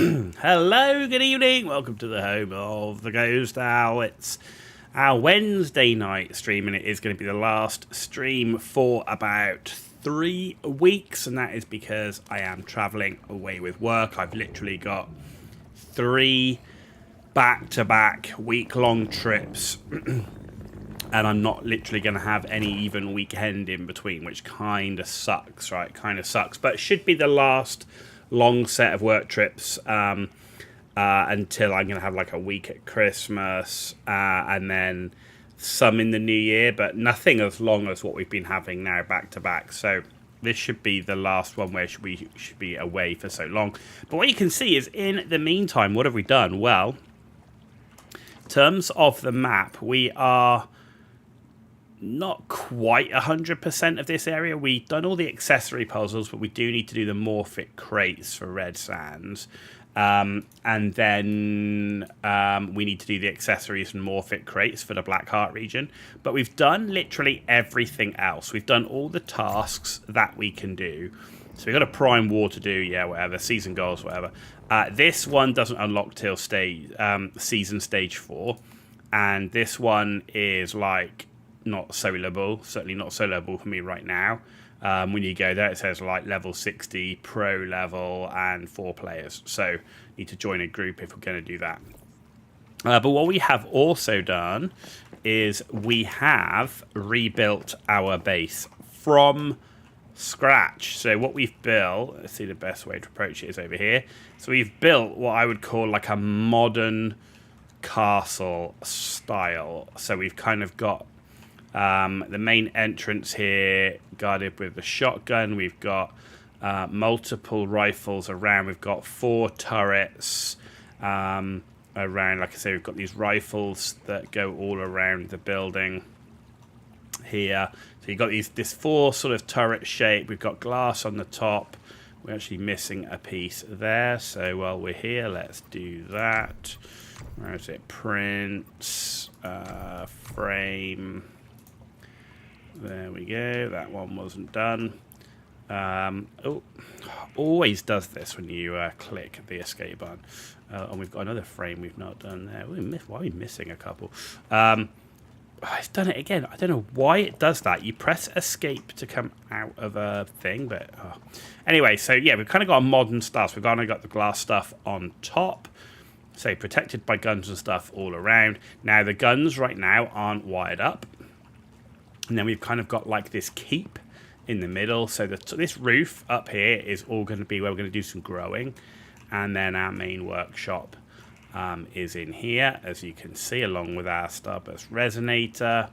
Hello, good evening. Welcome to the home of the Ghost Owl. It's our Wednesday night stream, and it is going to be the last stream for about 3 weeks, and that is because I am traveling away with work. I've literally got 3 back-to-back week-long trips, and I'm not literally going to have any even weekend in between, which kind of sucks, right? Kind of sucks, but it should be the last long set of work trips until I'm going to have like a week at Christmas and then some in the new year, but nothing as long as what we've been having now back to back. So this should be the last one where we should be away for so long. But what you can see is in the meantime, what have we done? Well, in terms of the map, we are not quite 100% of this area. We've done all the accessory puzzles, but we do need to do the Morphic crates for Red Sands. And then we need to do the accessories and Morphic crates for the Blackheart region. But we've done literally everything else. We've done all the tasks that we can do. So we've got a Prime War to do, yeah, whatever, season goals, whatever. This one doesn't unlock till season stage 4. And this one is like not soloable, certainly not soloable for me right now. When you go there, it says like level 60, pro level, and 4 players. So need to join a group if we're going to do that. But what we have also done is we have rebuilt our base from scratch. So what we've built, let's see, the best way to approach it is over here. So we've built what I would call like a modern castle style. So we've kind of got the main entrance here guarded with a shotgun. We've got multiple rifles around. We've got 4 turrets around. Like I say, we've got these rifles that go all around the building here. So you've got this 4 sort of turret shape. We've got glass on the top. We're actually missing a piece there. So while we're here, let's do that. Where is it? Prints, frame. There we go. That one wasn't done. Always does this when you click the escape button. And we've got another frame we've not done there. Why are we missing a couple? It's done it again. I don't know why it does that. You press escape to come out of a thing, but anyway. So yeah, we've kind of got a modern stuff. We've kind of got the glass stuff on top. So protected by guns and stuff all around. Now the guns right now aren't wired up. And then we've kind of got like this keep in the middle. So this roof up here is all going to be where we're going to do some growing. And then our main workshop is in here, as you can see, along with our Starburst Resonator.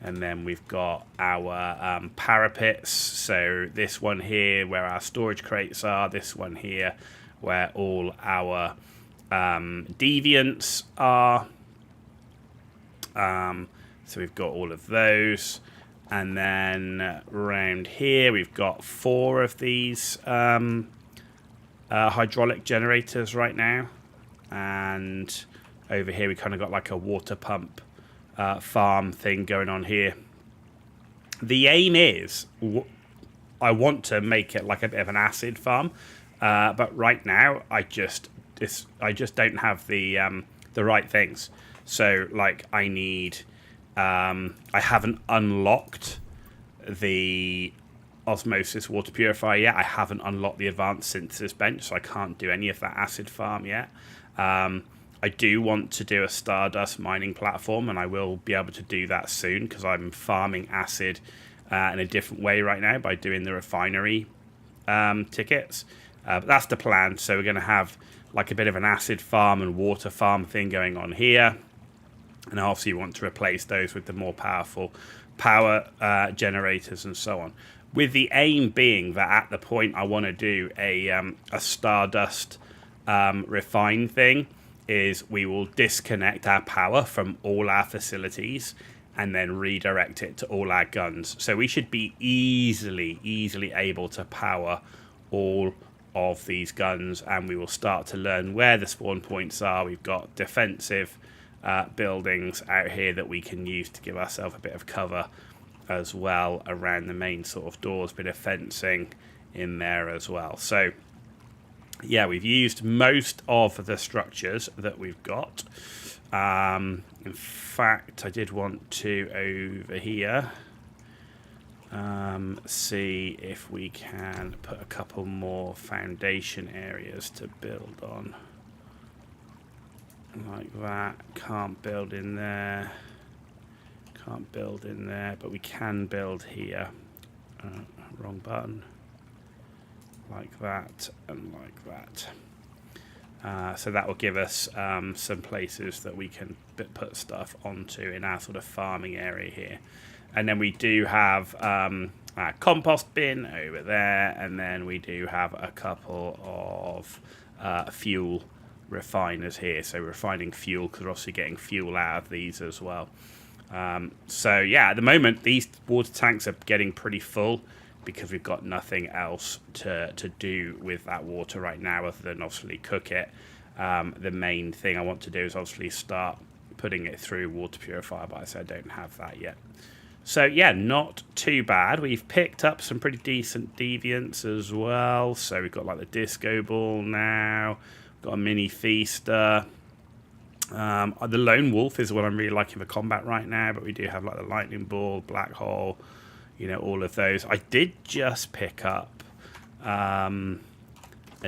And then we've got our parapets. So this one here where our storage crates are. This one here where all our deviants are. So we've got all of those. And then around here, we've got 4 of these hydraulic generators right now. And over here, we kind of got like a water pump farm thing going on here. The aim is, I want to make it like a bit of an acid farm. But right now, I just don't have the right things. So, like, I need... I haven't unlocked the osmosis water purifier yet. I haven't unlocked the advanced synthesis bench, so I can't do any of that acid farm yet. I do want to do a Stardust mining platform, and I will be able to do that soon because I'm farming acid in a different way right now by doing the refinery tickets. But that's the plan. So we're going to have like a bit of an acid farm and water farm thing going on here. And obviously you want to replace those with the more powerful power generators and so on. With the aim being that at the point I want to do a Stardust refine thing, is we will disconnect our power from all our facilities and then redirect it to all our guns. So we should be easily able to power all of these guns, and we will start to learn where the spawn points are. We've got defensive buildings out here that we can use to give ourselves a bit of cover as well around the main sort of doors, bit of fencing in there as well. So yeah, we've used most of the structures that we've got. In fact, I did want to over here see if we can put a couple more foundation areas to build on. Like that. Can't build in there. Can't build in there, but we can build here. Wrong button. Like that and like that. So that will give us some places that we can put stuff onto in our sort of farming area here. And then we do have a compost bin over there, and then we do have a couple of fuel refiners here. So refining fuel, because we're obviously getting fuel out of these as well. So yeah, at the moment these water tanks are getting pretty full because we've got nothing else to do with that water right now other than obviously cook it. The main thing I want to do is obviously start putting it through water purifier, but I said I don't have that yet. So yeah, not too bad. We've picked up some pretty decent deviants as well. So we've got like the disco ball now. We've got a mini feaster. The lone wolf is what I'm really liking for combat right now, but we do have like the lightning ball, black hole, you know, all of those. I did just pick up a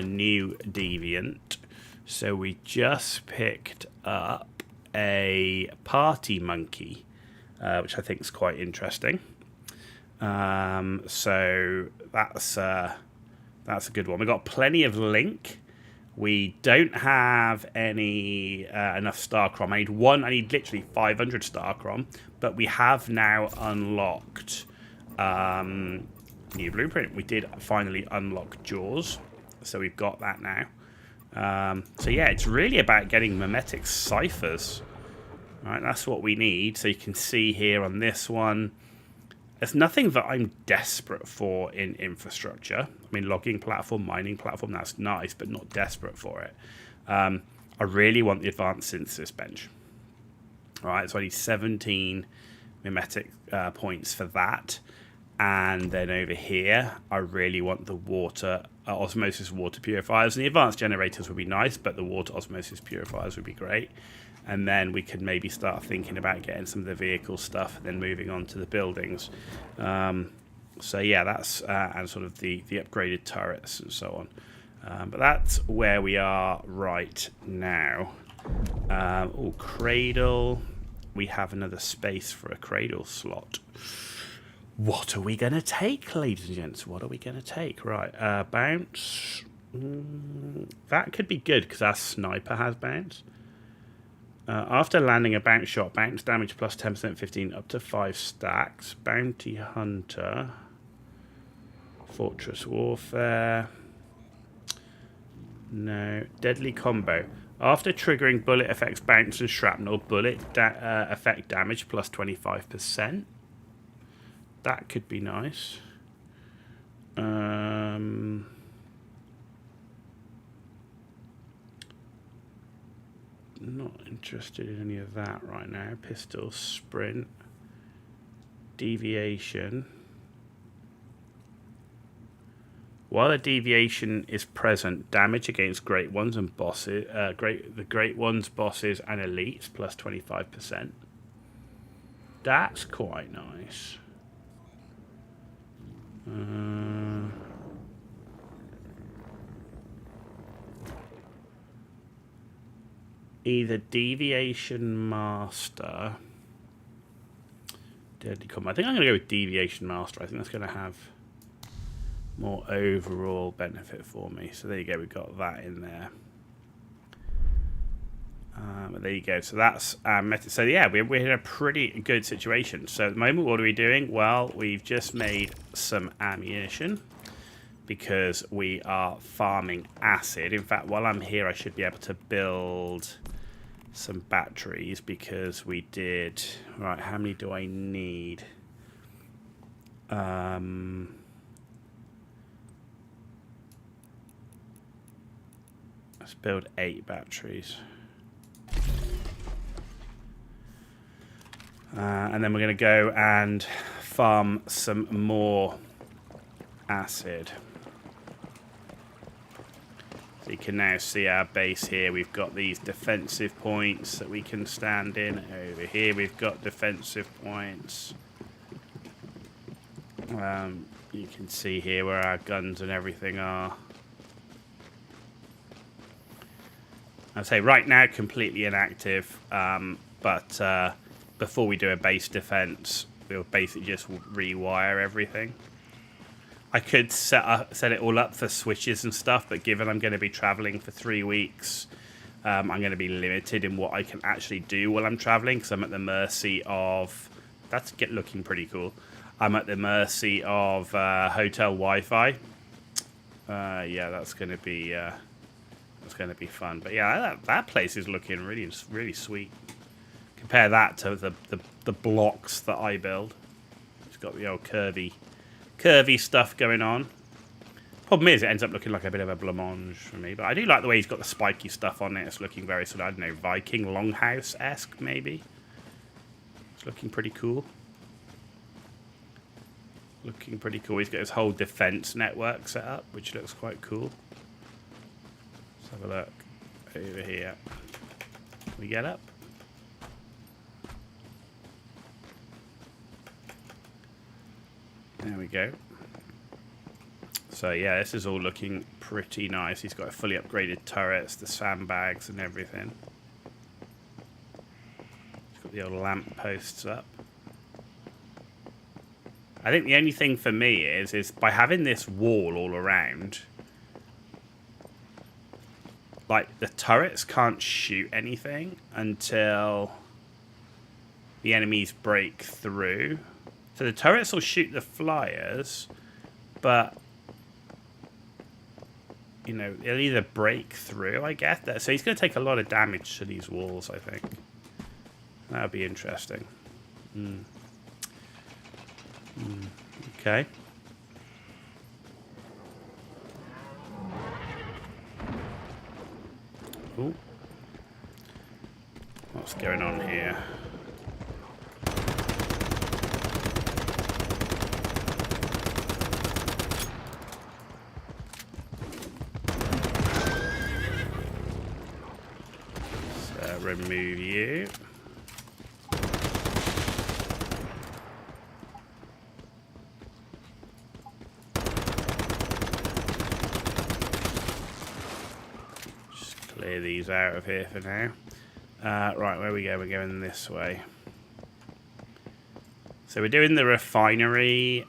new deviant. So we just picked up a party monkey, which I think is quite interesting. So that's a good one. We've got plenty of link. We don't have any enough Starcrom. I need literally 500 Starcrom, but we have now unlocked new blueprint. We did finally unlock Jaws, so we've got that now. So yeah, it's really about getting mimetic ciphers. Right, that's what we need. So you can see here on this one, there's nothing that I'm desperate for in infrastructure. I mean, logging platform, mining platform, that's nice, but not desperate for it. I really want the advanced synthesis bench. All right, so I need 17 mimetic points for that. And then over here, I really want the water osmosis water purifiers. And the advanced generators would be nice, but the water osmosis purifiers would be great. And then we could maybe start thinking about getting some of the vehicle stuff and then moving on to the buildings. So yeah, that's and sort of the upgraded turrets and so on. But that's where we are right now. Cradle. We have another space for a cradle slot. What are we going to take, ladies and gents? What are we going to take? Right, bounce. That could be good because our sniper has bounce. After landing a bounce shot, bounce damage plus 10%, 15 up to 5 stacks. Bounty Hunter. Fortress Warfare. No. Deadly Combo. After triggering bullet effects bounce and shrapnel, bullet effect damage plus 25%. That could be nice. Not interested in any of that right now. Pistol, sprint, deviation. While a deviation is present, damage against great ones and bosses, the great ones, bosses, and elites plus 25%. That's quite nice. Either Deviation Master, Deadly Combat. I think I'm going to go with Deviation Master. I think that's going to have more overall benefit for me. So there you go. We've got that in there. There you go. So that's method. So yeah, we're in a pretty good situation. So at the moment, what are we doing? Well, we've just made some ammunition because we are farming acid. In fact, while I'm here, I should be able to build some batteries because we did. Right, how many do I need? Let's build 8 batteries. And then we're going to go and farm some more acid. So you can now see our base here. We've got these defensive points that we can stand in. Over here we've got defensive points. You can see here where our guns and everything are. I'd say right now completely inactive, but before we do a base defense, we'll basically just rewire everything. I could set it all up for switches and stuff, but given I'm going to be traveling for 3 weeks, I'm going to be limited in what I can actually do while I'm traveling, because I'm at the mercy of... That's looking pretty cool. I'm at the mercy of hotel Wi-Fi. Yeah, that's going to be fun. But yeah, that place is looking really, really sweet. Compare that to the blocks that I build. It's got the old curvy stuff going on. Problem is, it ends up looking like a bit of a blancmange for me. But I do like the way he's got the spiky stuff on it. It's looking very sort of, I don't know, Viking Longhouse-esque, maybe. It's looking pretty cool. Looking pretty cool. He's got his whole defense network set up, which looks quite cool. Let's have a look over here. Can we get up? There we go. So yeah, this is all looking pretty nice. He's got a fully upgraded turrets, the sandbags and everything. He's got the old lamp posts up. I think the only thing for me is by having this wall all around, like the turrets can't shoot anything until the enemies break through. So the turrets will shoot the flyers, but you know, it'll either break through, I guess. So he's going to take a lot of damage to these walls, I think. That'll be interesting. Okay. Ooh. What's going on here? So remove you. Clear these out of here for now. Right, where we go? We're going this way. So we're doing the refinery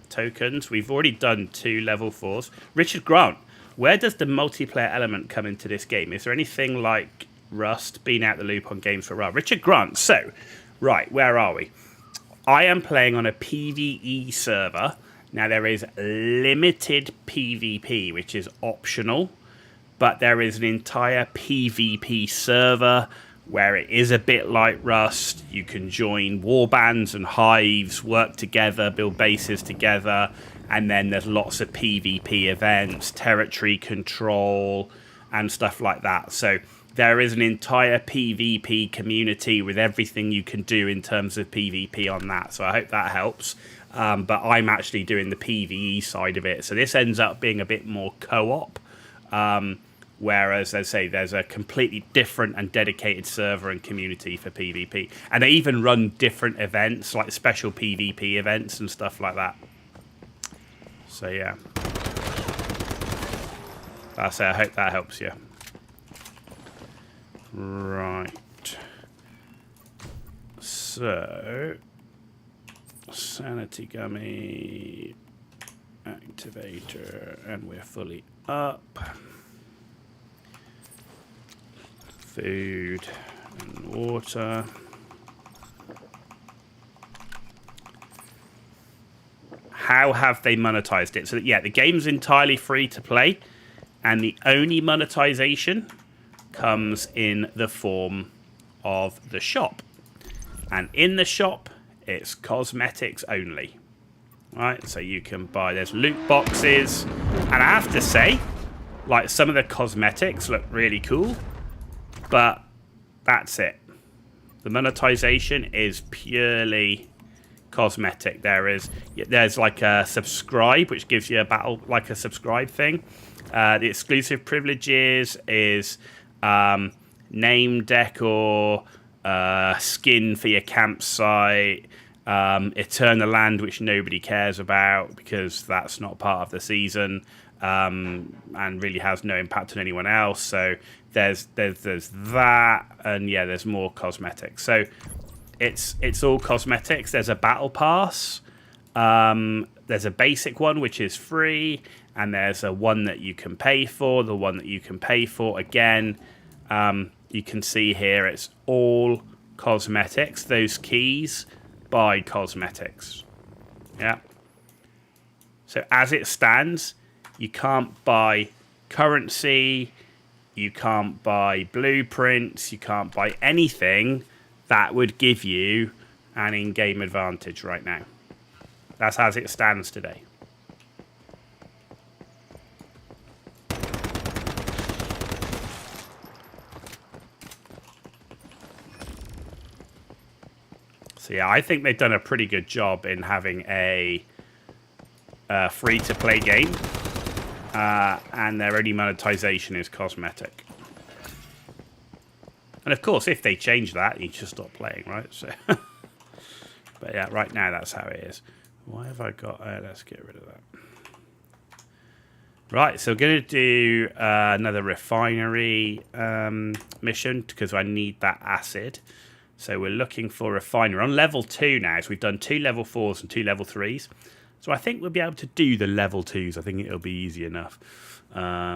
tokens. We've already done 2 level 4s. Richard Grant, where does the multiplayer element come into this game? Is there anything like Rust being out the loop on Games for Ra? Richard Grant, so, right, where are we? I am playing on a PvE server. Now, there is limited PvP, which is optional. But there is an entire PvP server where it is a bit like Rust. You can join warbands and hives, work together, build bases together, and then there's lots of PvP events, territory control, and stuff like that. So there is an entire PvP community with everything you can do in terms of PvP on that. So I hope that helps. But I'm actually doing the PvE side of it. So this ends up being a bit more co-op. Whereas, as I say, there's a completely different and dedicated server and community for PvP. And they even run different events, like special PvP events and stuff like that. So, yeah. That's it. I hope that helps you. Right. So, Sanity Gummy, Activator, and we're fully up. Food and water. How have they monetized it? So, yeah, the game's entirely free to play, and the only monetization comes in the form of the shop. And in the shop, it's cosmetics only. Right, so you can buy, there's loot boxes, and I have to say, like, some of the cosmetics look really cool. But that's it. The monetization is purely cosmetic. There's like a subscribe, which gives you a battle, like a subscribe thing. The exclusive privileges is name decor, skin for your campsite, Eternal Land, which nobody cares about because that's not part of the season, and really has no impact on anyone else. So there's that, and yeah, there's more cosmetics. So it's all cosmetics. There's a battle pass. There's a basic one which is free, and there's a one that you can pay for. The one that you can pay for, again, you can see here it's all cosmetics. Those keys buy cosmetics. Yeah. So as it stands, you can't buy currency, you can't buy blueprints, you can't buy anything that would give you an in-game advantage right now. That's as it stands today. So yeah, I think they've done a pretty good job in having a free-to-play game, and their only monetization is cosmetic. And of course, if they change that, you just stop playing, right? So, but yeah, right now that's how it is. Why have I got? Let's get rid of that. Right, so we're going to do another refinery mission because I need that acid. So we're looking for refinery on level 2 now. So we've done 2 level 4s and 2 level 3s. So I think we'll be able to do the level 2s. I think it'll be easy enough. Yeah,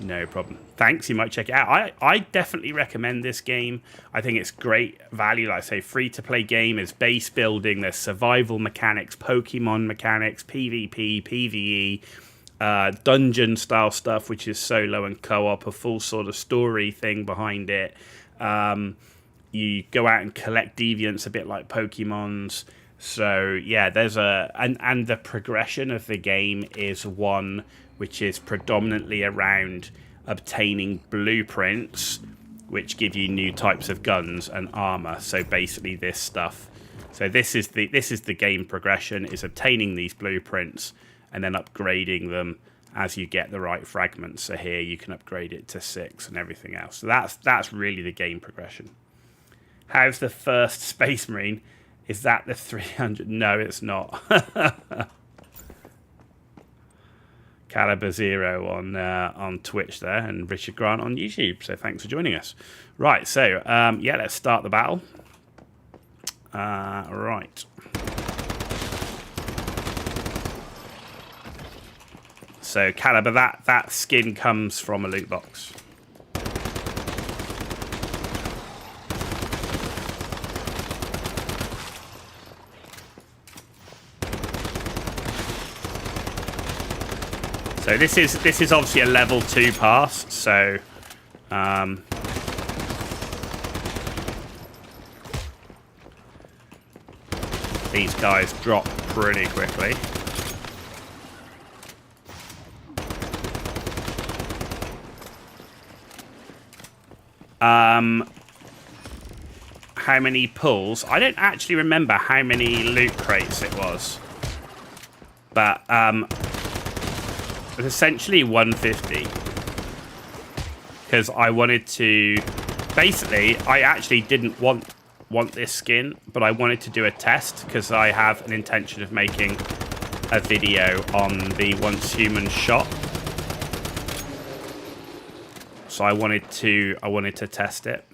no problem. Thanks. You might check it out. I definitely recommend this game. I think it's great value. Like I say, free-to-play game. There's base building. There's survival mechanics, Pokemon mechanics, PvP, PvE, dungeon-style stuff, which is solo and co-op, a full sort of story thing behind it. You go out and collect deviants a bit like Pokemon's. So, yeah, there's and the progression of the game is one which is predominantly around obtaining blueprints, which give you new types of guns and armor. So basically this stuff. So this is the game progression, is obtaining these blueprints and then upgrading them as you get the right fragments. So here you can upgrade it to 6 and everything else. So that's really the game progression. How's the first Space Marine? Is that the 300? No, it's not. Caliber Zero on Twitch there, and Richard Grant on YouTube. So thanks for joining us. Right, so yeah, let's start the battle. Right. So Caliber, that skin comes from a loot box. So this is obviously a level 2 pass, so these guys drop pretty quickly. How many pulls? I don't actually remember how many loot crates it was, but essentially 150, because I wanted to, basically I actually didn't want this skin, but I wanted to do a test because I have an intention of making a video on the Once Human shop. So I wanted to test it.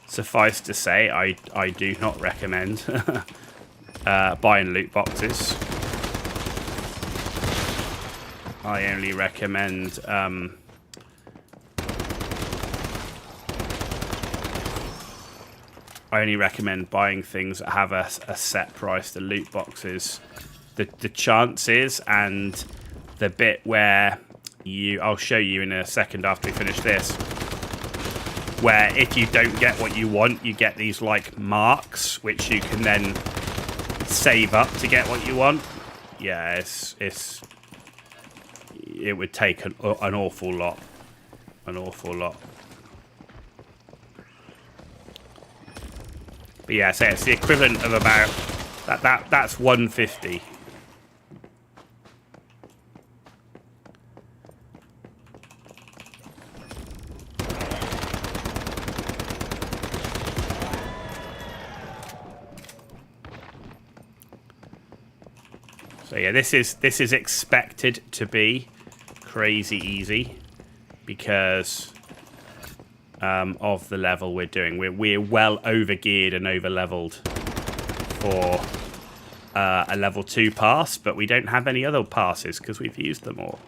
Suffice to say, I do not recommend buying loot boxes. I only recommend buying things that have a set price. The loot boxes, the chances, and the bit where I'll show you in a second after we finish this, where if you don't get what you want, you get these like marks, which you can then save up to get what you want. Yeah, it would take an awful lot. But yeah, so it's the equivalent of about that's 150. So yeah, this is expected to be crazy easy because of the level we're doing. We're well over geared and over leveled for a level 2 pass, but we don't have any other passes because we've used them all.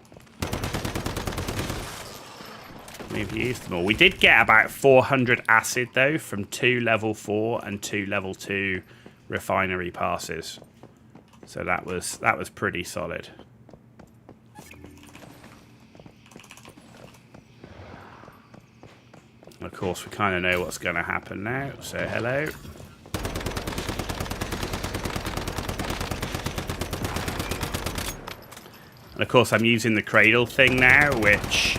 We did get about 400 acid though from 2 level 4 and 2 level 2 refinery passes. So that was pretty solid. Of course, we kind of know what's going to happen now. So hello. And of course, I'm using the cradle thing now, which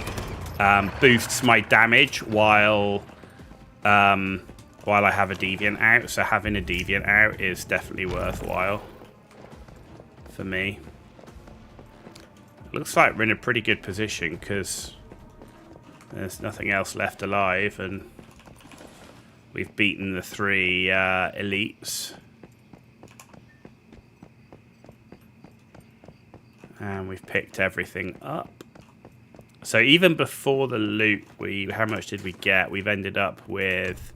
boosts my damage while I have a deviant out. So having a deviant out is definitely worthwhile for me. Looks like we're in a pretty good position because there's nothing else left alive, and we've beaten the 3 elites. And we've picked everything up. So even before the loot, how much did we get? We've ended up with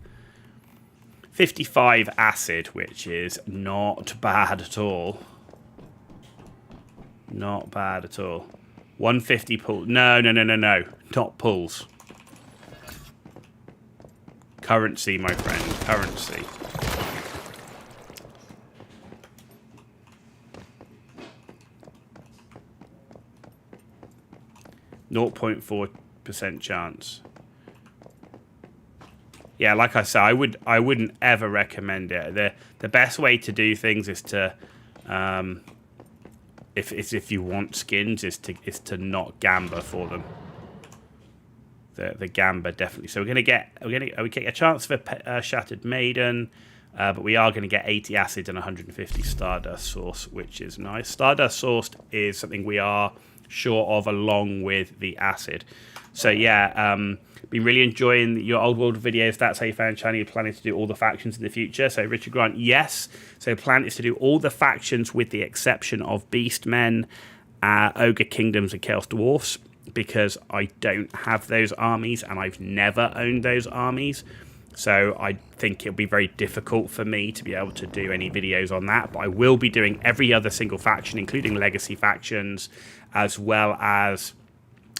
55 acid, which is not bad at all. Not bad at all. 150 pull. No. Not pulls. Currency, my friend. Currency. .4% chance. Yeah, like I said, I wouldn't ever recommend it. The best way to do things is to if you want skins, is to not gamba for them. The gamba definitely. So we get a chance for a Shattered Maiden, but we are going to get 80 acid and 150 Stardust Source, which is nice. Stardust Source is something we are short of, along with the acid. So yeah, been really enjoying your Old World videos. That's how you found channel. You're planning to do all the factions in the future. So Richard Grant, yes. So plan is to do all the factions with the exception of Beastmen, Ogre Kingdoms and Chaos Dwarfs, because I don't have those armies and I've never owned those armies. So I think it'll be very difficult for me to be able to do any videos on that. But I will be doing every other single faction, including legacy factions, as well as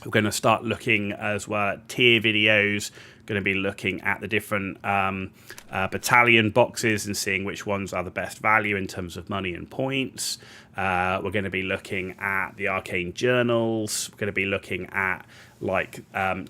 we're going to start looking as well at tier videos. Going to be looking at the different battalion boxes and seeing which ones are the best value in terms of money and points. We're going to be looking at the arcane journals. We're going to be looking at like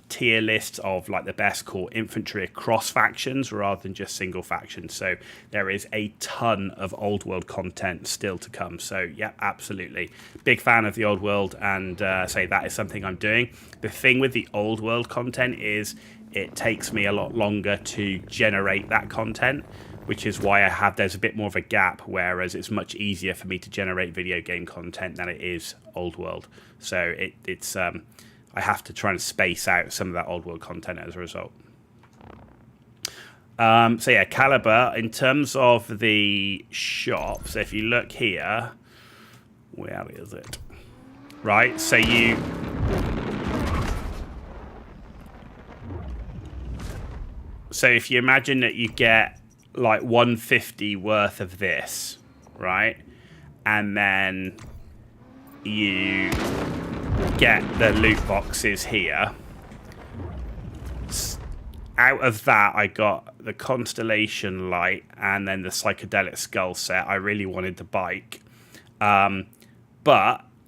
tier lists of like the best core infantry across factions rather than just single factions. So there is a ton of old world content still to come. So yeah, absolutely big fan of the old world, and say that is something I'm doing. The thing with the old world content is it takes me a lot longer to generate that content, which is why there's a bit more of a gap, whereas it's much easier for me to generate video game content than it is old world. So it's I have to try and space out some of that old world content as a result. So yeah, Caliber, in terms of the shop, so if you look here, where is it? Right, so if you imagine that you get like 150 worth of this, right? And then you get the loot boxes here. Out of that, I got the Constellation Light and then the Psychedelic Skull set. I really wanted the bike. But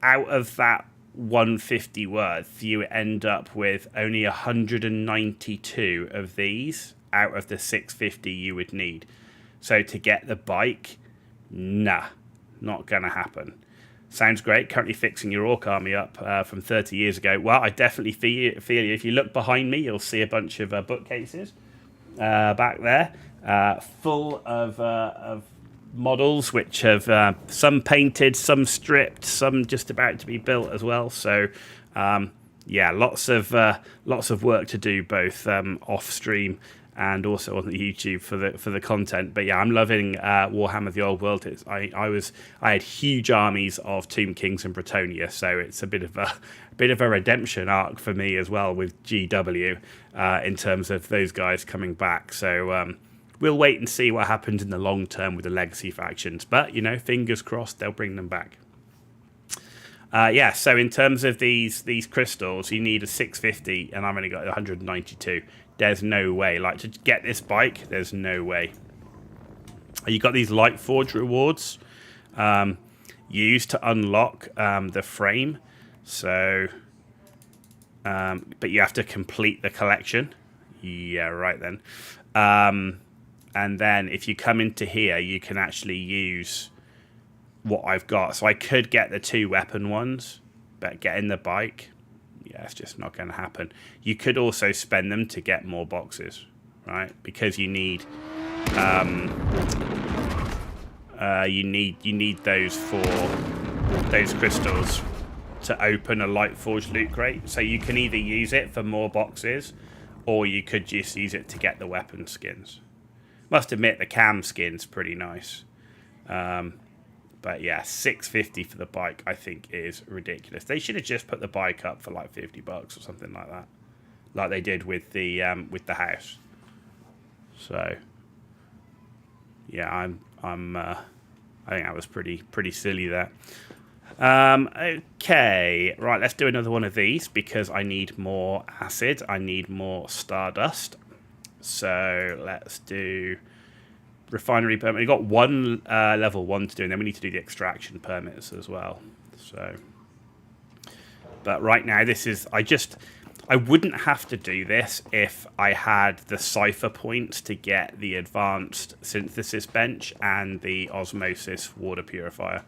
out of that 150 worth, you end up with only 192 of these out of the 650 you would need. So to get the bike, nah, not gonna happen. Sounds great. Currently fixing your Orc army up from 30 years ago. Well, I definitely feel you. If you look behind me, you'll see a bunch of bookcases back there. full of models, which have some painted, some stripped, some just about to be built as well. So yeah, lots of work to do, both off stream and also on the YouTube for the content. But yeah, I'm loving Warhammer: The Old World. I had huge armies of Tomb Kings and Bretonnia, so it's a bit of a redemption arc for me as well with GW in terms of those guys coming back. So we'll wait and see what happens in the long term with the legacy factions. But fingers crossed they'll bring them back. Yeah, so in terms of these crystals, you need a 650, and I've only got 192. There's no way. Like, to get this bike, there's no way. You got these Lightforge rewards used to unlock the frame. So, but you have to complete the collection. Yeah, right then. And then if you come into here, you can actually use what I've got. So I could get the 2 weapon ones, but getting the bike, yeah, it's just not going to happen. You could also spend them to get more boxes, right? Because you need you need those for those crystals to open a Lightforge loot crate. So you can either use it for more boxes, or you could just use it to get the weapon skins. Must admit, the cam skin's pretty nice. But yeah, 650 for the bike, I think, is ridiculous. They should have just put the bike up for like $50 or something like that, like they did with the house. So yeah, I think that was pretty silly there. Okay, right, let's do another one of these because I need more acid. I need more stardust. So let's do refinery permit. We've got one level 1 to do, and then we need to do the extraction permits as well. So, but right now this is, I wouldn't have to do this if I had the cipher points to get the advanced synthesis bench and the osmosis water purifier.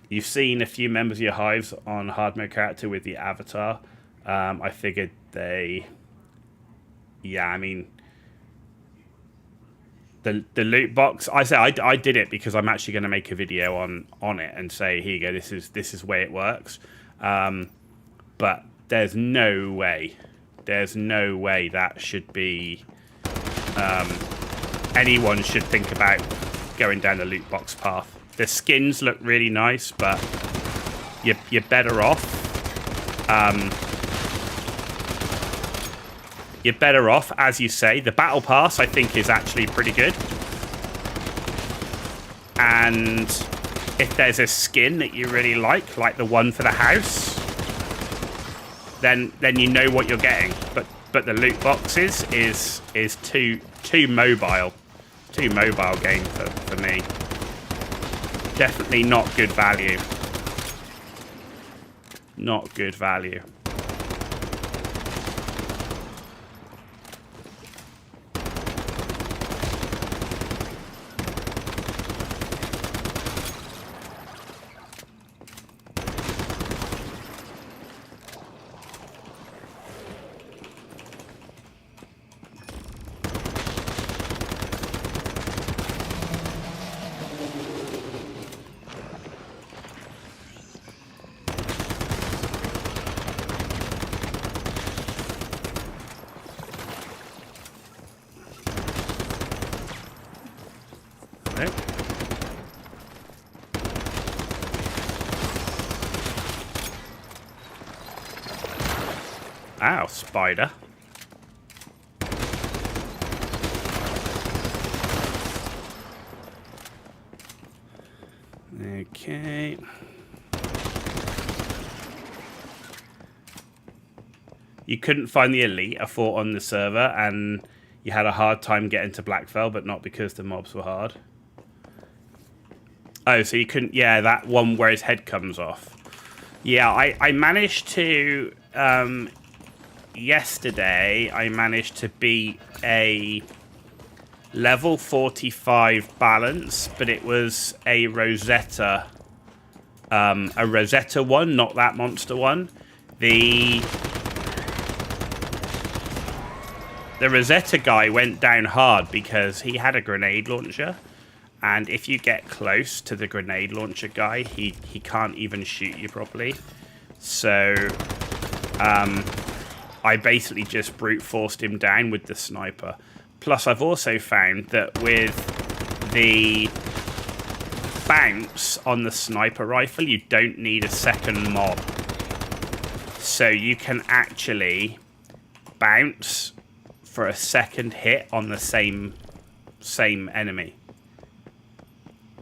You've seen a few members of your hives on hard mode character with the avatar. I figured I mean, the loot box. I did it because I'm actually going to make a video on it and say, here you go, this is the way it works. But there's no way that should be anyone should think about going down the loot box path. The skins look really nice, but you're better off. You're better off, as you say. The battle pass, I think, is actually pretty good. And if there's a skin that you really like the one for the house, then you know what you're getting. But the loot boxes is too mobile. Too mobile game for me. Definitely not good value. Not good value. Ow, spider. Okay. You couldn't find the elite I fought on the server, and you had a hard time getting to Blackfell, but not because the mobs were hard. Oh, so you couldn't... Yeah, that one where his head comes off. Yeah, I managed to... yesterday, I managed to beat a level 45 balance, but it was a Rosetta one, not that monster one. The the Rosetta guy went down hard because he had a grenade launcher. And if you get close to the grenade launcher guy, he can't even shoot you properly. So I basically just brute forced him down with the sniper. Plus, I've also found that with the bounce on the sniper rifle, you don't need a second mob. So you can actually bounce for a second hit on the same enemy.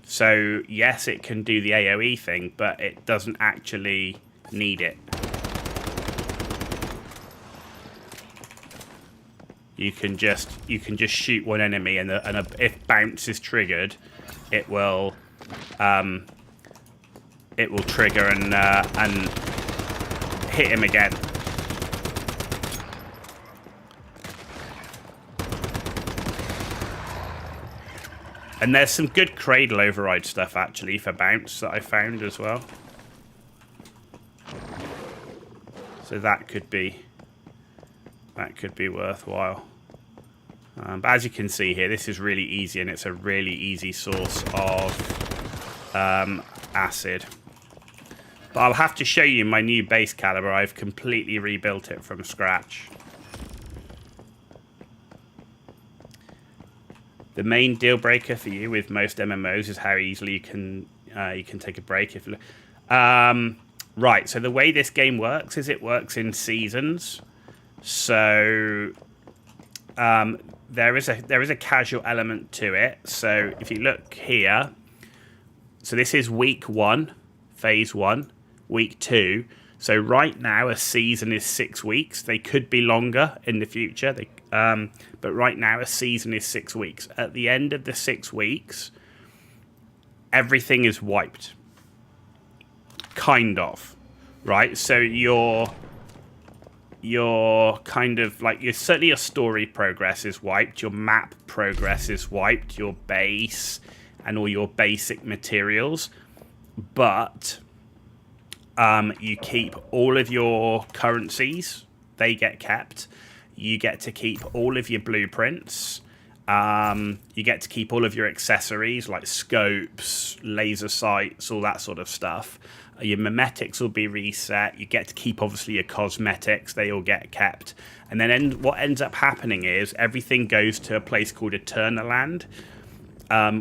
So yes, it can do the AoE thing, but it doesn't actually need it. You can just shoot one enemy, and if bounce is triggered, it will trigger and hit him again. And there's some good cradle override stuff actually for bounce that I found as well. So that could be worthwhile. But as you can see here, this is really easy, and it's a really easy source of acid. But I'll have to show you my new base caliber. I've completely rebuilt it from scratch. The main deal breaker for you with most MMOs is how easily you can take a break. Right, so the way this game works is it works in seasons. So there is a casual element to it. So if you look here, so this is week 1, phase 1, week 2. So right now a season is 6 weeks. They could be longer in the future. But right now a season is 6 weeks. At the end of the 6 weeks, everything is wiped. Kind of, right? So you're kind of like, certainly your story progress is wiped, your map progress is wiped, your base and all your basic materials, but you keep all of your currencies, they get kept. You get to keep all of your blueprints. You get to keep all of your accessories like scopes, laser sights, all that sort of stuff. Your memetics will be reset. You get to keep, obviously, your cosmetics. They all get kept. And then what ends up happening is everything goes to a place called Eternaland,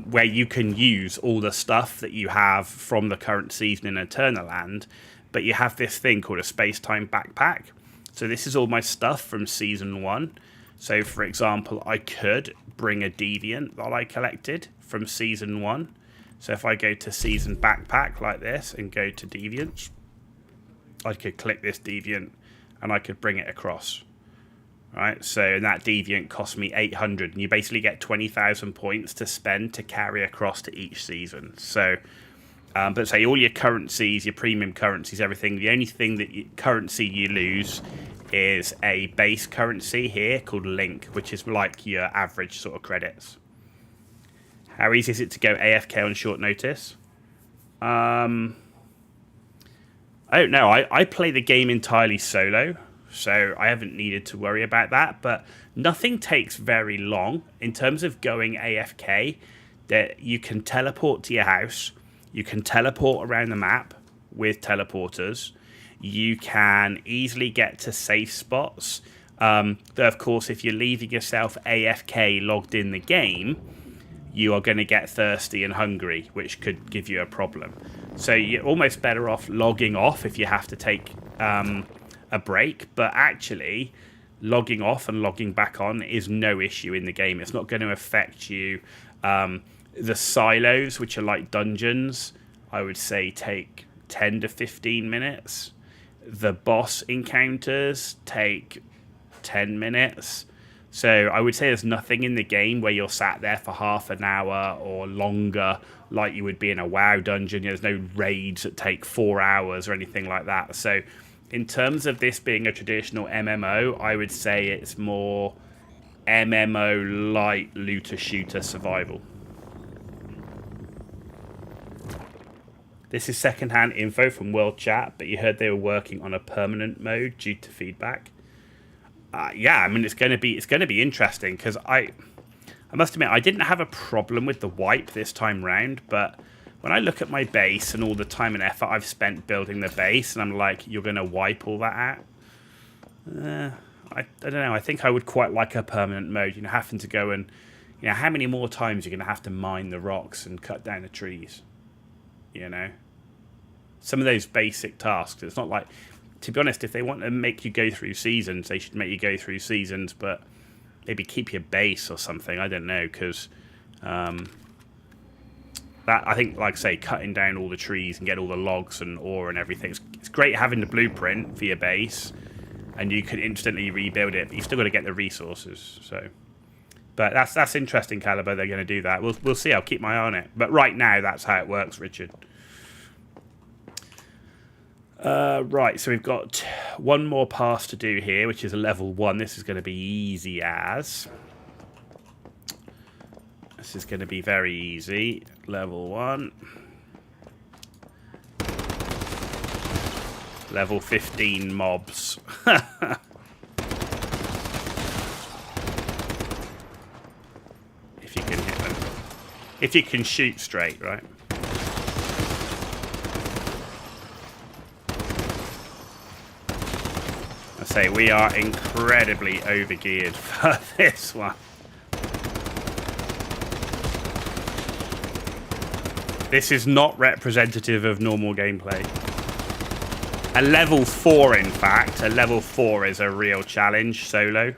where you can use all the stuff that you have from the current season in Eternaland. But you have this thing called a space-time backpack. So this is all my stuff from Season 1. So, for example, I could bring a Deviant that I collected from Season 1. So if I go to Season Backpack like this and go to Deviants, I could click this Deviant and I could bring it across. Right, so that Deviant cost me 800, and you basically get 20,000 points to spend to carry across to each season. So, but say all your currencies, your premium currencies, everything, the only thing that currency you lose is a base currency here called Link, which is like your average sort of credits. How easy is it to go AFK on short notice? I don't know. I play the game entirely solo, so I haven't needed to worry about that. But nothing takes very long in terms of going AFK. That you can teleport to your house. You can teleport around the map with teleporters. You can easily get to safe spots. Though, of course, if you're leaving yourself AFK logged in the game, you are going to get thirsty and hungry, which could give you a problem. So you're almost better off logging off if you have to take a break. But actually, logging off and logging back on is no issue in the game. It's not going to affect you. The silos, which are like dungeons, I would say take 10 to 15 minutes. The boss encounters take 10 minutes. So I would say there's nothing in the game where you're sat there for half an hour or longer like you would be in a WoW dungeon. There's no raids that take 4 hours or anything like that. So in terms of this being a traditional MMO, I would say it's more MMO light looter shooter survival. This is secondhand info from World Chat, but you heard they were working on a permanent mode due to feedback. Yeah, I mean it's going to be interesting because I must admit I didn't have a problem with the wipe this time round, but when I look at my base and all the time and effort I've spent building the base, and I'm like, you're going to wipe all that out? I don't know. I think I would quite like a permanent mode. You know, having to go and, you know, how many more times you're going to have to mine the rocks and cut down the trees? You know, some of those basic tasks. It's not like, to be honest, if they want to make you go through seasons, they should make you go through seasons, but maybe keep your base or something. I don't know, because that, I think, like I say, cutting down all the trees and get all the logs and ore and everything. It's great having the blueprint for your base, and you can instantly rebuild it, but you've still got to get the resources. So, but that's interesting, Caliber. They're going to do that. We'll see. I'll keep my eye on it. But right now, that's how it works, Richard. Right, so we've got one more pass to do here, which is a level 1. This is going to be easy as. This is going to be very easy. Level 1. Level 15 mobs. If you can hit them. If you can shoot straight, right? I say we are incredibly overgeared for this one. This is not representative of normal gameplay. A level 4, in fact. A level 4 is a real challenge solo.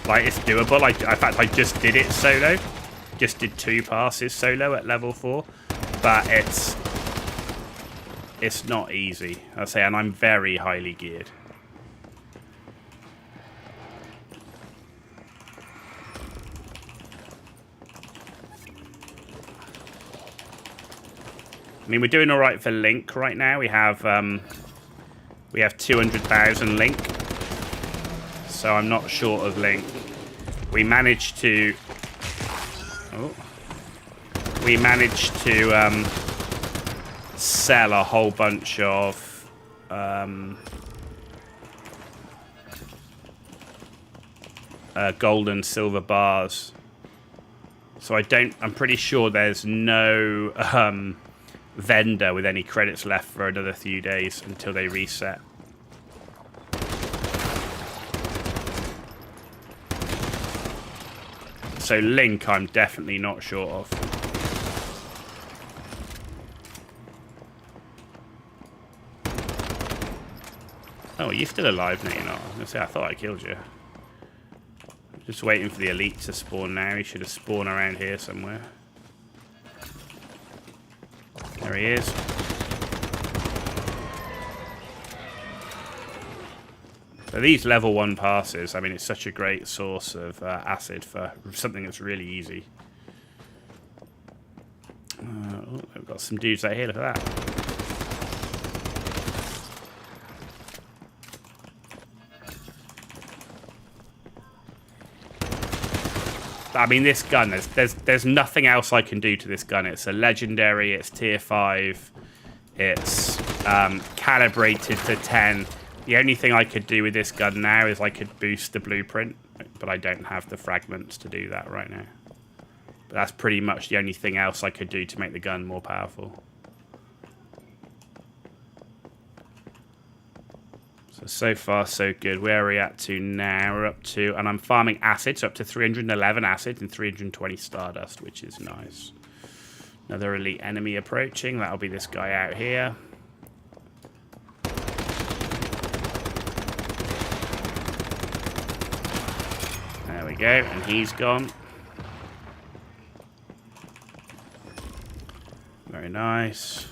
Like, it's doable. In fact, I just did it solo. Just did 2 passes solo at level 4. But it's not easy. I say, and I'm very highly geared. I mean, we're doing all right for Link right now. We have 200,000 Link, so I'm not short of Link. We managed to sell a whole bunch of gold and silver bars. So I'm pretty sure there's no vendor with any credits left for another few days until they reset. So Link I'm definitely not short of. Oh, you're still alive now, you're not. I was going to say, I thought I killed you. Just waiting for the elite to spawn now. He should have spawned around here somewhere. There he is. So these level 1 passes, I mean, it's such a great source of acid for something that's really easy. Oh, we've got some dudes out here, look at that. I mean, this gun, there's nothing else I can do to this gun. It's a legendary, it's tier 5, it's calibrated to 10. The only thing I could do with this gun now is I could boost the blueprint, but I don't have the fragments to do that right now. But that's pretty much the only thing else I could do to make the gun more powerful. So far, so good. Where are we at to now? We're up to, and I'm farming acid, so up to 311 acid and 320 stardust, which is nice. Another elite enemy approaching. That'll be this guy out here. There we go, and he's gone. Very nice.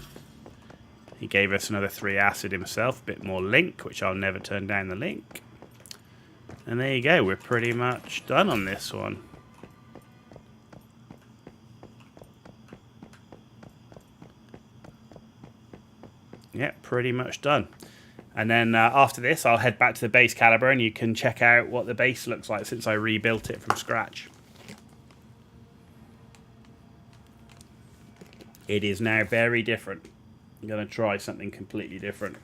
He gave us another 3 acid himself, a bit more Link, which I'll never turn down the Link. And there you go, we're pretty much done on this one. Yeah, pretty much done. And then after this, I'll head back to the base Caliber, and you can check out what the base looks like since I rebuilt it from scratch. It is now very different. I'm going to try something completely different.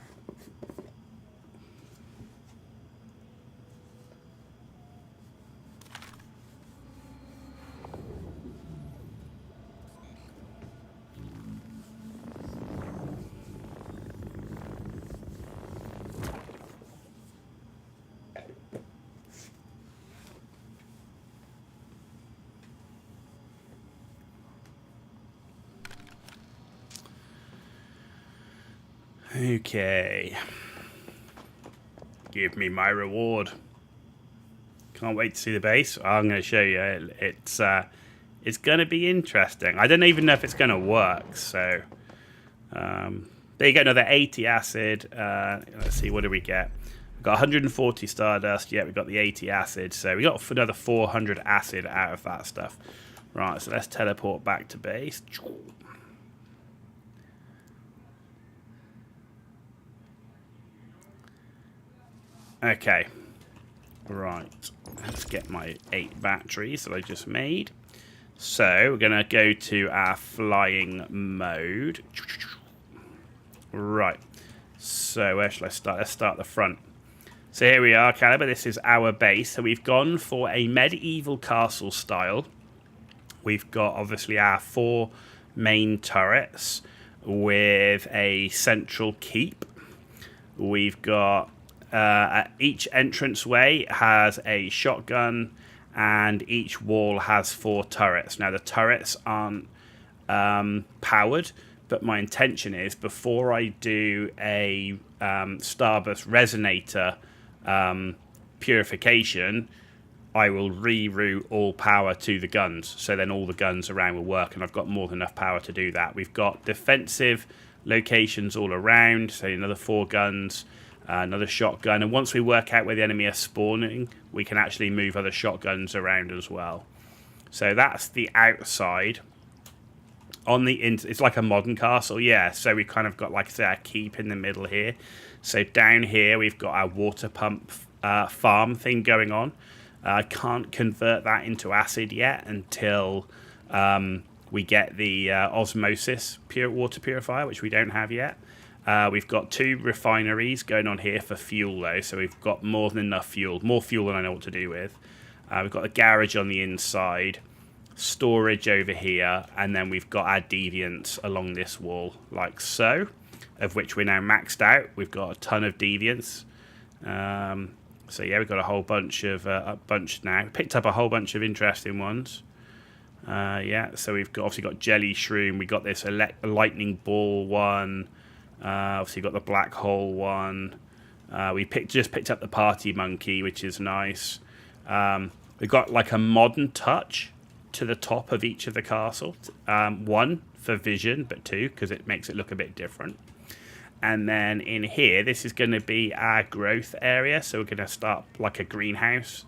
Okay. Give me my reward. Can't wait to see the base. I'm going to show you. It's going to be interesting. I don't even know if it's going to work. So there you go. Another 80 acid. Let's see. What do we get? We've got 140 stardust. Yeah, we've got the 80 acid. So we got another 400 acid out of that stuff. Right. So let's teleport back to base. Okay. Right. Let's get my 8 batteries that I just made. So we're going to go to our flying mode. Right. So where shall I start? Let's start the front. So here we are, Caliber. This is our base. So we've gone for a medieval castle style. We've got obviously our 4 main turrets with a central keep. We've got each entranceway has a shotgun, and each wall has 4 turrets. Now the turrets aren't powered, but my intention is before I do a Starburst Resonator purification, I will reroute all power to the guns, so then all the guns around will work, and I've got more than enough power to do that. We've got defensive locations all around, so another 4 guns, another shotgun, and once we work out where the enemy are spawning, we can actually move other shotguns around as well. So that's the outside. On the it's like a modern castle, yeah. So we kind of got, like I say, a keep in the middle here. So down here we've got our water pump farm thing going on. I can't convert that into acid yet until we get the osmosis water purifier, which we don't have yet. We've got 2 refineries going on here for fuel, though, so we've got more than enough fuel. More fuel than I know what to do with. We've got a garage on the inside, storage over here, and then we've got our deviants along this wall, like so, of which we're now maxed out. We've got a ton of deviants. So yeah, we've got a whole bunch of now. Picked up a whole bunch of interesting ones. Yeah, so we've obviously got jelly shroom. We got this lightning ball one. Obviously got the black hole one. We just picked up the party monkey, which is nice. We've got like a modern touch to the top of each of the castles. 1 for vision, but 2 because it makes it look a bit different. And then in here, this is going to be our growth area. So we're going to start like a greenhouse.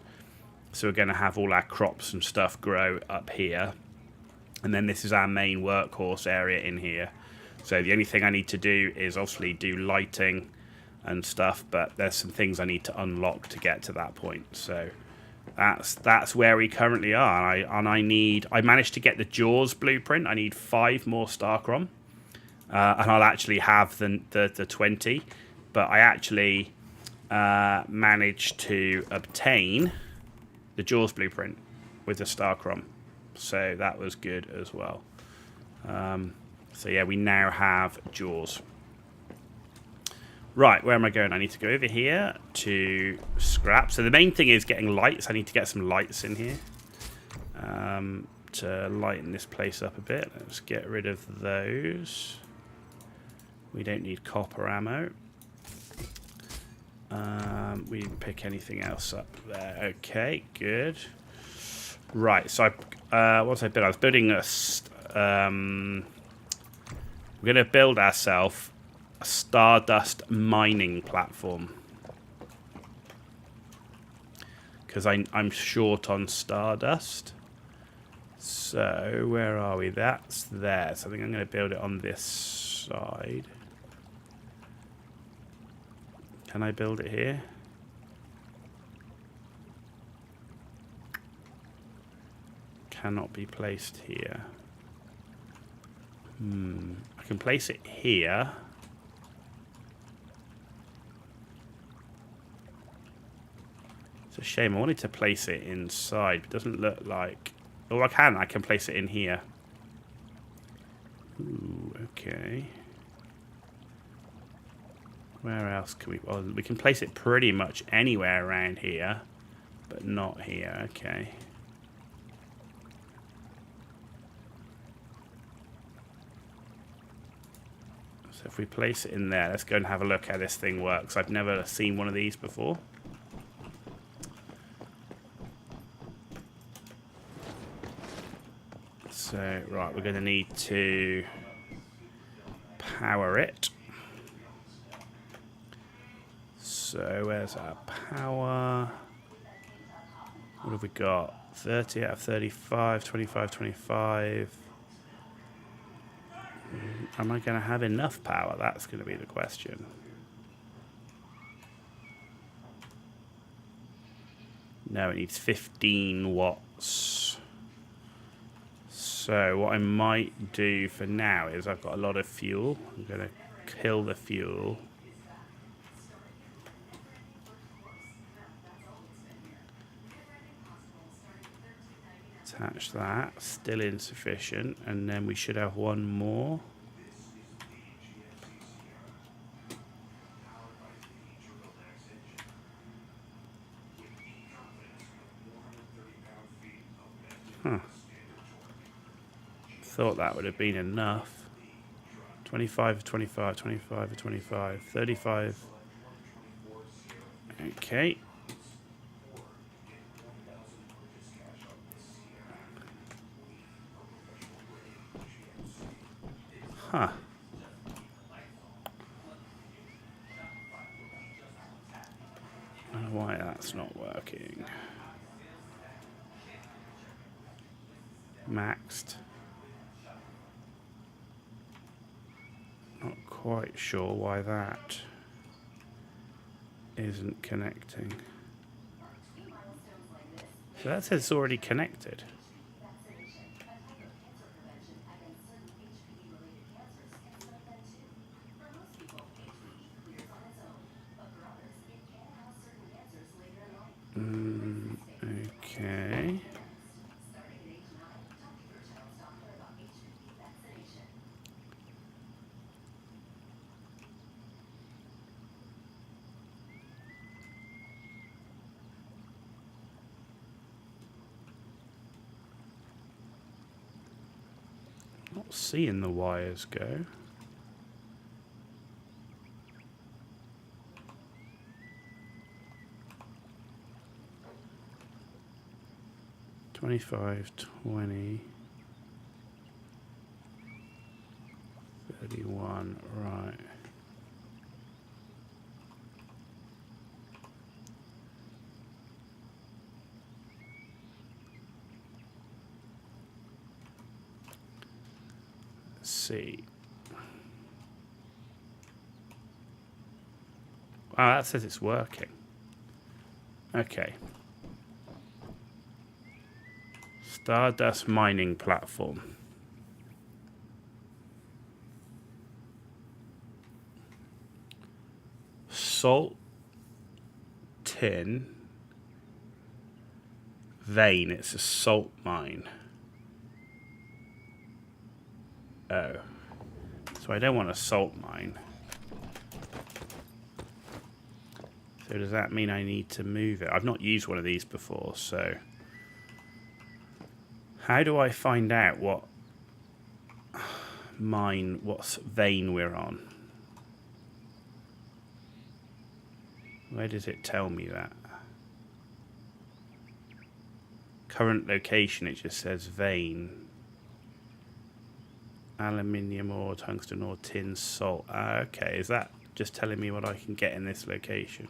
So we're going to have all our crops and stuff grow up here. And then this is our main workhorse area in here. So the only thing I need to do is obviously do lighting and stuff. But there's some things I need to unlock to get to that point. So that's where we currently are. I managed to get the Jaws blueprint. I need 5 more Starchrom. And I'll actually have the 20, but I actually managed to obtain the Jaws blueprint with the Starchrom, so that was good as well. So yeah, we now have Jaws. Right, where am I going? I need to go over here to scrap. So the main thing is getting lights. I need to get some lights in here to lighten this place up a bit. Let's get rid of those. We don't need copper ammo. We didn't pick anything else up there. Okay, good. Right, so what was I building? I was building we're going to build ourselves a Stardust mining platform. Because I'm short on Stardust. So, where are we? That's there. So I think I'm going to build it on this side. Can I build it here? Cannot be placed here. I can place it here. It's a shame. I wanted to place it inside. It doesn't look like... Oh, I can place it in here. Ooh, okay. Where else can we... Well, we can place it pretty much anywhere around here, but not here. Okay. So if we place it in there, let's go and have a look how this thing works. I've never seen one of these before. So, right, we're going to need to power it. So, where's our power? What have we got? 30 out of 35, 25, 25. Am I going to have enough power? That's going to be the question. No, it needs 15 watts. So what I might do for now is I've got a lot of fuel. I'm going to kill the fuel. Attach that. Still insufficient. And then we should have one more. Huh. Thought that would have been enough. 25, 25, 25, 25, 35. Okay. Huh. I don't know why that's not working. Maxed. Not quite sure why that isn't connecting. So that says it's already connected. Okay. Not seeing the wires go. $25, $20, $31, right. Let's see. Wow, that says it's working. Okay. Stardust mining platform. Salt, tin, vein. It's a salt mine. Oh. So I don't want a salt mine. So does that mean I need to move it? I've not used one of these before, so... How do I find out what mine, what vein we're on? Where does it tell me that? Current location, it just says vein. Aluminium ore, tungsten ore, tin, salt. Okay, is that just telling me what I can get in this location?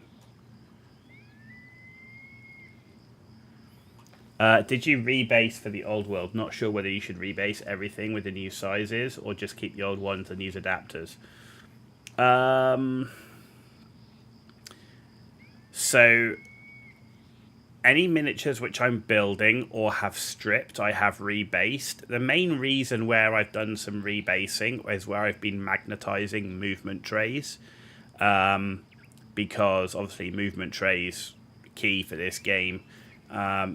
Did you rebase for the old world? Not sure whether you should rebase everything with the new sizes or just keep the old ones and use adapters. So any miniatures which I'm building or have stripped, I have rebased. The main reason where I've done some rebasing is where I've been magnetizing movement trays. Because obviously movement trays key for this game.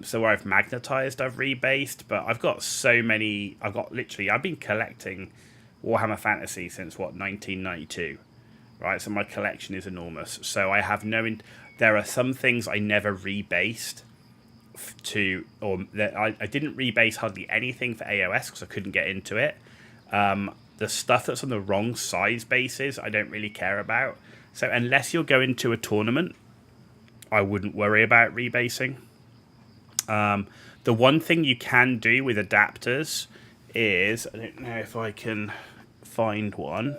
So where I've magnetized, I've rebased, but I've got so many, I've been collecting Warhammer Fantasy since, 1992, right? So my collection is enormous. So I have there are some things I never rebased I didn't rebase hardly anything for AOS because I couldn't get into it. the stuff that's on the wrong size bases, I don't really care about. So unless you're going to a tournament, I wouldn't worry about rebasing. The one thing you can do with adapters is, I don't know if I can find one.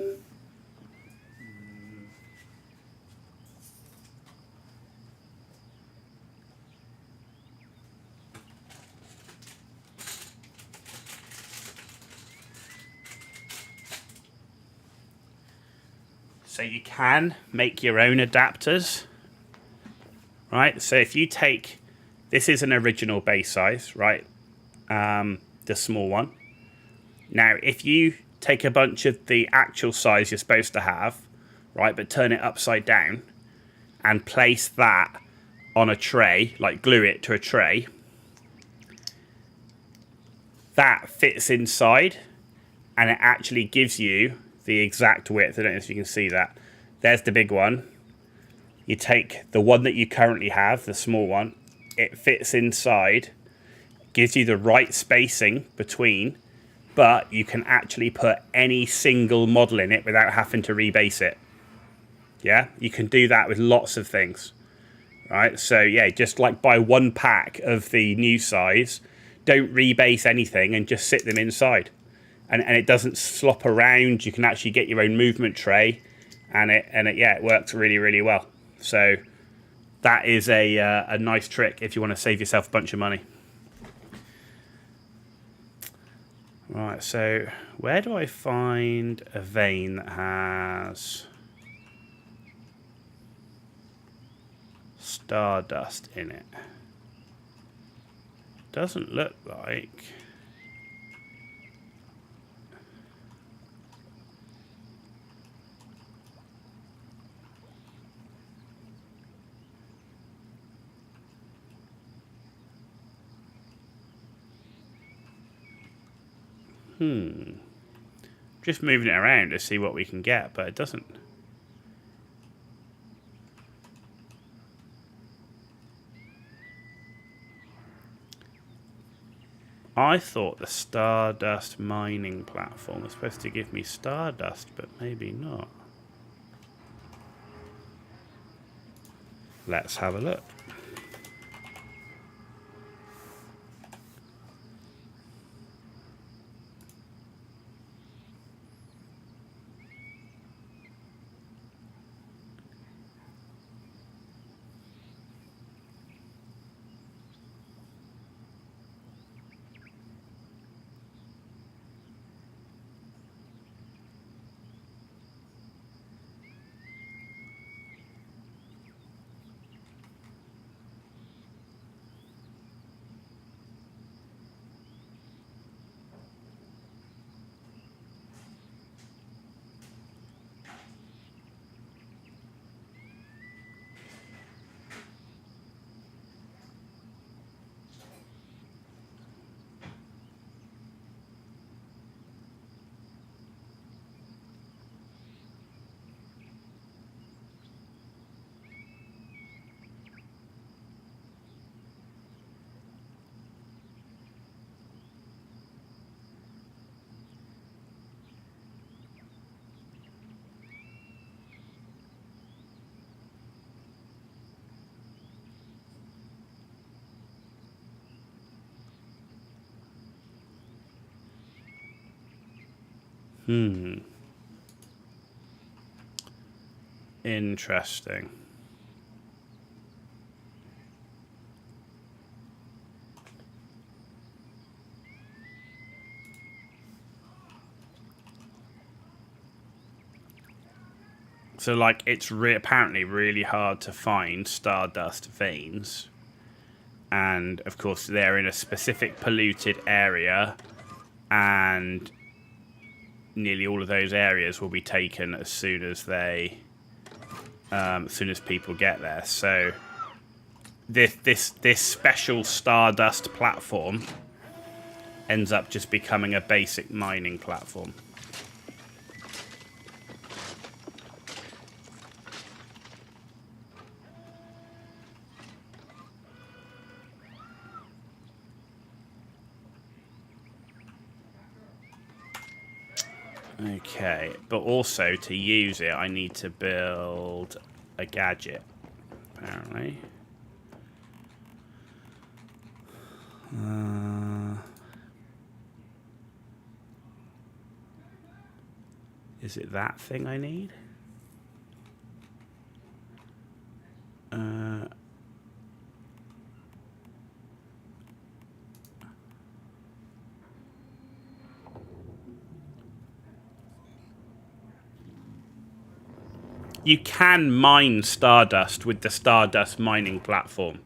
So you can make your own adapters, right? So if you take, this is an original base size, right? The small one. Now, if you take a bunch of the actual size you're supposed to have, right, but turn it upside down and place that on a tray, like glue it to a tray, that fits inside and it actually gives you the exact width. I don't know if you can see that. There's the big one. You take the one that you currently have, the small one, it fits inside, gives you the right spacing between, but you can actually put any single model in it without having to rebase it. Yeah, you can do that with lots of things, right? So yeah, just like buy one pack of the new size, don't rebase anything and just sit them inside. And it doesn't slop around. You can actually get your own movement tray, and it works really, really well. So that is a nice trick if you want to save yourself a bunch of money. Right, so where do I find a vein that has Stardust in it? Doesn't look like. Just moving it around to see what we can get, but it doesn't. I thought the Stardust mining platform was supposed to give me Stardust, but maybe not. Let's have a look. Interesting. So, like, it's apparently really hard to find Stardust veins. And, of course, they're in a specific polluted area. And nearly all of those areas will be taken as soon as people get there. So this special Stardust platform ends up just becoming a basic mining platform. Okay, but also to use it, I need to build a gadget, apparently. Is it that thing I need? You can mine Stardust with the Stardust mining platform.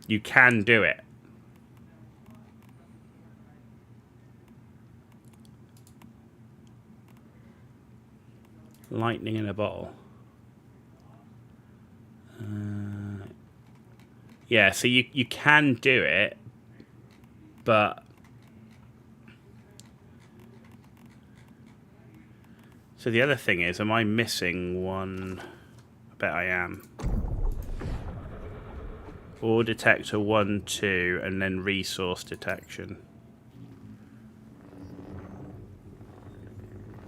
You can do it. Lightning in a bottle. Yeah, so you can do it, but... So the other thing is, am I missing one? I bet I am. Ore detector 1, 2, and then resource detection.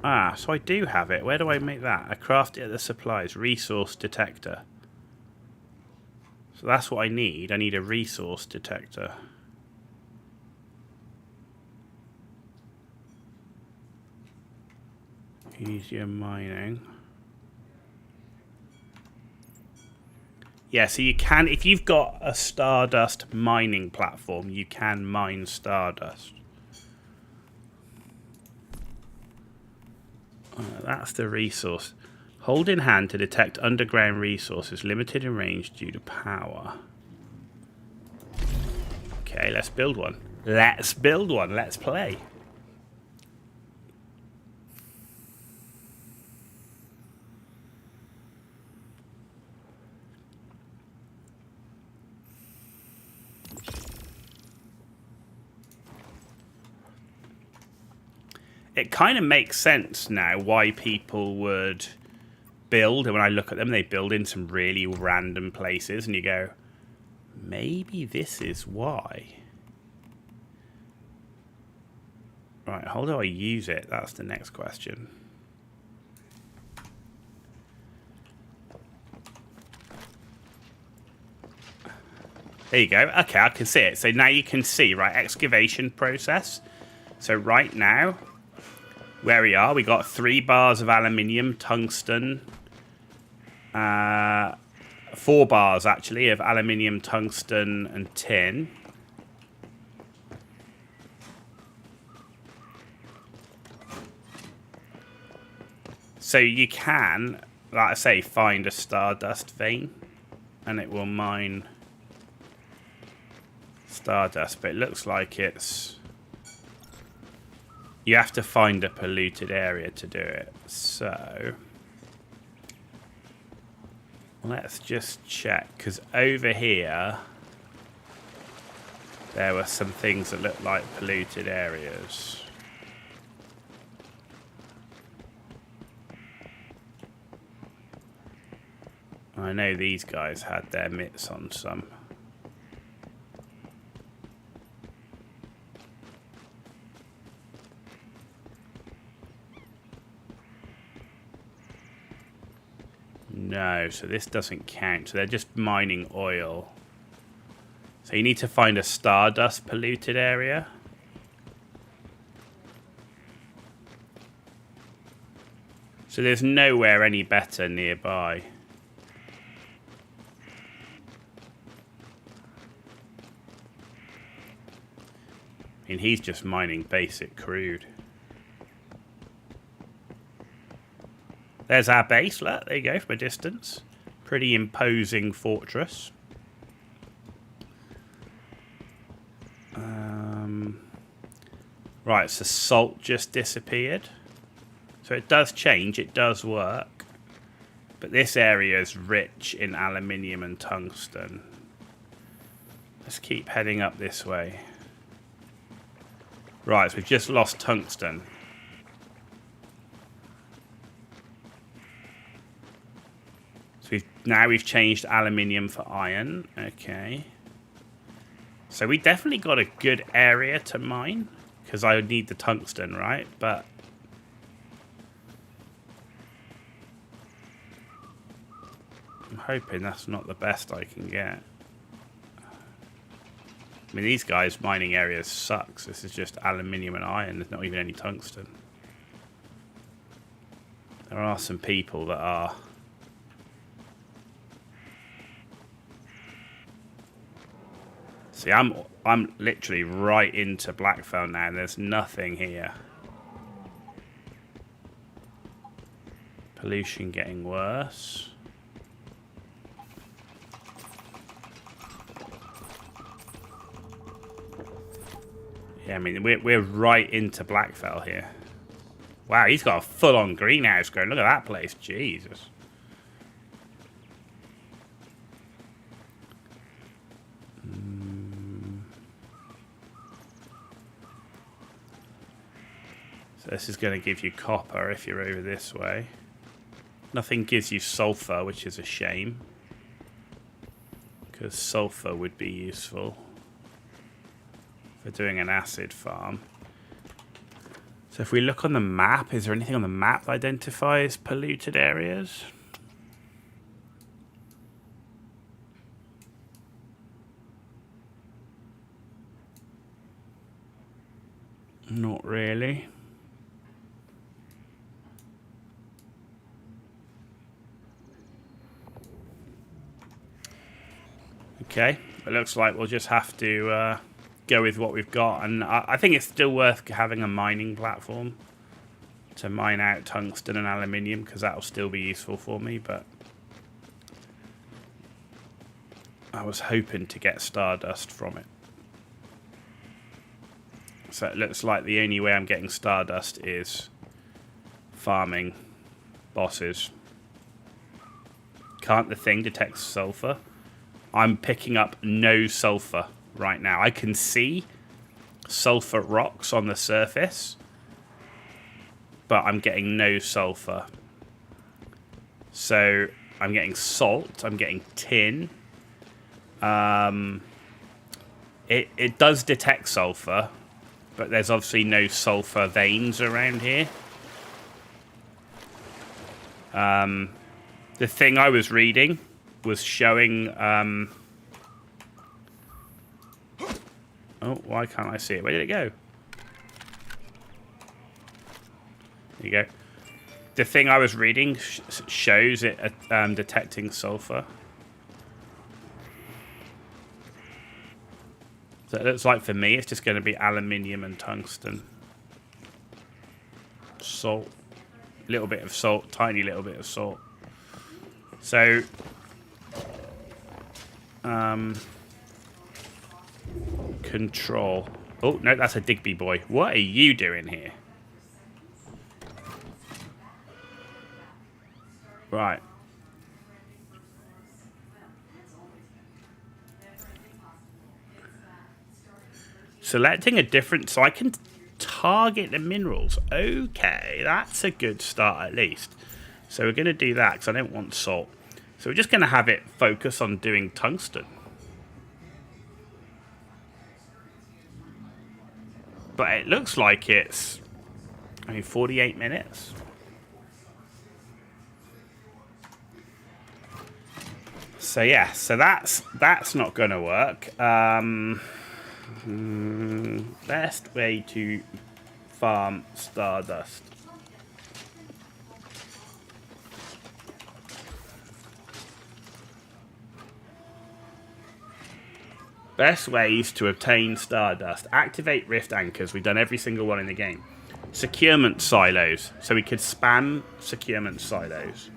Ah, so I do have it. Where do I make that? I craft it at the supplies. Resource detector. So that's what I need. I need a resource detector. Easier mining. Yeah, so you can, if you've got a Stardust mining platform, you can mine Stardust. That's the resource. Hold in hand to detect underground resources limited in range due to power. Okay, let's build one. Let's build one. Let's play. It kind of makes sense now why people would build, and when I look at them, they build in some really random places, and you go, maybe this is why. Right, how do I use it? That's the next question. There you go. Okay, I can see it. So now you can see, right, excavation process. So right now, where we are, we got 3 bars of aluminium, tungsten, 4 bars actually of aluminium, tungsten, and tin. So you can, like I say, find a Stardust vein, and it will mine Stardust, but it looks like it's... You have to find a polluted area to do it. So let's just check, because over here there were some things that looked like polluted areas. I know these guys had their mitts on some. No, so this doesn't count. So they're just mining oil. So you need to find a Stardust polluted area. So there's nowhere any better nearby. I mean, he's just mining basic crude. There's our base. Look, there you go from a distance. Pretty imposing fortress. Right, so salt just disappeared. So it does change. It does work. But this area is rich in aluminium and tungsten. Let's keep heading up this way. Right, so we've just lost tungsten. So we've changed aluminium for iron. Okay. So we definitely got a good area to mine, because I would need the tungsten, right? But hoping that's not the best I can get. I mean, these guys' mining area sucks. This is just aluminium and iron. There's not even any tungsten. There are some people that are. See, I'm literally right into Blackfell now, and there's nothing here. Pollution getting worse. Yeah, I mean, we're right into Blackfell here. Wow, he's got a full-on greenhouse going. Look at that place. Jesus. So this is going to give you copper if you're over this way. Nothing gives you sulfur, which is a shame. Because sulfur would be useful for doing an acid farm. So if we look on the map, is there anything on the map that identifies polluted areas? Not really. Okay, it looks like we'll just have to go with what we've got, and I think it's still worth having a mining platform to mine out tungsten and aluminium, because that'll still be useful for me, but I was hoping to get stardust from it. So it looks like the only way I'm getting stardust is farming bosses. Can't the thing detect sulfur? I'm picking up no sulfur right now. I can see sulfur rocks on the surface, but I'm getting no sulfur. So I'm getting salt, I'm getting tin. It does detect sulfur, but there's obviously no sulfur veins around here. The thing I was reading was showing... Oh, why can't I see it? Where did it go? There you go. The thing I was reading shows it detecting sulfur. So it looks like for me it's just going to be aluminium and tungsten. Salt. Little bit of salt. Tiny little bit of salt. So... control. Oh, no, that's a Digby boy. What are you doing here? Right. Selecting a different... So I can target the minerals. Okay, that's a good start at least. So we're going to do that because I don't want salt. So we're just going to have it focus on doing tungsten. But it looks like it's, 48 minutes. So yeah, so that's not going to work. Best way to farm stardust. Best ways to obtain stardust. Activate rift anchors. We've done every single one in the game. Securement silos. So we could spam securement silos.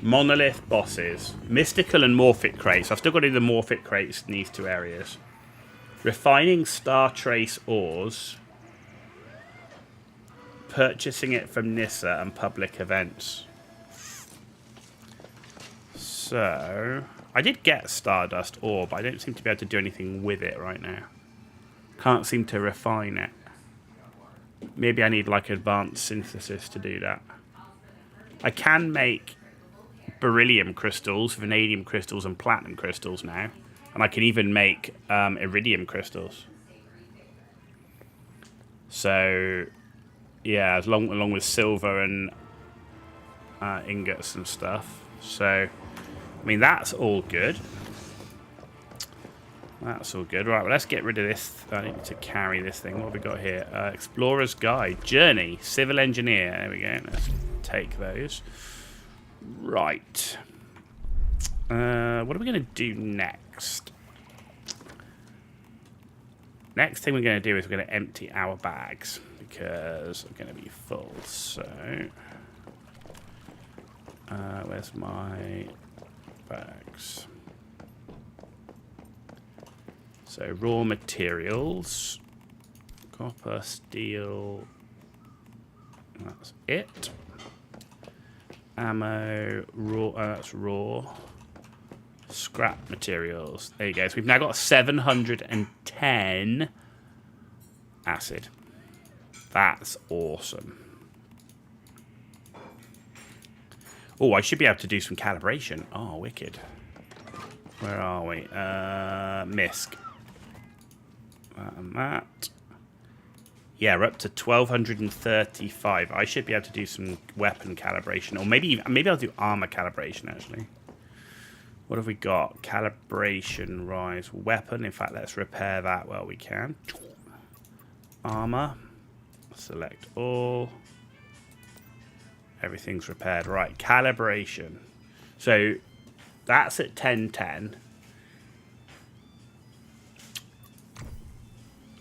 Monolith bosses. Mystical and morphic crates. I've still got to do the morphic crates in these two areas. Refining star trace ores. Purchasing it from Nissa and public events. So... I did get Stardust ore, but I don't seem to be able to do anything with it right now. Can't seem to refine it. Maybe I need like advanced synthesis to do that. I can make beryllium crystals, vanadium crystals, and platinum crystals now. And I can even make iridium crystals. So, yeah, along with silver and ingots and stuff. So... mean, that's all good. That's all good. Right, well, let's get rid of this. I need to carry this thing. What have we got here? Explorer's Guide. Journey. Civil Engineer. There we go. Let's take those. Right. What are we going to do next? Next thing we're going to do is we're going to empty our bags because we're going to be full. So, where's my bags? So, raw materials, copper, steel, that's it. Ammo, raw, that's raw. Scrap materials. There you go. So we've now got 710 acid. That's awesome. Oh, I should be able to do some calibration. Oh, wicked. Where are we? MISC. That and that. Yeah, we're up to 1235. I should be able to do some weapon calibration. Or maybe I'll do armor calibration, actually. What have we got? Calibration, rise, weapon. In fact, let's repair that while we can. Armor. Select all. Everything's repaired. Right, calibration. So, that's at 1010.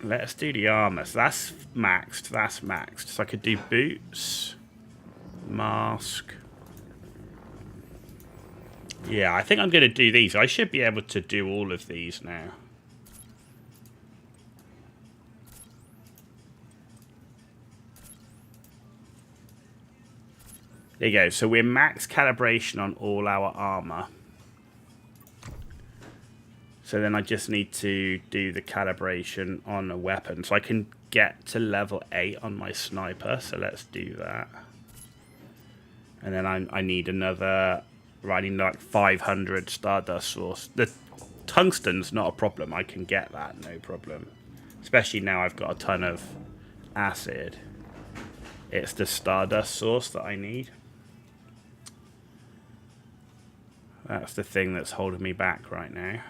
Let's do the armor. So that's maxed. That's maxed. So I could do boots. Mask. Yeah, I think I'm going to do these. I should be able to do all of these now. There you go. So we're max calibration on all our armor. So then I just need to do the calibration on a weapon. So I can get to level 8 on my sniper. So let's do that. And then I need another... I need like 500 Stardust source. The tungsten's not a problem. I can get that, no problem. Especially now I've got a ton of acid. It's the Stardust source that I need. That's the thing that's holding me back right now.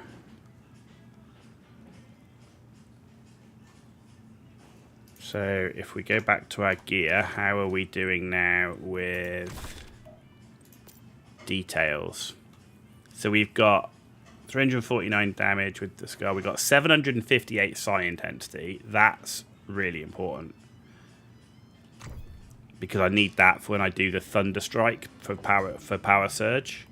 So if we go back to our gear, how are we doing now with details? So we've got 349 damage with the skull. We've got 758 psi intensity. That's really important, because I need that for when I do the Thunder Strike for power surge.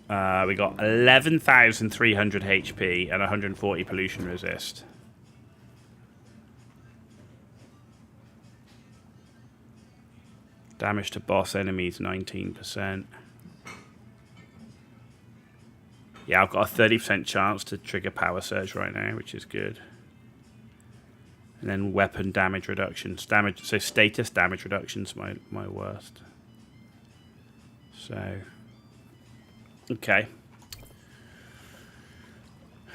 We got 11,300 HP and 140 pollution resist. Damage to boss enemies 19%. Yeah, I've got a 30% chance to trigger power surge right now, which is good. And then weapon damage reductions. So status damage reduction's my worst. So okay.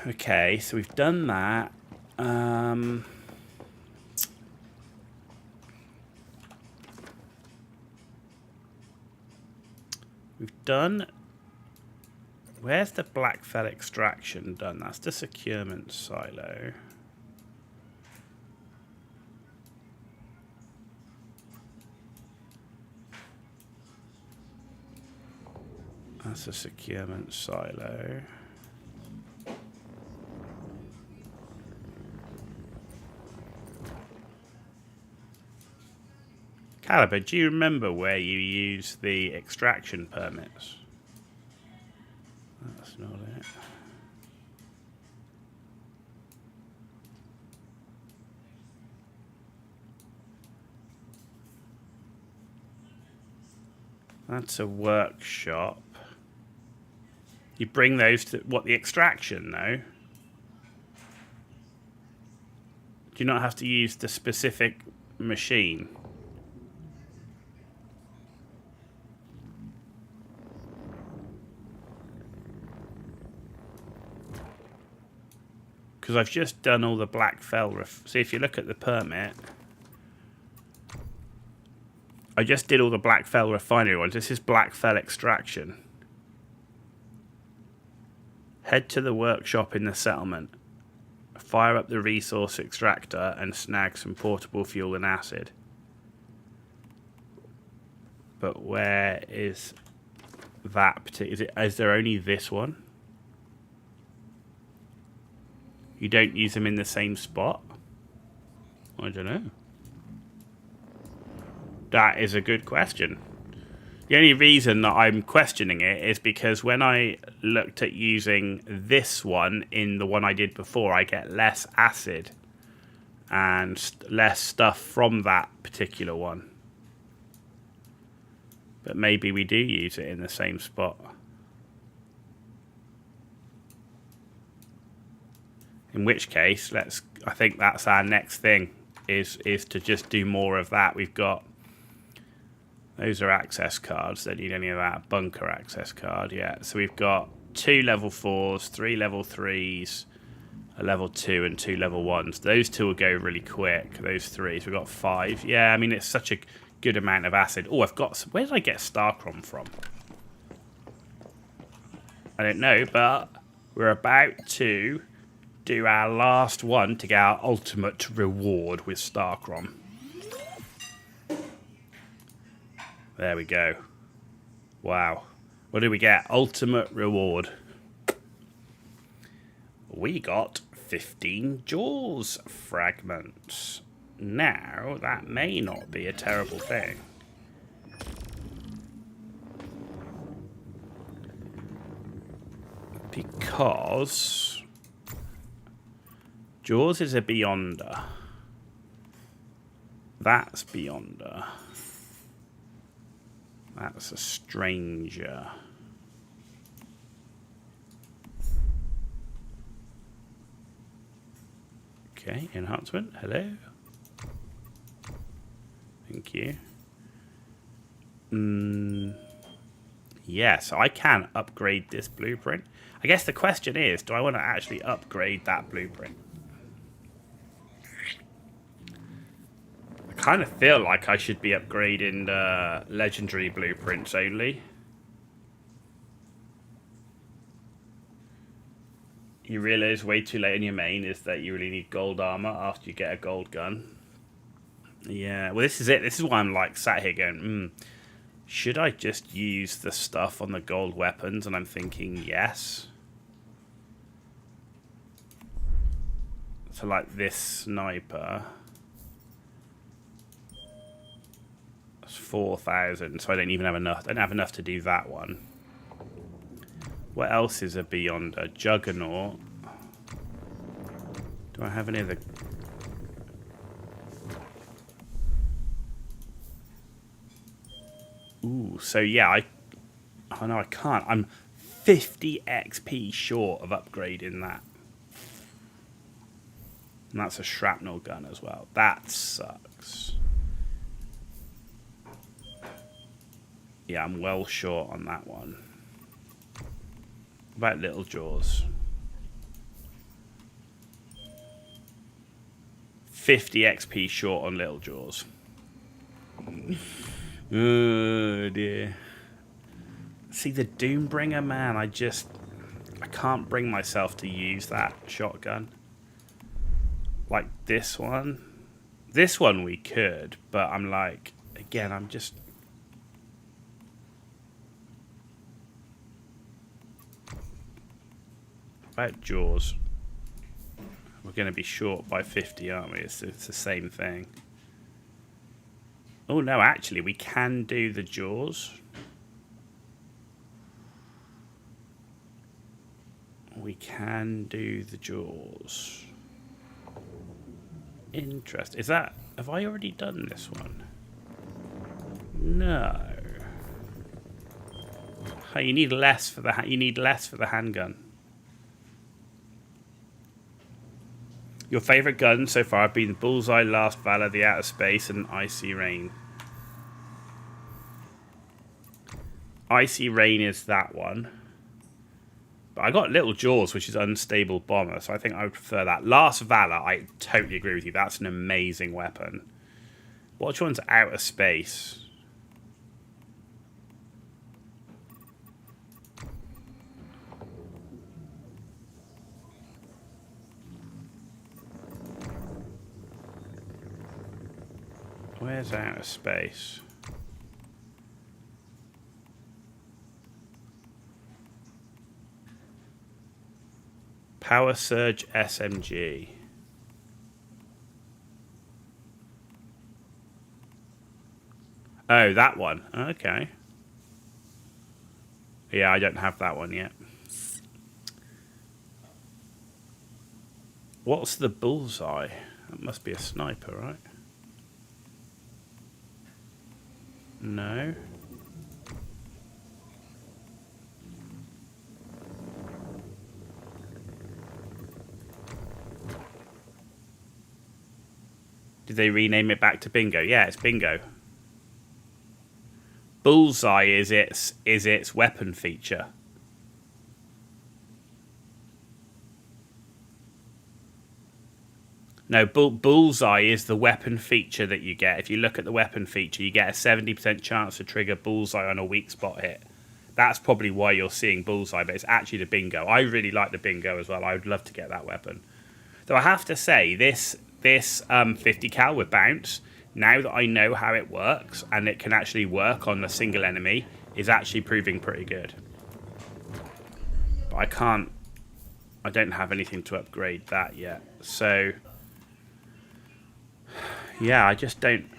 Okay, so we've done that. We've done... Where's the black fell extraction done? That's the securement silo. That's a securement silo. Caliber, do you remember where you use the extraction permits? That's not it. That's a workshop. You bring those to... What, the extraction, though? Do you not have to use the specific machine? Because I've just done all the black fell. See, if you look at the permit, I just did all the Blackfell refinery ones. This is Blackfell extraction. Head to the workshop in the settlement. Fire up the resource extractor and snag some portable fuel and acid. But where is that particular? Is there only this one? You don't use them in the same spot? I don't know. That is a good question. The only reason that I'm questioning it is because when I looked at using this one in the one I did before, I get less acid and less stuff from that particular one. But maybe we do use it in the same spot. In which case, I think that's our next thing, is to just do more of that. We've got, those are access cards. Don't need any of that. Bunker access card, yeah. So we've got 2 level 4s, 3 level 3s, a level 2 and 2 level 1s. Those 2 will go really quick, those 3s. We've got 5. Yeah, I mean, it's such a good amount of acid. Oh, I've got, where did I get Starcrom from? I don't know, but we're about to do our last one to get our ultimate reward with Starcrom. There we go. Wow. What do we get? Ultimate reward. We got 15 Jaws fragments. Now, that may not be a terrible thing. Because Jaws is a Beyonder. That's Beyonder. That's a Stranger. Okay, enhancement. Hello. Thank you. Yeah, so I can upgrade this blueprint. I guess the question is, do I want to actually upgrade that blueprint? I kind of feel like I should be upgrading legendary blueprints only. You realise way too late in your main is that you really need gold armor after you get a gold gun. Yeah, well, this is it. This is why I'm like sat here going, should I just use the stuff on the gold weapons? And I'm thinking, yes. So like this sniper, that's 4,000. So I don't even have enough. I don't have enough to do that one. What else is a Beyonder? Juggernaut. Do I have any of the... Ooh, so yeah, oh no, I can't. I'm 50 XP short of upgrading that. And that's a shrapnel gun as well. That sucks. Yeah, I'm well short on that one. What about Little Jaws? 50 XP short on Little Jaws. Oh dear. See, the Doombringer, man, I can't bring myself to use that shotgun. Like this one. This one we could, but I'm like, again, I'm just... About Jaws. We're going to be short by 50, aren't we? It's the same thing. Oh, no, actually, we can do the Jaws. We can do the Jaws. Interesting. Is that... Have I already done this one? No. Oh, you need less for the handgun. Your favourite guns so far have been Bullseye, Last Valor, the Outer Space, and Icy Rain. Icy Rain is that one. But I got Little Jaws, which is Unstable Bomber, so I think I would prefer that. Last Valor, I totally agree with you. That's an amazing weapon. Which one's Outer Space? Where's outer space? Power Surge SMG. Oh, that one. Okay. Yeah, I don't have that one yet. What's the bullseye? That must be a sniper, right? No. Did they rename it back to bingo? Yeah, it's bingo. Bullseye is its weapon feature. No, bullseye is the weapon feature that you get. If you look at the weapon feature, you get a 70% chance to trigger bullseye on a weak spot hit. That's probably why you're seeing bullseye, but it's actually the bingo. I really like the bingo as well. I would love to get that weapon. Though I have to say, this 50 cal with bounce, now that I know how it works and it can actually work on a single enemy, is actually proving pretty good. But I don't have anything to upgrade that yet. So, yeah, I just don't...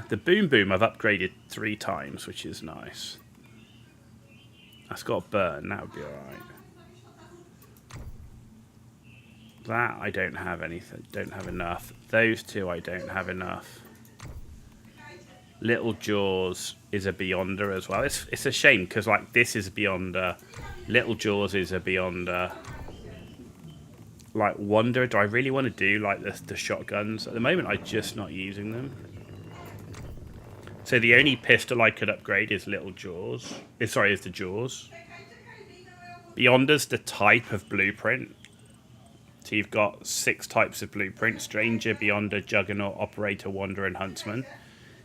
the Boom Boom I've upgraded 3 times, which is nice. That's got a burn, that would be alright. That I don't have anything, don't have enough. Those 2 I don't have enough. Little Jaws is a Beyonder as well. It's a shame because like this is a Beyonder, Little Jaws is a Beyonder. Like Wonder, do I really want to do like the shotguns? At the moment, I'm just not using them. So the only pistol I could upgrade is Little Jaws. Sorry, is the Jaws. Beyonder's the type of blueprint. So you've got 6 types of blueprint: Stranger, Beyonder, Juggernaut, Operator, Wanderer, and Huntsman.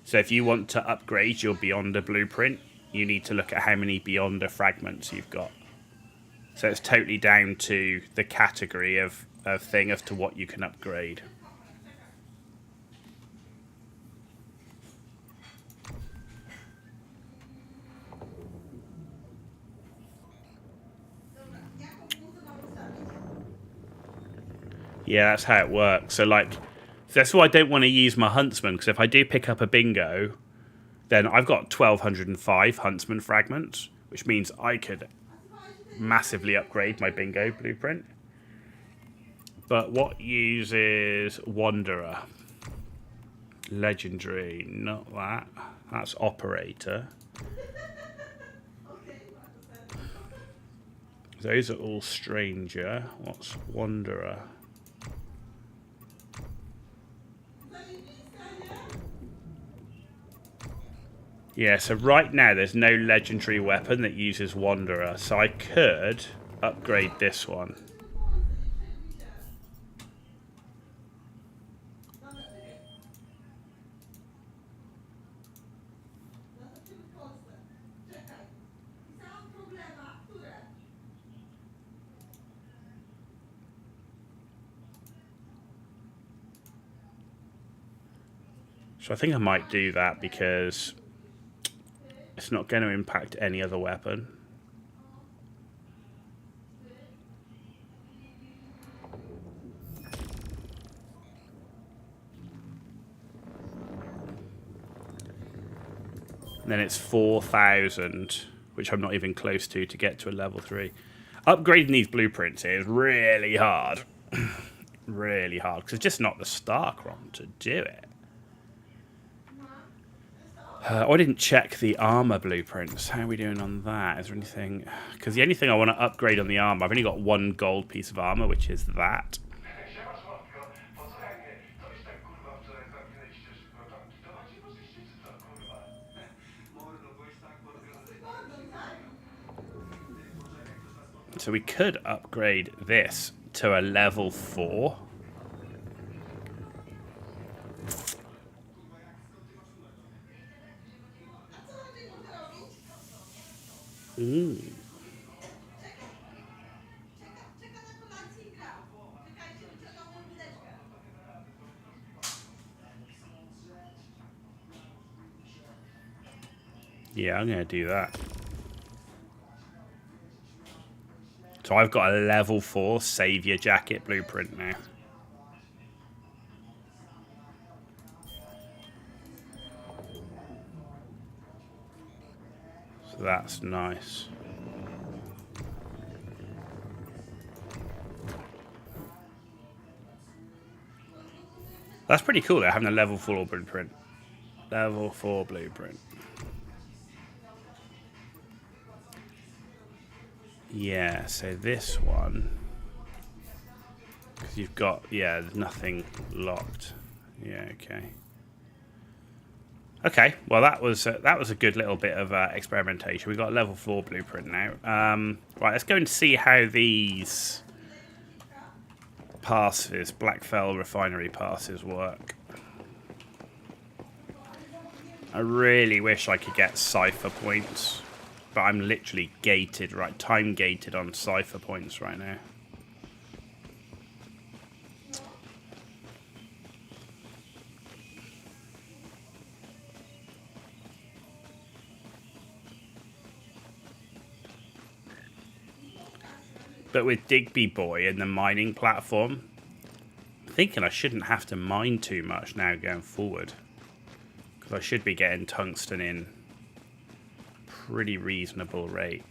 So if you want to upgrade your Beyonder blueprint, you need to look at how many Beyonder fragments you've got. So it's totally down to the category of thing as to what you can upgrade. Yeah, that's how it works. So like, that's why I don't want to use my Huntsman, because if I do pick up a bingo, then I've got 1205 Huntsman fragments, which means I could massively upgrade my bingo blueprint. But what uses Wanderer? Legendary, not that. That's Operator. Those are all Stranger. What's Wanderer? Yeah, so right now there's no legendary weapon that uses Wanderer, so I could upgrade this one. So I think I might do that because it's not going to impact any other weapon. And then it's 4,000, which I'm not even close to get to a level 3. Upgrading these blueprints is really hard. Really hard, because it's just not the Starcrom to do it. I didn't check the armor blueprints. How are we doing on that? Is there anything... Because the only thing I want to upgrade on the armor, I've only got 1 gold piece of armor, which is that. So we could upgrade this to a level 4. Ooh. Yeah, I'm going to do that. So I've got a level 4 Savior Jacket blueprint now. So that's nice. That's pretty cool, though, having a level 4 blueprint. Level 4 blueprint. Yeah, so this one... Because you've got... Yeah, there's nothing locked. Yeah, okay. Okay, well that was a good little bit of experimentation. We've got a level 4 blueprint now. Right, let's go and see how these passes, Blackfell Refinery passes, work. I really wish I could get cipher points, but I'm literally gated, right? Time gated on cipher points right now. But with Digby Boy and the mining platform, I'm thinking I shouldn't have to mine too much now going forward. Because I should be getting tungsten in pretty reasonable rate.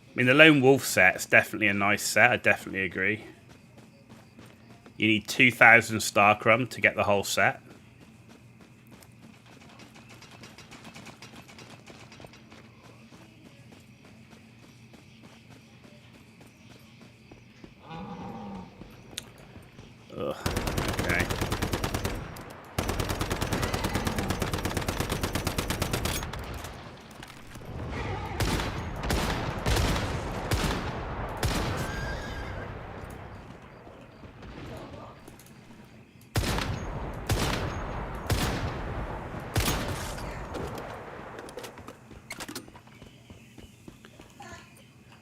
I mean, the Lone Wolf set's definitely a nice set. I definitely agree. You need 2,000 Starcrum to get the whole set. Ugh, okay.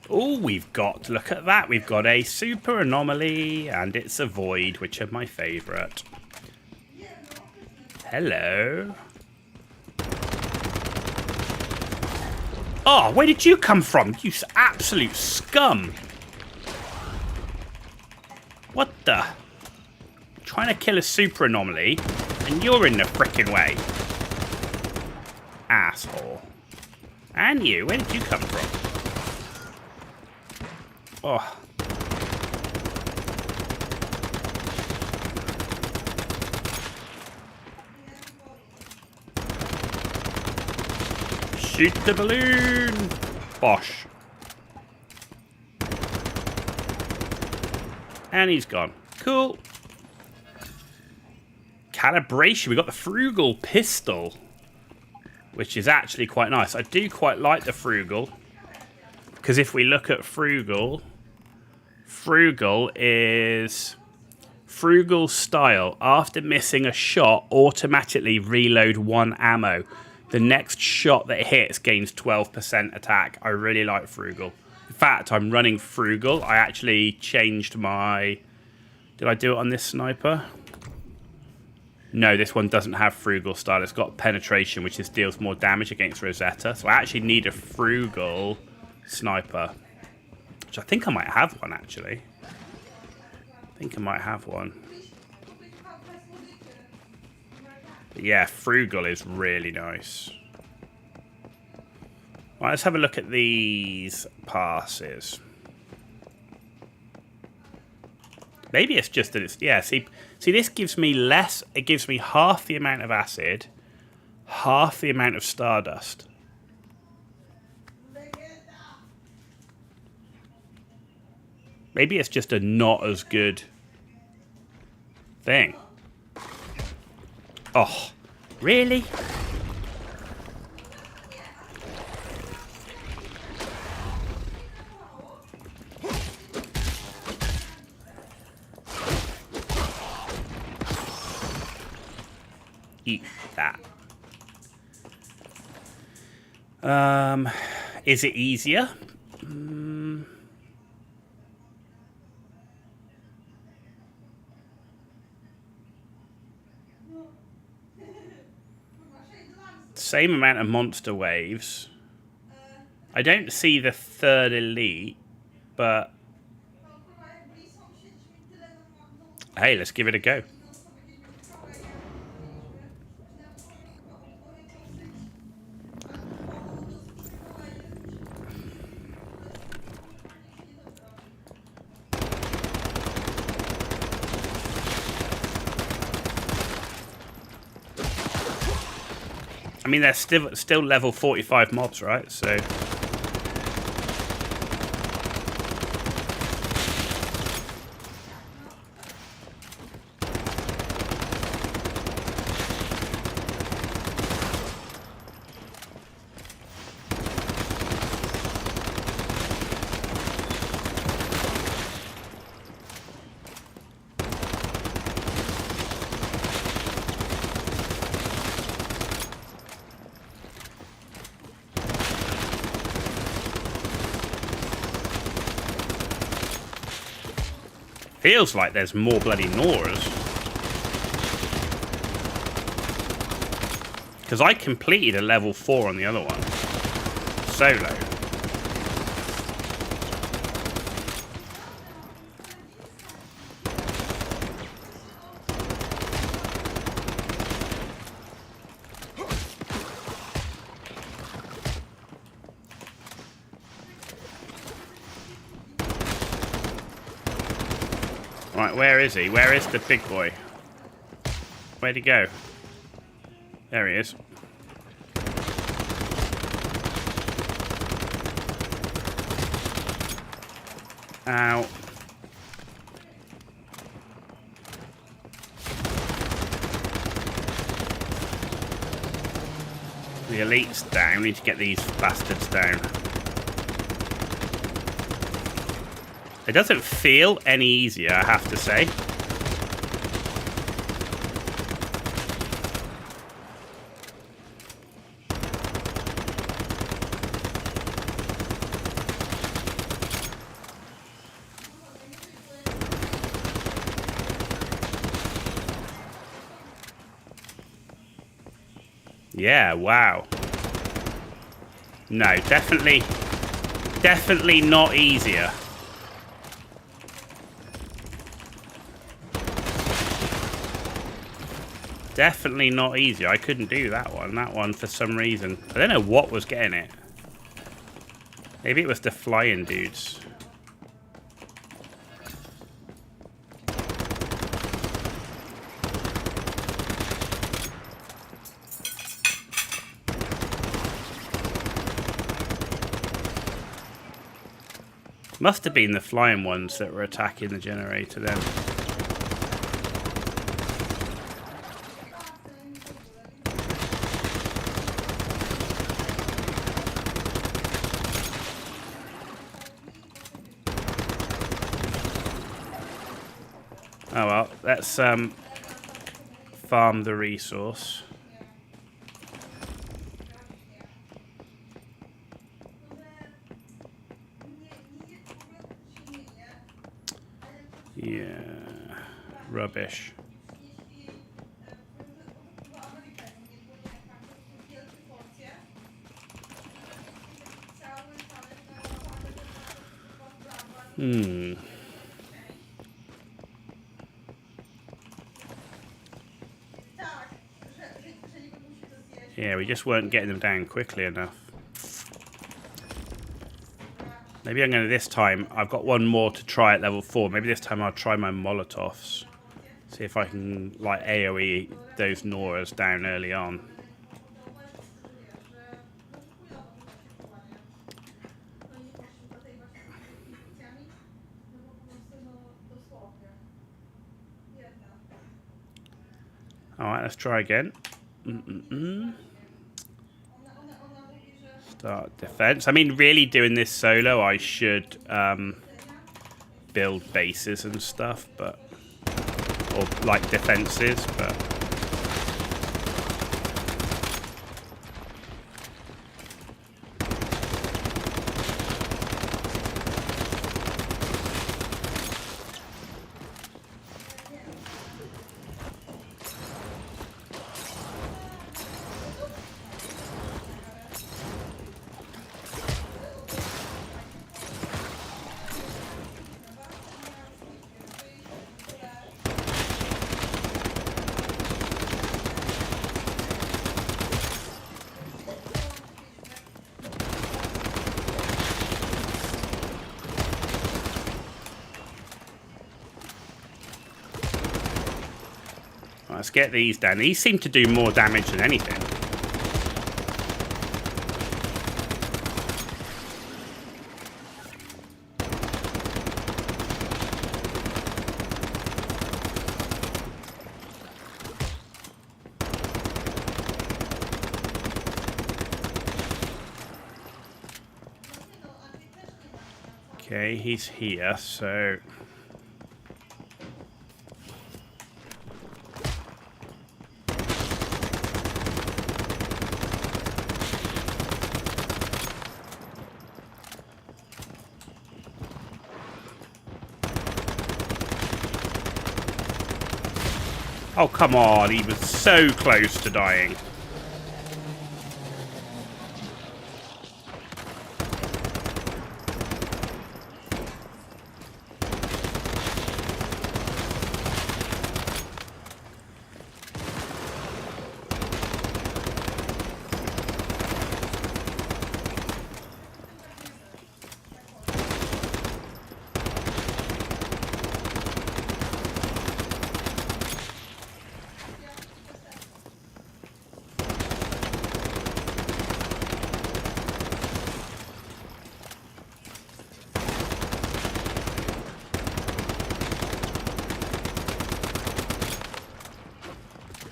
Oh, we've got, look at that, we've got a super anomaly, and it's a void, which are my favourite. Hello. Oh, where did you come from, you absolute scum? What the? Trying to kill a super anomaly, and you're in the frickin' way. Asshole. And you, where did you come from? Oh. Shoot the balloon! Bosh. And he's gone. Cool. Calibration. We got the Frugal pistol, which is actually quite nice. I do quite like the Frugal, because if we look at Frugal, Frugal is Frugal style. After missing a shot, automatically reload 1 ammo. The next shot that hits gains 12% attack. I really like Frugal. In fact, I'm running Frugal. I actually changed my... Did I do it on this sniper? No, this one doesn't have Frugal style. It's got penetration, which deals more damage against Rosetta. So I actually need a Frugal sniper. Which I think I might have one, actually. I think I might have one. But yeah, Frugal is really nice. Right, let's have a look at these passes. Maybe it's just that it's... Yeah, see, this gives me less... It gives me half the amount of acid, half the amount of stardust. Maybe it's just a not as good thing. Oh, really? Eat that. Is it easier? Same amount of monster waves. I don't see the third elite, but hey, let's give it a go. I mean, they're still level 45 mobs, right? So feels like there's more bloody Noras. Because I completed a level 4 on the other one. Solo. Right, where is he? Where is the big boy? Where'd he go? There he is. Ow. The elite's down. We need to get these bastards down. It doesn't feel any easier, I have to say. Yeah, wow. No, definitely not easier. Definitely not easy. I couldn't do that one. That one, for some reason. I don't know what was getting it. Maybe it was the flying dudes. Must have been the flying ones that were attacking the generator then. Oh well, let's farm the resource. Yeah, rubbish. Yeah, we just weren't getting them down quickly enough. Maybe I'm going to this time. I've got one more to try at level 4. Maybe this time I'll try my Molotovs. See if I can like AoE those Noras down early on. Alright, let's try again. Start defense. I mean, really doing this solo, I should build bases and stuff, but or like defenses, but get these down. These seem to do more damage than anything. Okay, he's here, so... Oh, come on, he was so close to dying.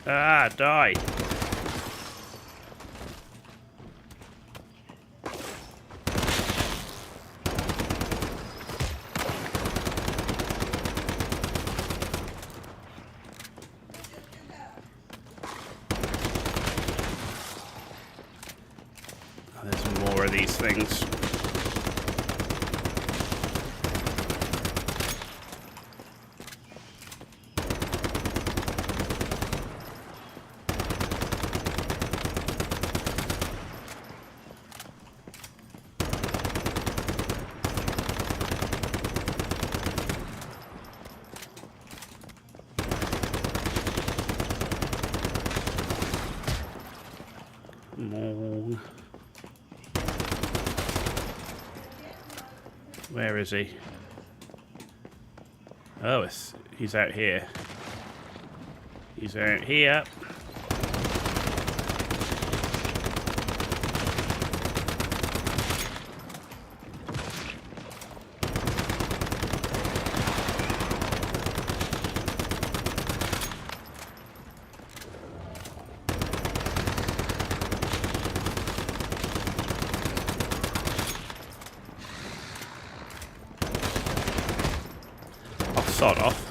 Ah, die. Oh, there's more of these things. Come on. Where is he? Oh, he's out here. He's out here. Sod off.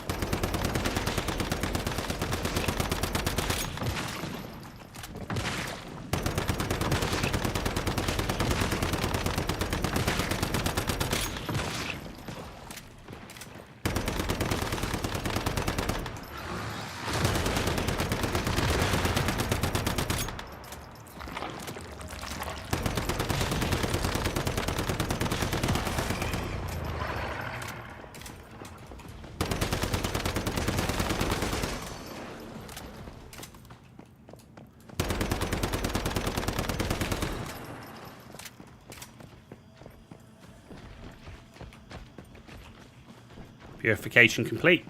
Purification complete.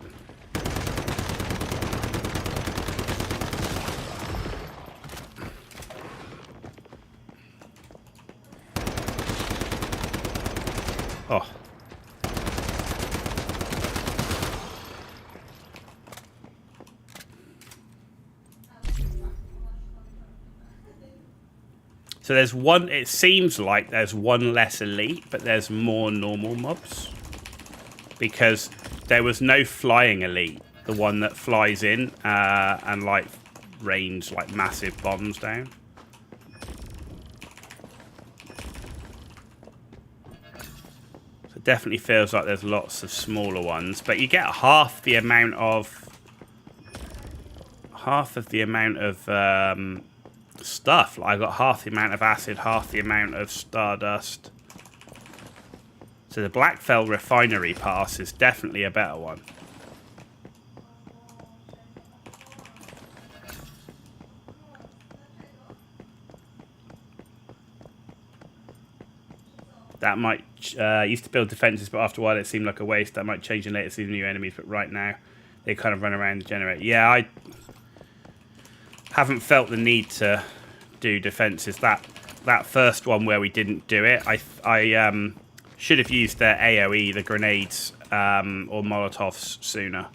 Oh. So there's one, it seems like there's one less elite, but there's more normal mobs. Because there was no flying elite, the one that flies in and like rains like massive bombs down. So it definitely feels like there's lots of smaller ones, but you get half of the amount of stuff. Like I got half the amount of acid, half the amount of stardust. So the Blackfell Refinery Pass is definitely a better one. That might used to build defenses, but after a while it seemed like a waste. That might change in later season, new enemies, but right now they kind of run around and generate. Yeah, haven't felt the need to do defenses. That first one where we didn't do it, I should have used their AoE, the grenades, or Molotovs sooner.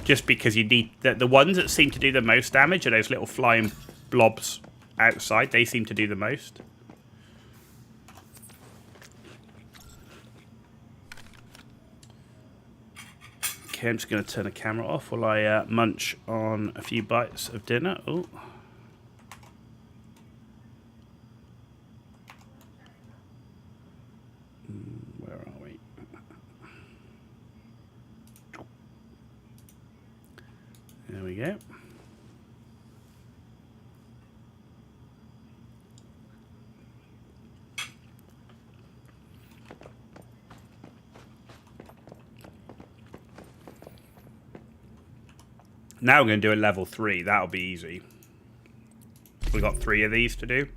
Just because you need... The ones that seem to do the most damage are those little flying blobs outside. They seem to do the most. Okay, I'm just going to turn the camera off while I munch on a few bites of dinner. Oh. Where are we? There we go. Now we're going to do a level 3. That'll be easy. We got 3 of these to do.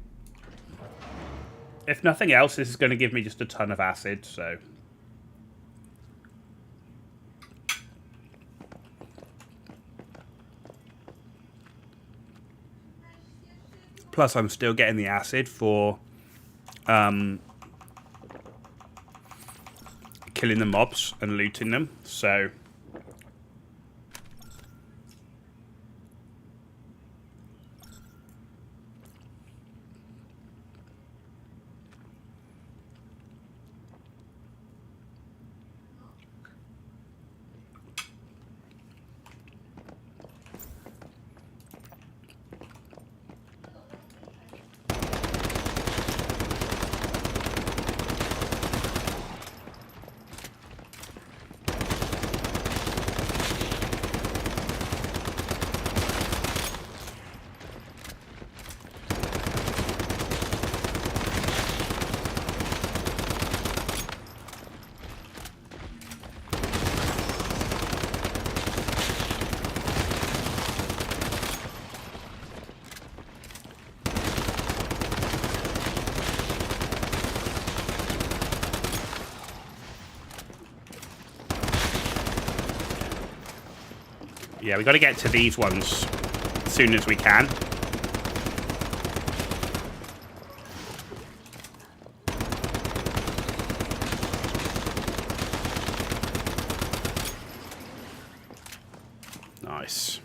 If nothing else, this is going to give me just a ton of acid, so... Plus, I'm still getting the acid for killing the mobs and looting them, so... Yeah, we got to get to these ones as soon as we can. Nice.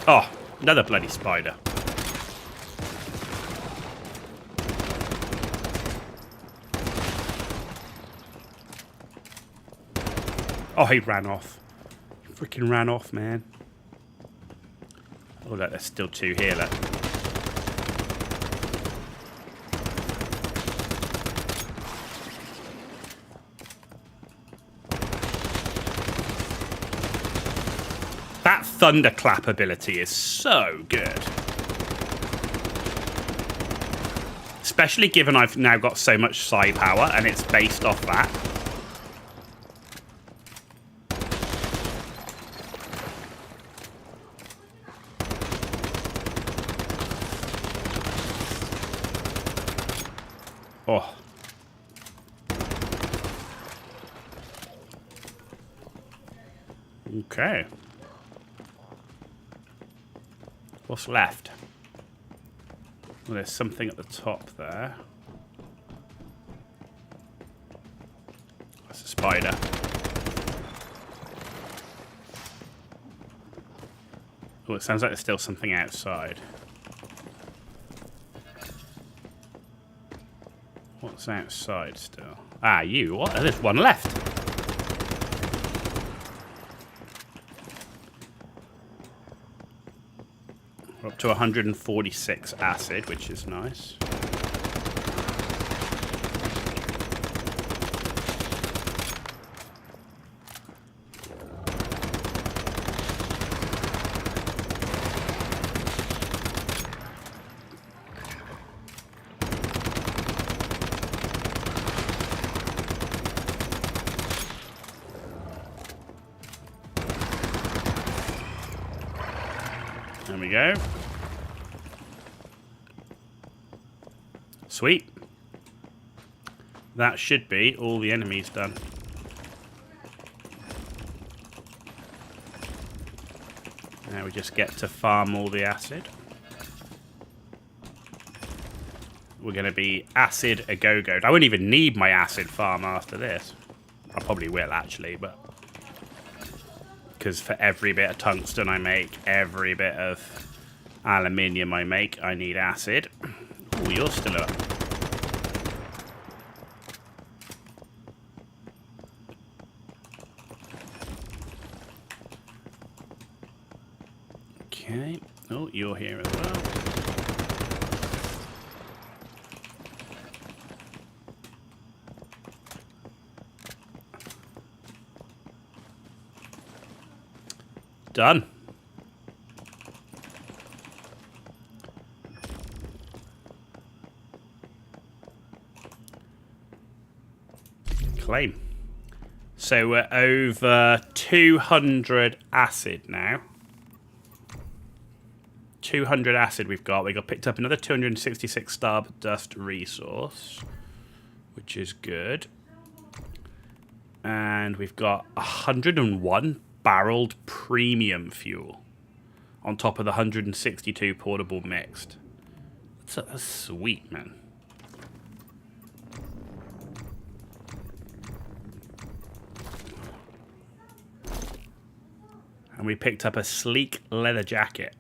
Oh, another bloody spider. Oh, he ran off. He freaking ran off, man. Oh, look, there's still 2 here, look. That thunderclap ability is so good. Especially given I've now got so much psi power and it's based off that. Oh. Okay. What's left? Well, there's something at the top there. That's a spider. Oh, it sounds like there's still something outside. What's outside still? Ah, you. What? There's one left. We're up to 146 acid, which is nice. There we go. Sweet. That should be all the enemies done. Now we just get to farm all the acid. We're going to be acid a-go-go. I won't even need my acid farm after this. I probably will, actually, but... because for every bit of tungsten I make, every bit of aluminium I make, I need acid. Oh, you're still up. Okay. Oh, you're here as well. Done. Claim. So we're over 200 acid now. 200 acid we've got. We got picked up another 266 Stardust resource, which is good. And we've got 101 barreled premium fuel on top of the 162 portable mixed. That's sweet, man. And we picked up a sleek leather jacket.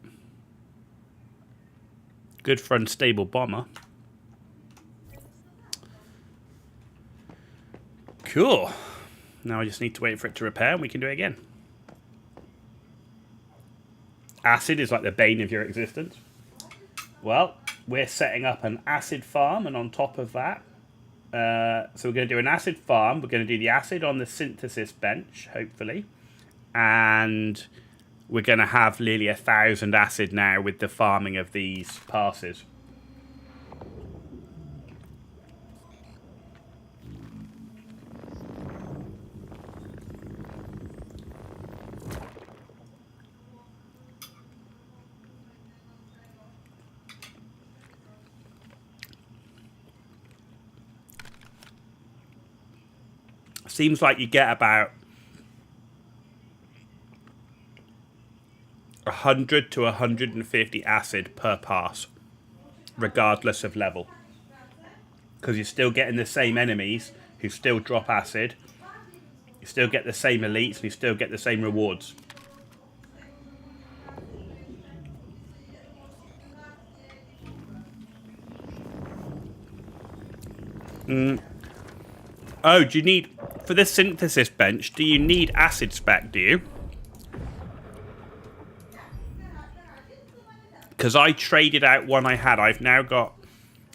Good for unstable bomber. Cool. Now I just need to wait for it to repair and we can do it again. Acid is like the bane of your existence. Well, we're setting up an acid farm, and on top of that, so we're going to do an acid farm. We're going to do the acid on the synthesis bench, hopefully. And we're going to have nearly 1,000 acid now with the farming of these passes. Seems like you get about 100 to 150 acid per pass, regardless of level. Because you're still getting the same enemies who still drop acid. You still get the same elites and you still get the same rewards. Oh, do you need... for this synthesis bench, do you need acid spec, do you? Because I traded out one I had. I've now got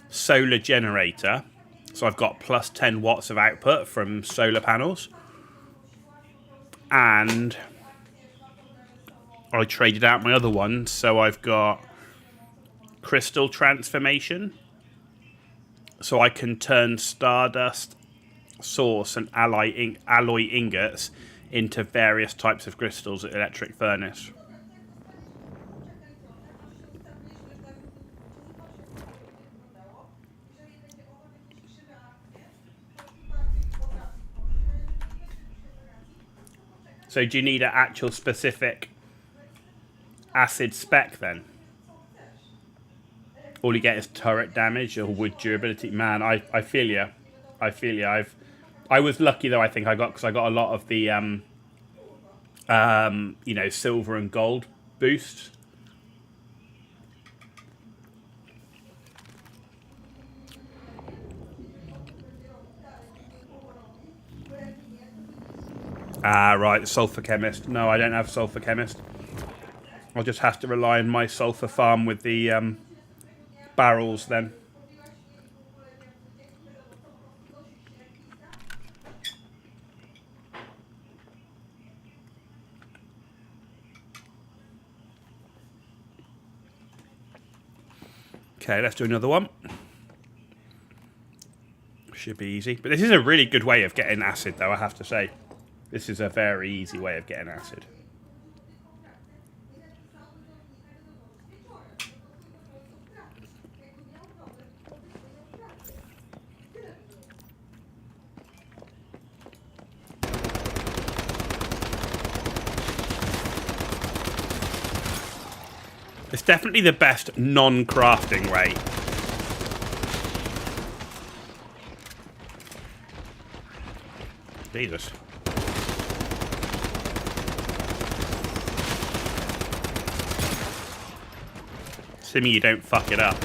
solar generator. So I've got plus 10 watts of output from solar panels. And I traded out my other one. So I've got crystal transformation. So I can turn stardust, source, and alloy ingots into various types of crystals at electric furnace. So do you need an actual specific acid spec then? All you get is turret damage or wood durability. Man, I feel you. I feel you. I was lucky though. I think I got a lot of the you know, silver and gold boosts. Ah, right, sulfur chemist. No, I don't have sulfur chemist. I'll just have to rely on my sulfur farm with the barrels then. Okay, let's do another one. Should be easy. But this is a really good way of getting acid, though, I have to say. This is a very easy way of getting acid. It's definitely the best non-crafting way. Jesus. Assuming you don't fuck it up.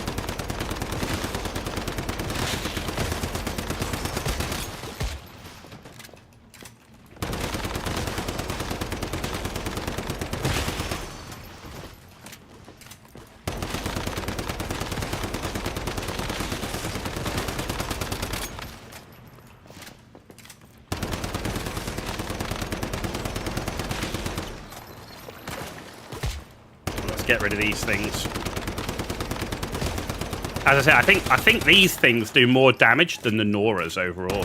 Let's get rid of these things. As I say, I think these things do more damage than the Noras overall.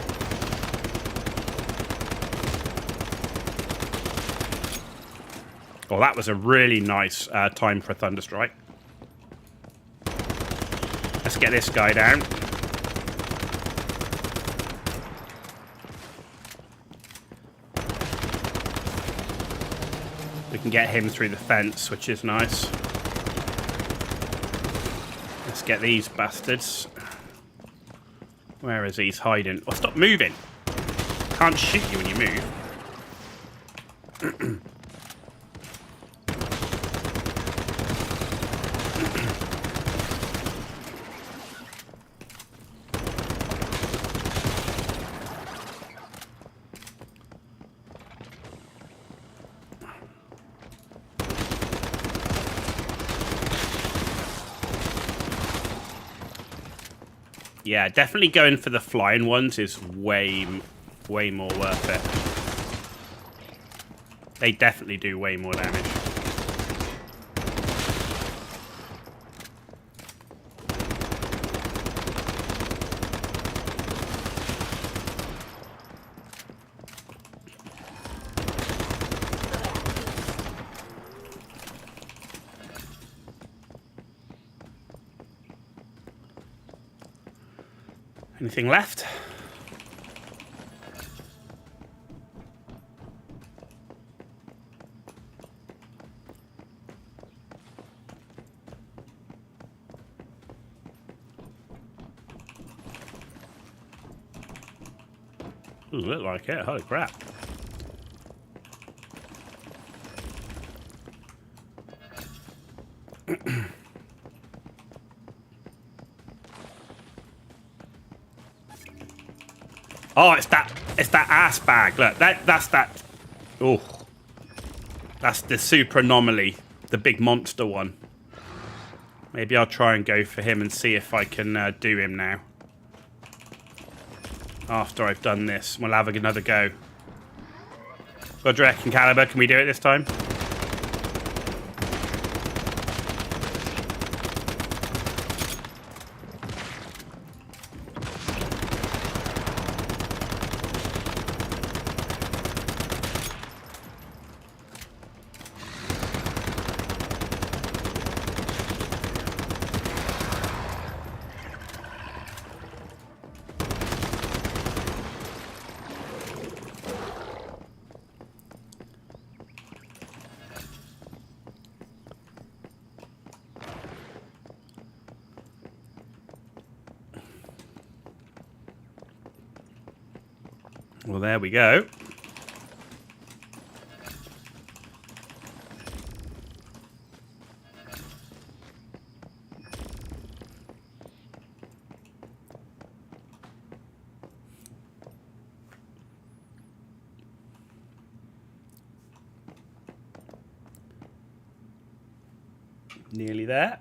Oh, that was a really nice time for a Thunderstrike. Let's get this guy down. We can get him through the fence, which is nice. Let's get these bastards. Where is he? He's hiding. Oh, stop moving. Can't shoot you when you move. Yeah, definitely going for the flying ones is way more worth it. They definitely do way more damage. Anything left? Ooh, look like it. Holy crap. Oh, it's that ass bag. Look, that's that. Oh, that's the super anomaly, the big monster one. Maybe I'll try and go for him and see if I can do him now. After I've done this, we'll have another go. Godric and Caliber, can we do it this time? Well, there we go. Nearly there.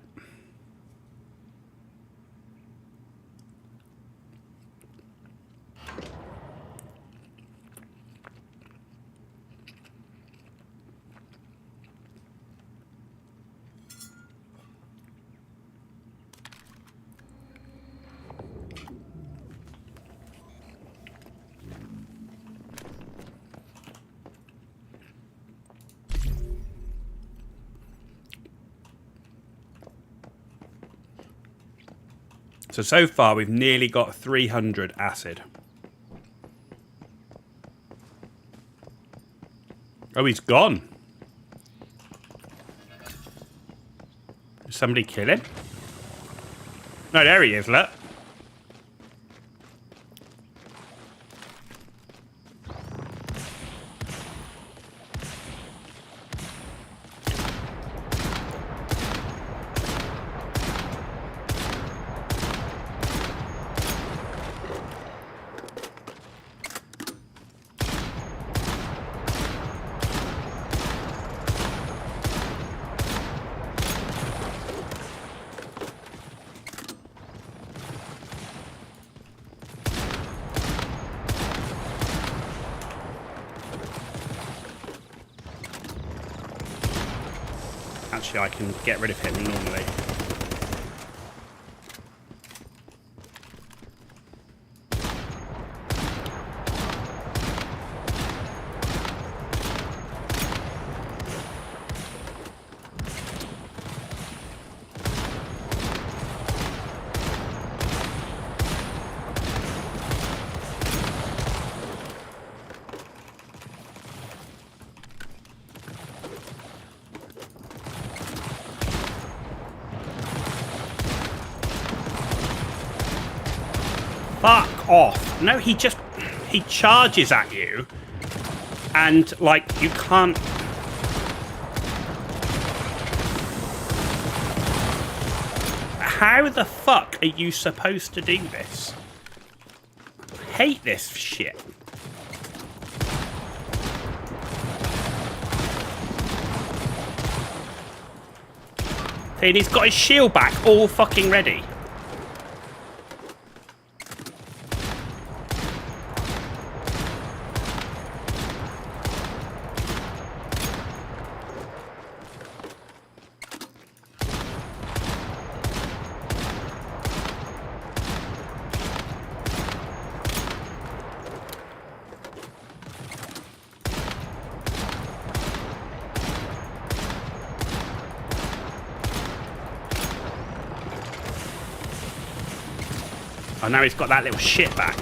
So far, we've nearly got 300 acid. Oh, he's gone. somebody kill him? No, there he is, look. Actually, I can get rid of him normally. Fuck off. No, he charges at you and like you can't. How the fuck are you supposed to do this? I hate this shit. And he's got his shield back all fucking ready. Oh, now he's got that little shit back.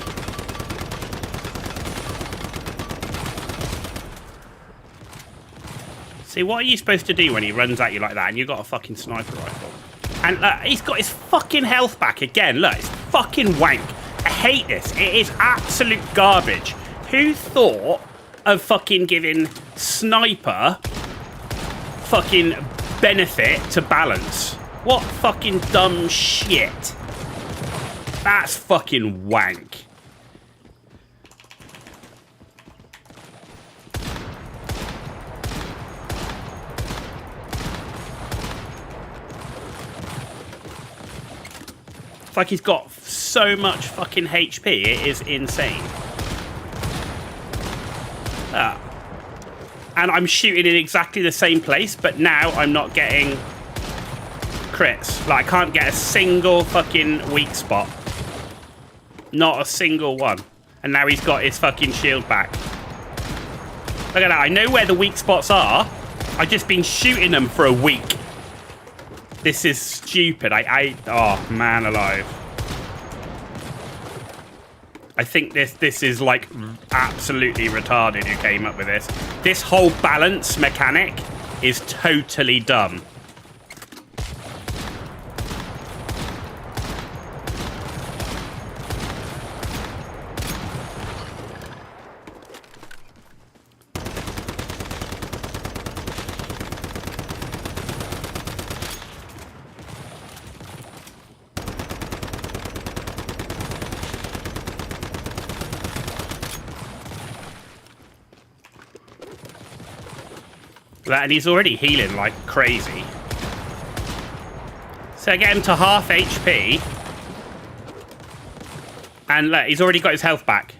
See, what are you supposed to do when he runs at you like that and you've got a fucking sniper rifle? And he's got his fucking health back again. Look, it's fucking wank. I hate this. It is absolute garbage. Who thought of fucking giving sniper fucking benefit to balance? What fucking dumb shit. That's fucking wank. It's like he's got so much fucking HP, it is insane. And I'm shooting in exactly the same place, but now I'm not getting crits. Like, I can't get a single fucking weak spot. Not a single one. And now he's got his fucking shield back. Look at that. I know where the weak spots are. I've just been shooting them for a week. This is stupid. Oh, man alive. I think this is like absolutely retarded who came up with this. This whole balance mechanic is totally dumb. And he's already healing like crazy. So get him to half HP. And look, he's already got his health back.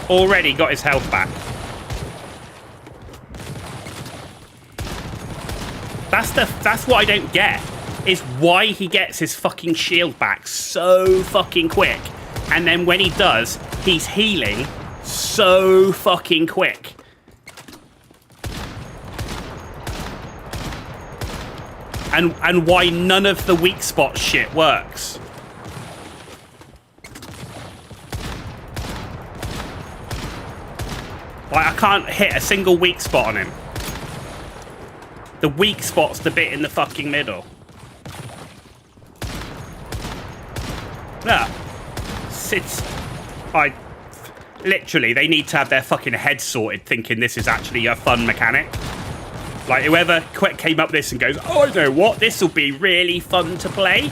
Already got his health back. That's what I don't get. Is why he gets his fucking shield back so fucking quick. And then when he does, he's healing so fucking quick. And why none of the weak spot shit works. Like, I can't hit a single weak spot on him. The weak spot's the bit in the fucking middle. Yeah. Literally, they need to have their fucking head sorted thinking this is actually a fun mechanic. Like, whoever came up with this and goes, oh, I know what, this will be really fun to play.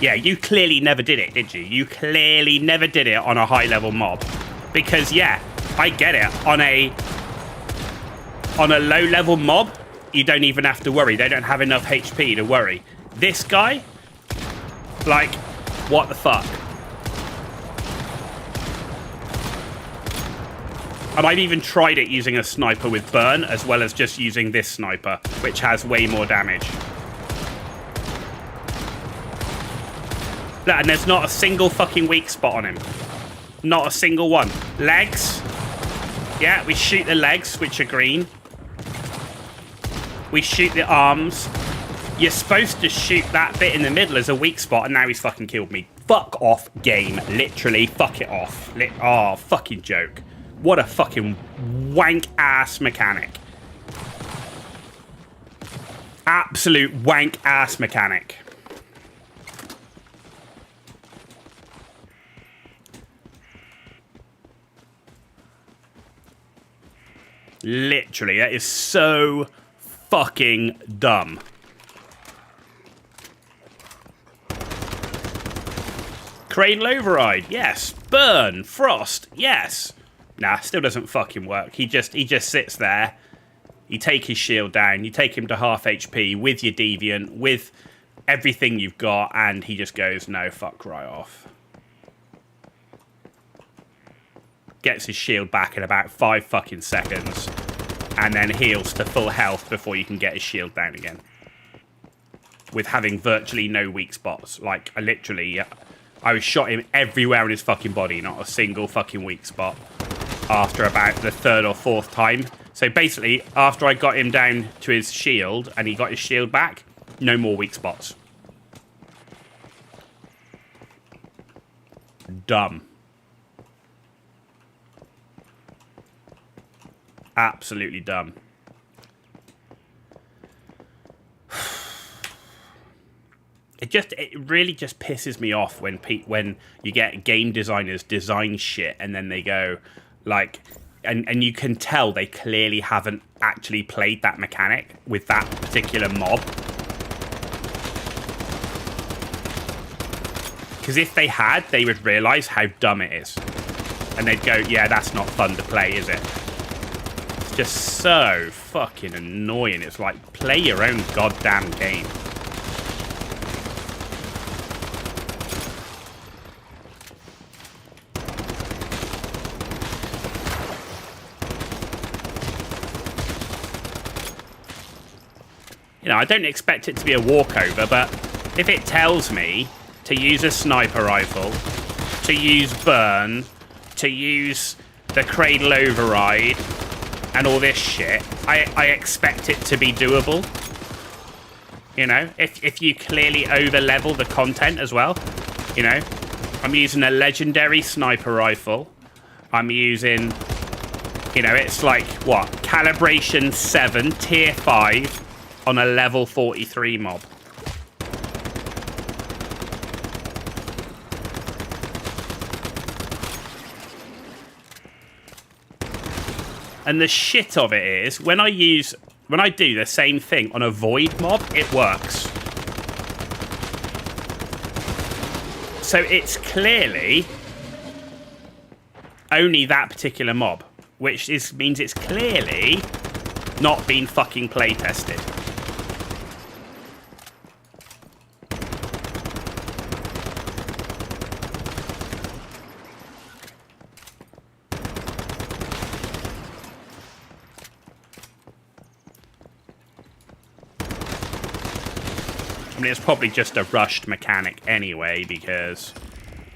Yeah, you clearly never did it, did you? You clearly never did it on a high-level mob. Because, yeah, I get it. On a low-level mob, you don't even have to worry. They don't have enough HP to worry. This guy, like, what the fuck? And I've even tried it using a sniper with burn, as well as just using this sniper, which has way more damage. And there's not a single fucking weak spot on him. Not a single one. Legs. Yeah, we shoot the legs, which are green. We shoot the arms. You're supposed to shoot that bit in the middle as a weak spot, and now he's fucking killed me. Fuck off, game. Literally, fuck it off. Oh, fucking joke. What a fucking wank-ass mechanic. Absolute wank-ass mechanic. Literally, that is so fucking dumb. Cradle Override, yes. Burn, Frost, yes. Nah, still doesn't fucking work. He just sits there. You take his shield down. You take him to half HP with your Deviant, with everything you've got, and he just goes, no, fuck right off. Gets his shield back in about 5 fucking seconds, and then heals to full health before you can get his shield down again. With having virtually no weak spots. Like, I was shot him everywhere in his fucking body, not a single fucking weak spot. After about the 3rd or 4th time. So basically, after I got him down to his shield, and he got his shield back, no more weak spots. Dumb. Absolutely dumb. It really just pisses me off when you get game designers design shit and then they go like, and you can tell they clearly haven't actually played that mechanic with that particular mob. Because if they had, they would realise how dumb it is. And they'd go, yeah, that's not fun to play, is it? It's just so fucking annoying. It's like, play your own goddamn game. You know, I don't expect it to be a walkover, but if it tells me to use a sniper rifle, to use burn, to use the cradle override, and all this shit, I expect it to be doable. You know, if you clearly over-level the content as well. You know, I'm using a legendary sniper rifle. I'm using, you know, it's like, what, calibration 7, tier 5, on a level 43 mob. And the shit of it is, when I do the same thing on a void mob, it works. So it's clearly only that particular mob, which means it's clearly not been fucking play tested. I mean, it's probably just a rushed mechanic anyway, because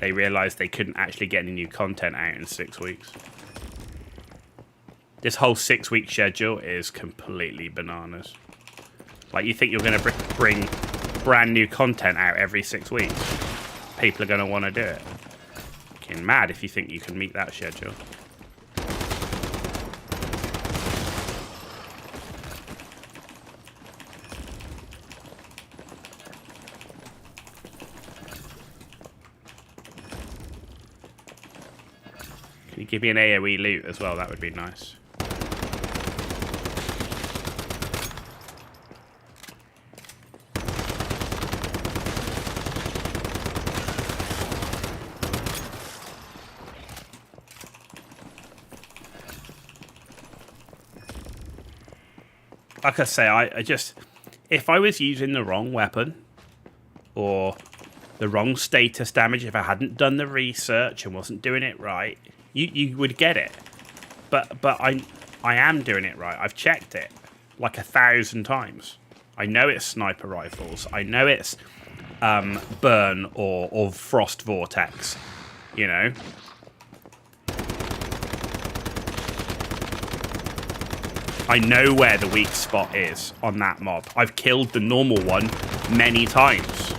they realised they couldn't actually get any new content out in 6 weeks. This whole 6-week schedule is completely bananas. Like, you think you're going to bring brand new content out every 6 weeks? People are going to want to do it. Fucking mad if you think you can meet that schedule. You give me an AoE loot as well, that would be nice. Like I say, I just... If I was using the wrong weapon, or the wrong status damage, if I hadn't done the research and wasn't doing it right, you would get it. But I am doing it right. I've checked it like 1,000 times. I know it's sniper rifles. I know it's burn or frost vortex, you know. I know where the weak spot is on that mob. I've killed the normal one many times.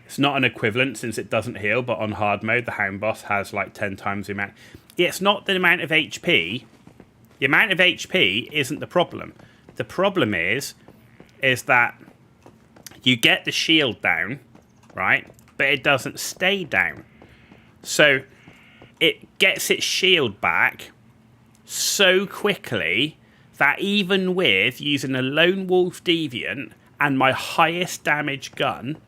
It's not an equivalent since it doesn't heal, but on hard mode, the Hound Boss has like 10 times the amount. It's not the amount of HP. The amount of HP isn't the problem. The problem is that you get the shield down, right? But it doesn't stay down. So it gets its shield back so quickly that even with using a Lone Wolf Deviant and my highest damage gun,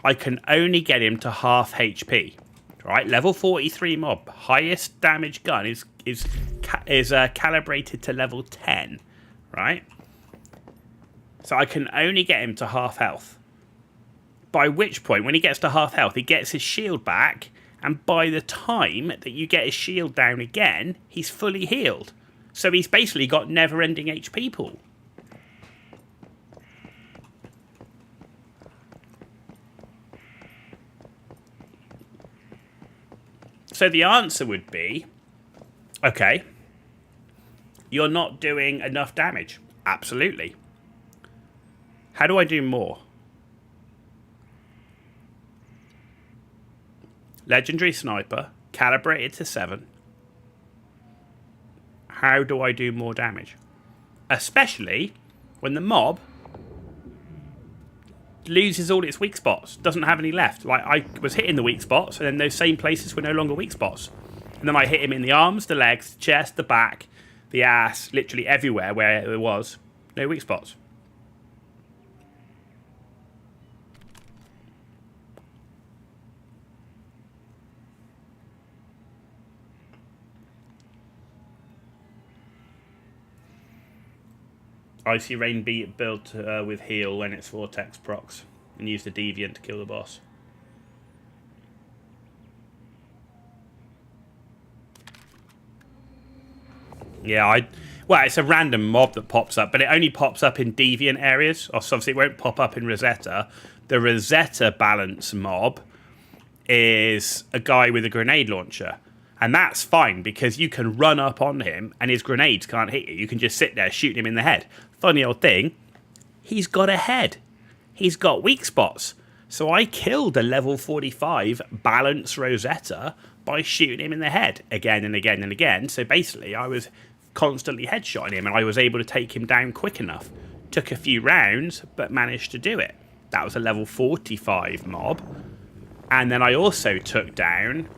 I can only get him to half HP. Right, level 43 mob, highest damage gun is calibrated to level 10, right? So I can only get him to half health. By which point, when he gets to half health, he gets his shield back, and by the time that you get his shield down again, he's fully healed. So he's basically got never-ending HP pool. So the answer would be, okay, you're not doing enough damage. Absolutely. How do I do more? Legendary Sniper, calibrated to 7. How do I do more damage? Especially when the mob loses all its weak spots, doesn't have any left. Like, I was hitting the weak spots, and then those same places were no longer weak spots. And then I hit him in the arms, the legs, the chest, the back, the ass, literally everywhere where there was no weak spots. Icy Rain beat built with heal when it's Vortex procs, and use the Deviant to kill the boss. Yeah, well, it's a random mob that pops up, but it only pops up in Deviant areas. So obviously, it won't pop up in Rosetta. The Rosetta balance mob is a guy with a grenade launcher. And that's fine, because you can run up on him and his grenades can't hit you. You can just sit there shooting him in the head. Funny old thing, he's got a head. He's got weak spots. So I killed a level 45 balance Rosetta by shooting him in the head again and again and again. So basically, I was constantly headshotting him, and I was able to take him down quick enough. Took a few rounds, but managed to do it. That was a level 45 mob. And then I also took down...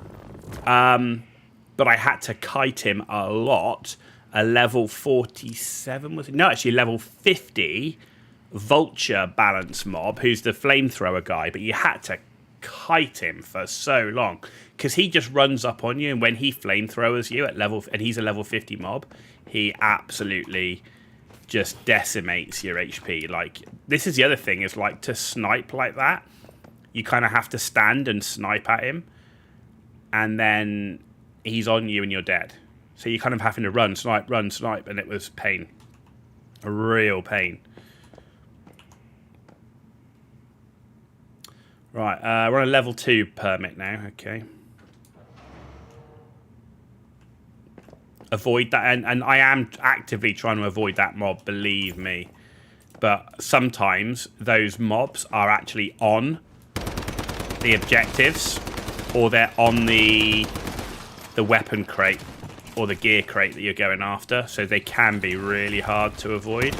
but I had to kite him a lot. A level 47 was it? No, actually level 50 vulture balance mob, who's the flamethrower guy. But you had to kite him for so long, because he just runs up on you, and when he flamethrowers you at level, and he's a level 50 mob, he absolutely just decimates your HP. Like, this is the other thing, is like, to snipe like that, you kind of have to stand and snipe at him, and then he's on you and you're dead. So you're kind of having to run, snipe, and it was pain. A real pain. Right, we're on a level 2 permit now. Okay. Avoid that, and I am actively trying to avoid that mob, believe me. But sometimes those mobs are actually on the objectives, or they're on the weapon crate or the gear crate that you're going after, so they can be really hard to avoid.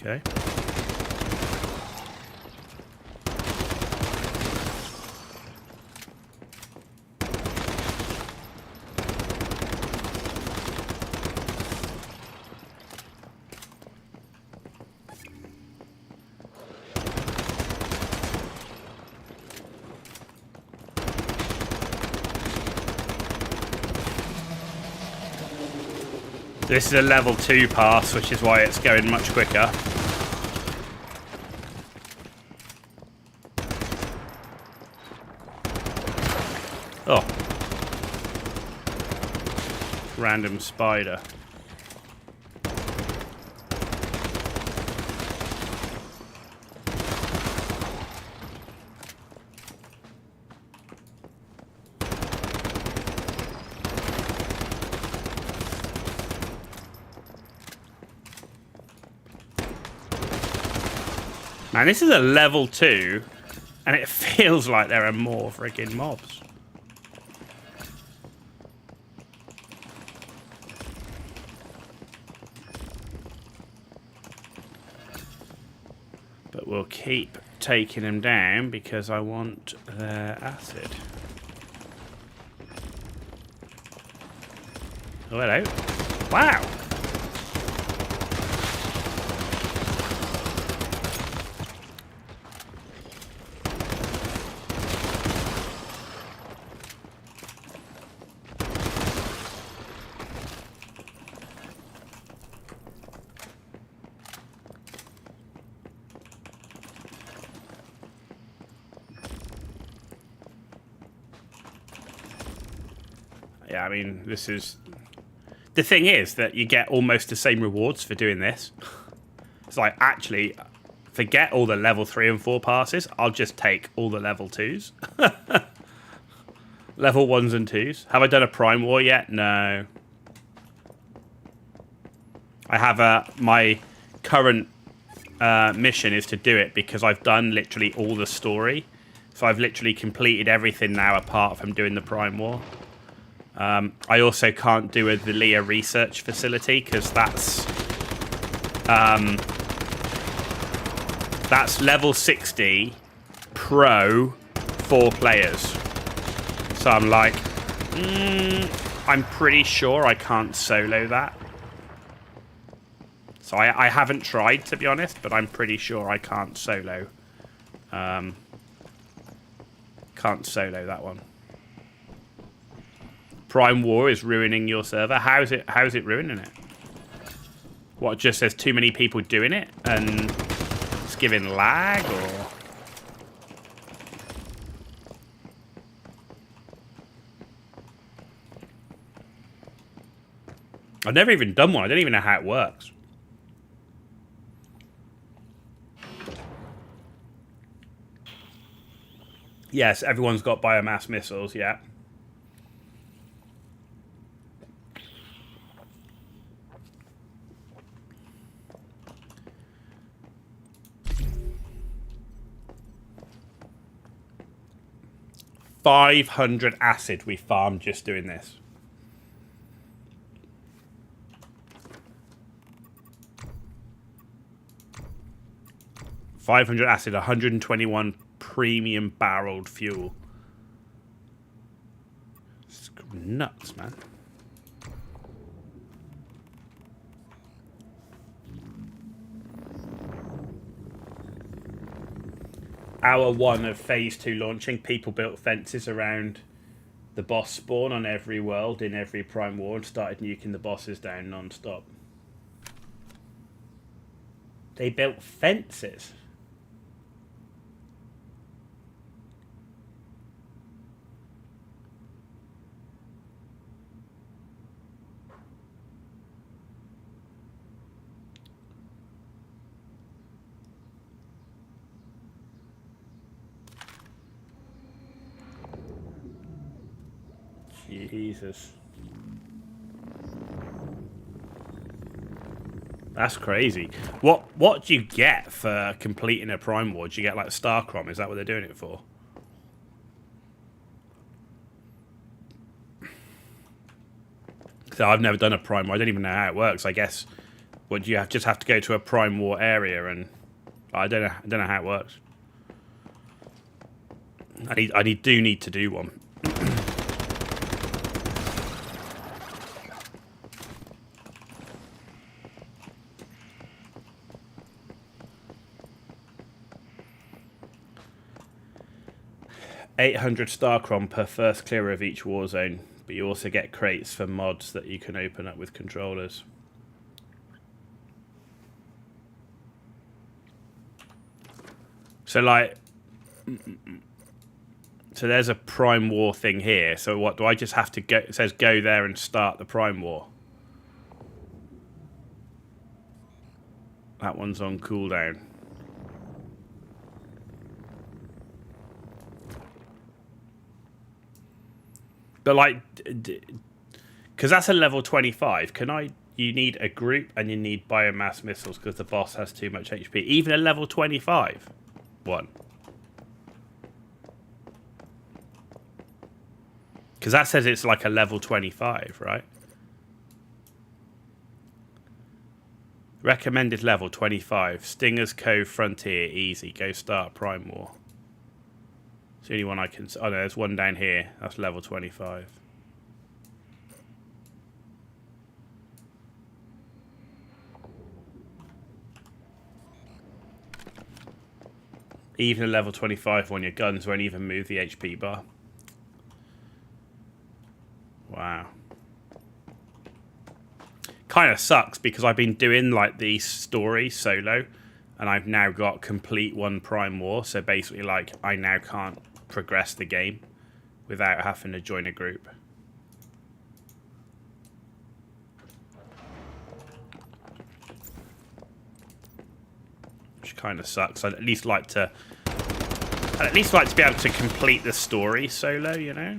Okay. This is a level 2 pass, which is why it's going much quicker. Oh. Random spider. Man, this is a level 2, and it feels like there are more freaking mobs. But we'll keep taking them down because I want their acid. Oh, hello. Wow. Yeah, I mean, this is... The thing is that you get almost the same rewards for doing this. It's like, actually, forget all the level 3 and 4 passes. I'll just take all the level 2s. Level 1s and 2s. Have I done a Prime War yet? No. I have my current mission is to do it because I've done literally all the story. So I've literally completed everything now apart from doing the Prime War. I also can't do the Leah research facility because that's level 60 pro 4 players. So I'm like, I'm pretty sure I can't solo that. So I haven't tried, to be honest, but I'm pretty sure I can't solo. Can't solo that one. Prime War is ruining your server. How's it ruining it? What, just there's too many people doing it and it's giving lag, or? I've never even done one. I don't even know how it works. Yes, everyone's got biomass missiles, yeah. $500 acid we farmed just doing this. $500 acid, 121 premium barreled fuel. It's nuts, man. hour 1 of phase 2 launching, people built fences around the boss spawn on every world in every Prime War and started nuking the bosses down non-stop. They built fences. Jesus. That's crazy. What do you get for completing a Prime War? Do you get like Starcrom? Is that what they're doing it for? So I've never done a Prime War. I don't even know how it works. I guess would you just have to go to a Prime War area and I don't know how it works. I do need to do one. 800 Starcrom per first clear of each war zone, but you also get crates for mods that you can open up with controllers. So like, so there's a Prime War thing here. So what, do I just have to go, it says go there and start the Prime War. That one's on cooldown. But like, because that's a level 25, you need a group and you need biomass missiles because the boss has too much HP. Even a level 25 one. Because that says it's like a level 25, right? Recommended level 25. Stingers Cove Frontier, easy. Go start Prime War. It's the only one I can... Oh no, there's one down here. That's level 25. Even a level 25 one, your guns won't even move the HP bar. Wow. Kind of sucks because I've been doing like these stories solo and I've now got complete one Prime War. So basically like I now can't progress the game without having to join a group. Which kind of sucks. I'd at least like to be able to complete the story solo, you know?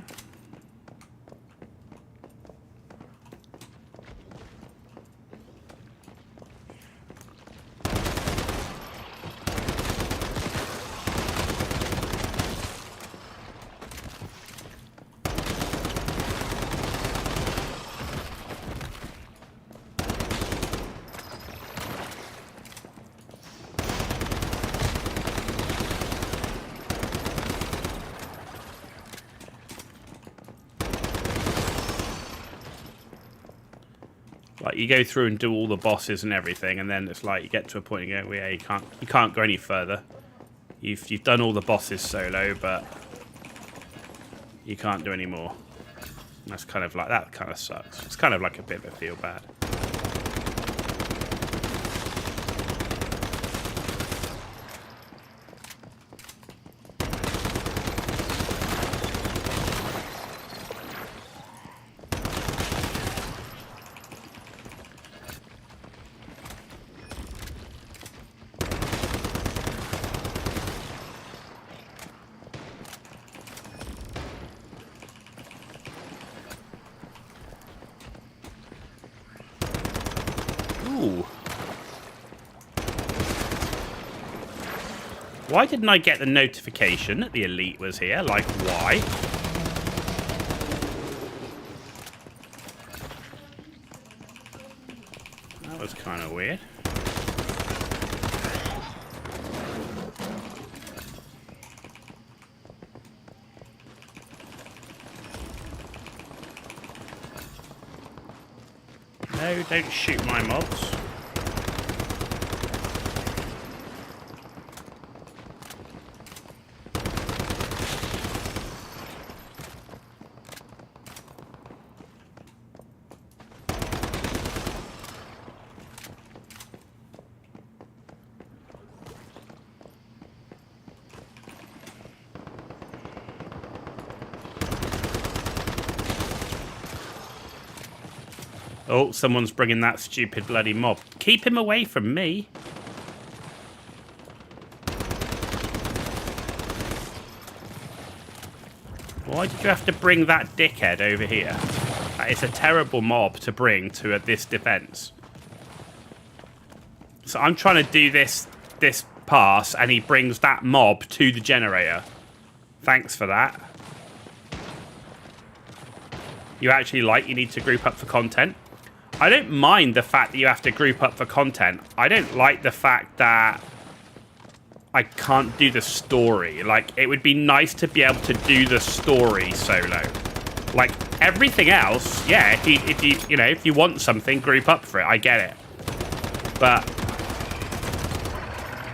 Like you go through and do all the bosses and everything, and then it's like you get to a point and you go, well, yeah, you can't go any further. You've done all the bosses solo, but you can't do any more. And that's kind of like, that kind of sucks. It's kind of like a bit of a feel bad. Why didn't I get the notification that the elite was here? Like, why? That was kind of weird. No, don't shoot my mobs. Oh, someone's bringing that stupid bloody mob. Keep him away from me. Why did you have to bring that dickhead over here? That is a terrible mob to bring to this defense. So I'm trying to do this pass, and he brings that mob to the generator. Thanks for that. You need to group up for content. I don't mind the fact that you have to group up for content. I don't like the fact that I can't do the story. Like, it would be nice to be able to do the story solo. Like, everything else, yeah, if you want something, group up for it. I get it. But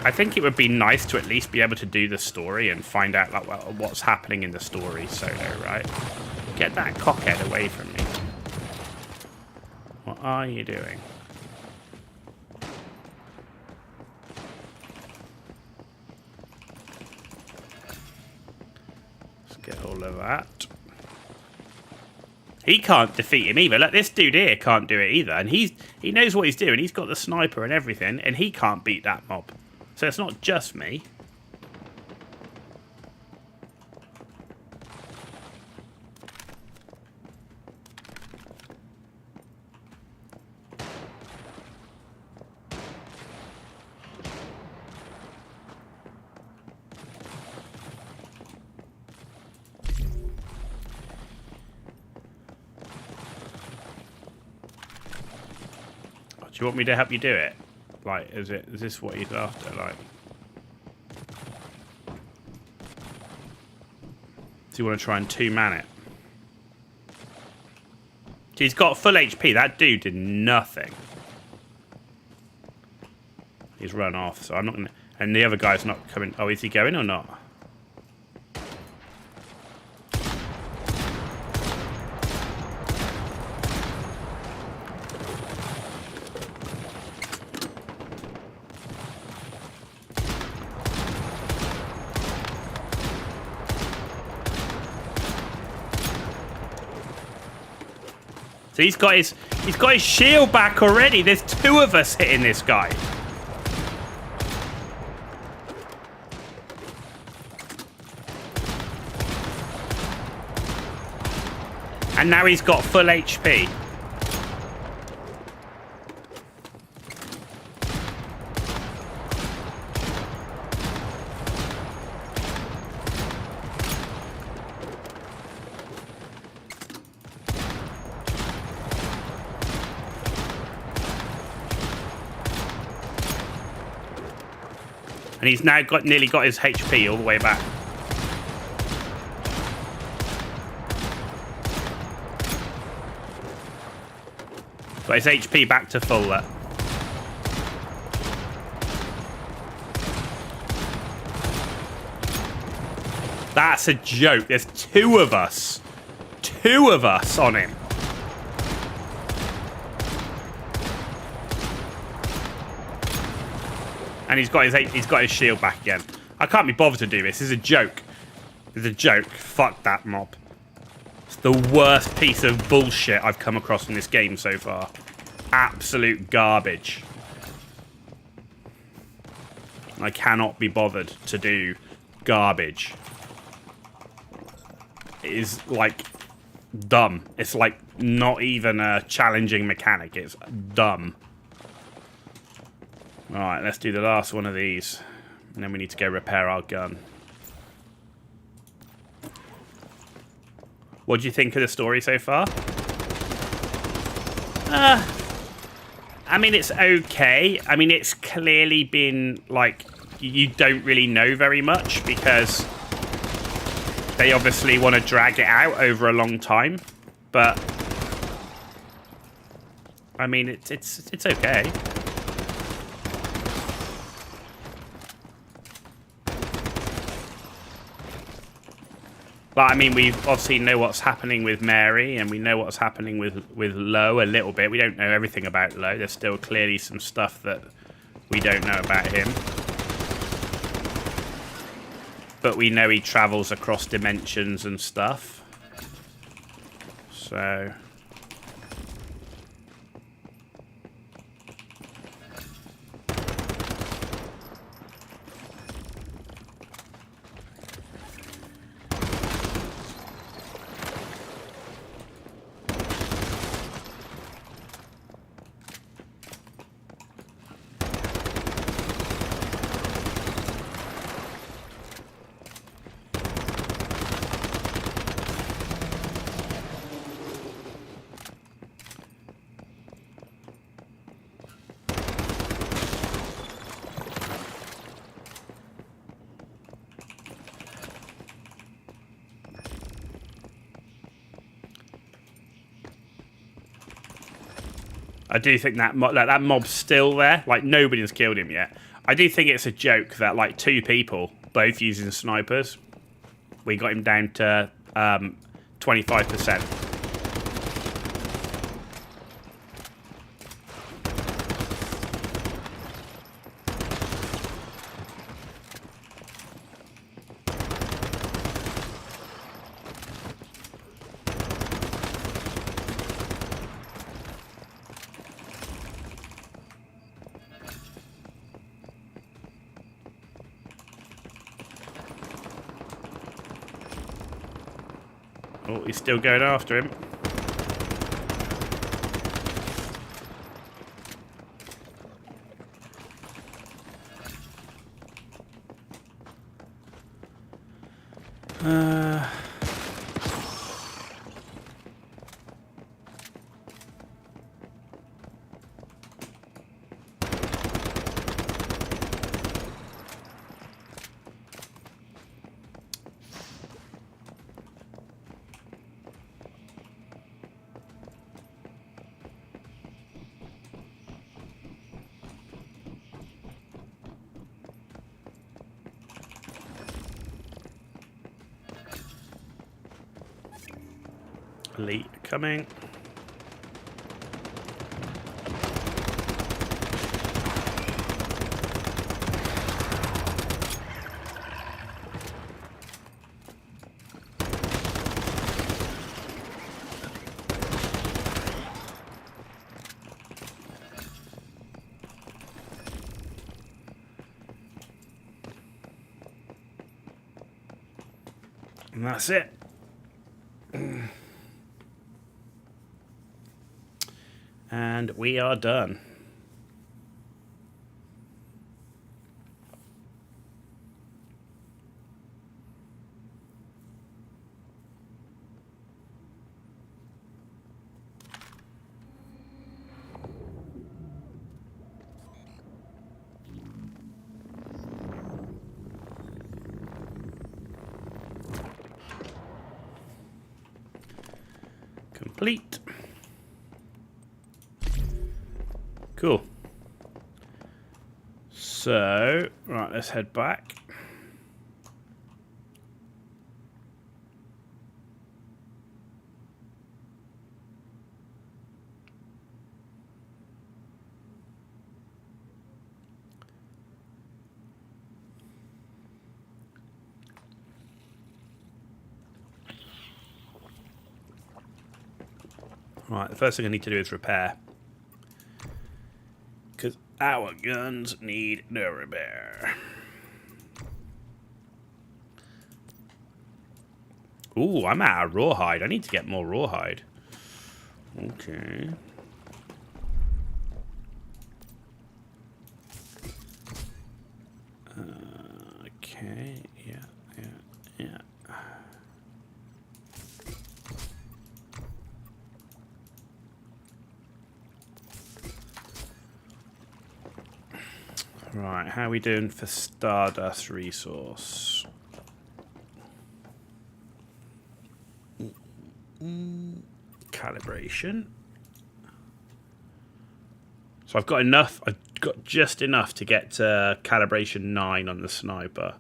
I think it would be nice to at least be able to do the story and find out like what's happening in the story solo, right? Get that cockhead away from me. What are you doing? Let's get all of that. He can't defeat him either. Like, this dude here can't do it either. And he knows what he's doing. He's got the sniper and everything. And he can't beat that mob. So it's not just me. Do you want me to help you do it? Like, is this what he's after? Like, do you want to try and two-man it? He's got full HP. That dude did nothing. He's run off, so I'm not gonna... And the other guy's not coming... Oh, is he going or not? So he's got his shield back already. There's two of us hitting this guy. And now he's got full HP. And he's now nearly got his HP all the way back. Got his HP back to full there. That's a joke. There's two of us. Two of us on him. And he's got his shield back again. I can't be bothered to do this. This is a joke. It's a joke. Fuck that mob. It's the worst piece of bullshit I've come across in this game so far. Absolute garbage. I cannot be bothered to do garbage. It is, like, dumb. It's, like, not even a challenging mechanic. It's dumb. Alright, let's do the last one of these. And then we need to go repair our gun. What do you think of the story so far? I mean, it's okay. I mean, it's clearly been, like, you don't really know very much because they obviously want to drag it out over a long time. But, I mean, it's okay. But, I mean, we obviously know what's happening with Mary, and we know what's happening with Lo a little bit. We don't know everything about Lo. There's still clearly some stuff that we don't know about him. But we know he travels across dimensions and stuff. So... I do think that that mob's still there. Like, nobody's killed him yet. I do think it's a joke that, like, 2 people, both using snipers, we got him down to 25%. Oh, he's still going after him. Elite coming. And that's it. And we are done. Complete. Cool. So, right, let's head back. Right, the first thing I need to do is repair. Because our guns need no repair. Ooh, I'm out of rawhide. I need to get more rawhide. Okay. Okay, yeah. Right, how are we doing for Stardust resource? Calibration. So I've got enough. I've got just enough to get to calibration 9 on the sniper.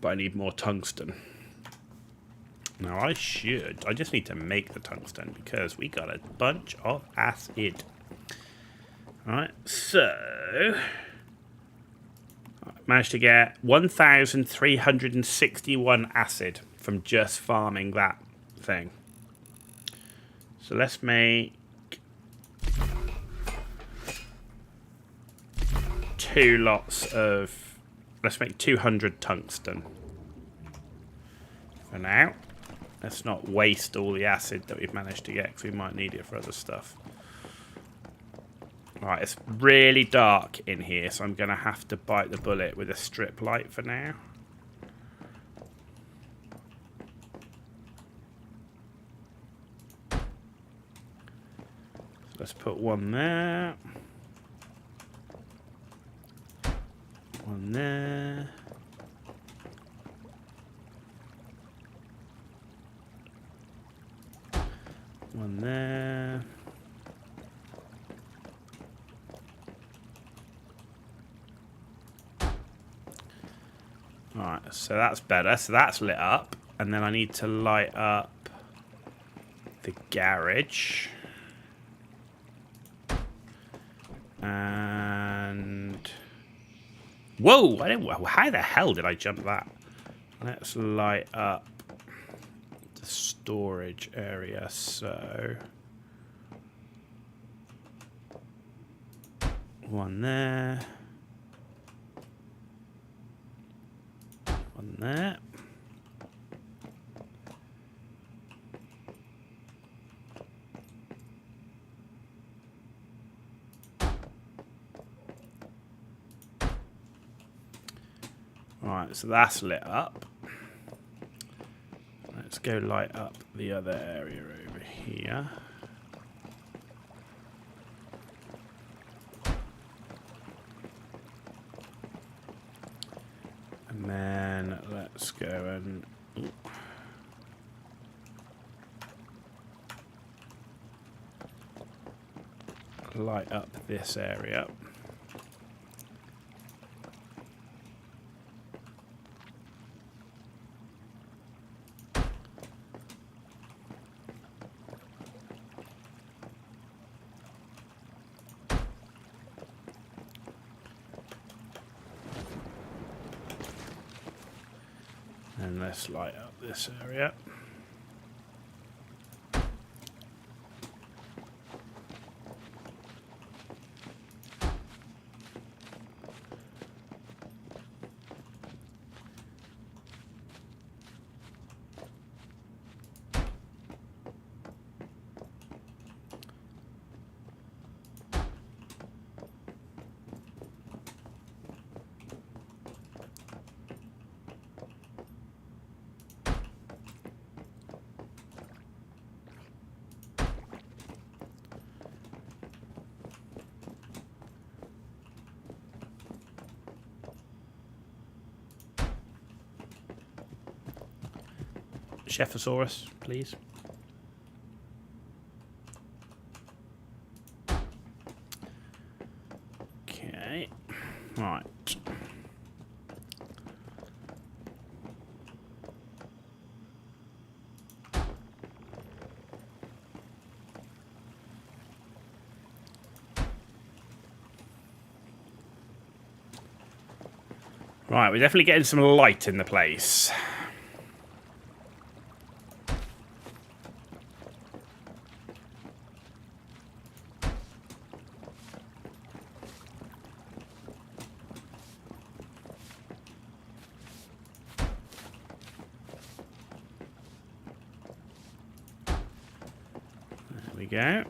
But I need more tungsten. Now I just need to make the tungsten because we got a bunch of acid. Alright, so I managed to get 1,361 acid from just farming that thing. So let's make 2 lots of, let's make 200 tungsten for now. Let's not waste all the acid that we've managed to get because we might need it for other stuff. Right, it's really dark in here, so I'm going to have to bite the bullet with a strip light for now. So let's put one there. One there. One there. Alright, so that's better. So that's lit up. And then I need to light up the garage. And... Whoa! How the hell did I jump that? Let's light up the storage area. So... One there. One there. Alright, so that's lit up. Let's go light up the other area over here. And then let's go and... light up this area. And let's light up this area. Chefosaurus, please. Okay, right. Right, we're definitely getting some light in the place. There we go.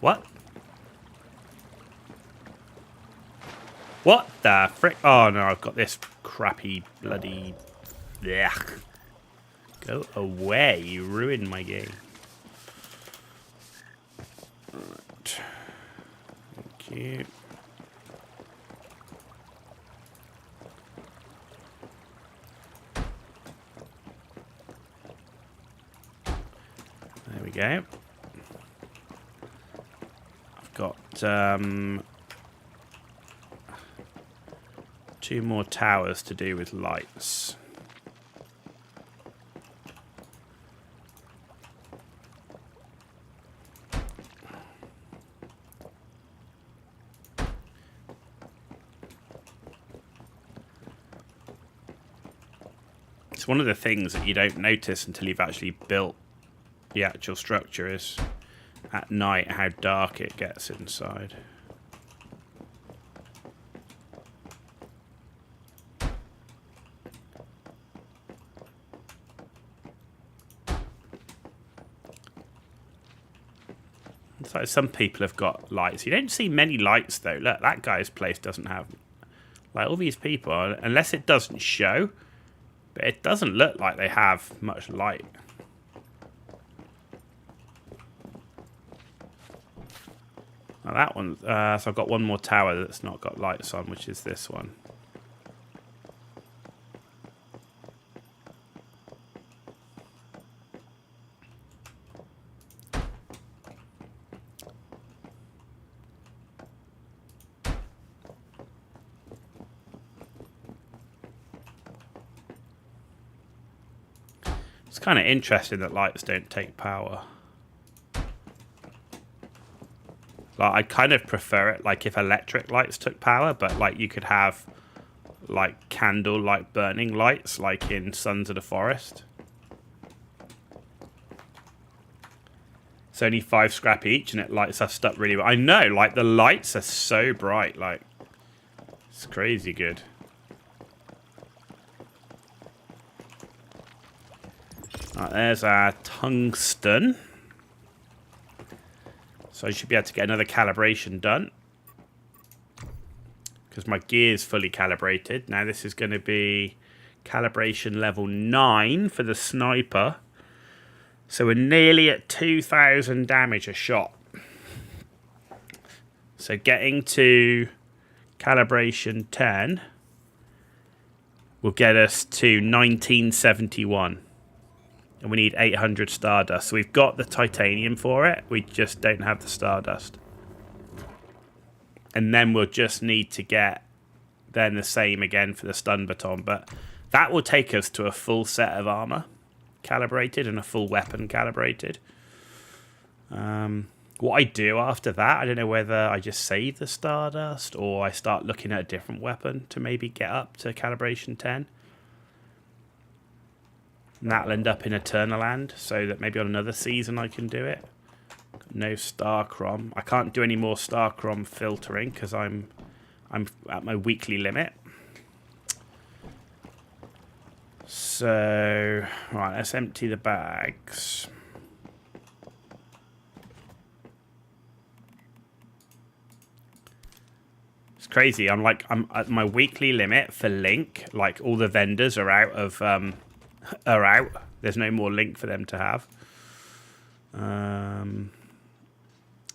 What? What the frick? Oh no, I've got this crappy bloody... Ugh. Go away, you ruined my game. Right. Thank you. There we go. I've got 2 more towers to do with lights. It's one of the things that you don't notice until you've actually built the actual structure is at night how dark it gets inside. It's like some people have got lights. You don't see many lights though. Look, that guy's place doesn't have, like, all these people, unless it doesn't show, but it doesn't look like they have much light. Oh, that one. So I've got one more tower that's not got lights on, which is this one. It's kind of interesting that lights don't take power. Like, I kind of prefer it like if electric lights took power, but like you could have like candle light burning lights like in Sons of the Forest. It's only 5 scrap each and it lights us up really well. I know, like the lights are so bright, like it's crazy good. Right, there's our tungsten. So I should be able to get another calibration done. Because my gear's fully calibrated. Now this is going to be calibration level 9 for the sniper. So we're nearly at 2,000 damage a shot. So getting to calibration 10 will get us to 1971. And we need 800 stardust. So we've got the titanium for it. We just don't have the stardust. And then we'll just need to get then the same again for the stun baton. But that will take us to a full set of armor calibrated and a full weapon calibrated. What I do after that, I don't know whether I just save the stardust or I start looking at a different weapon to maybe get up to calibration 10. And that'll end up in Eternaland, so that maybe on another season I can do it. No Starchrom. I can't do any more Starchrom filtering because I'm at my weekly limit. So, right, let's empty the bags. It's crazy. I'm at my weekly limit for Link. Like all the vendors are out of are out. There's no more Link for them to have.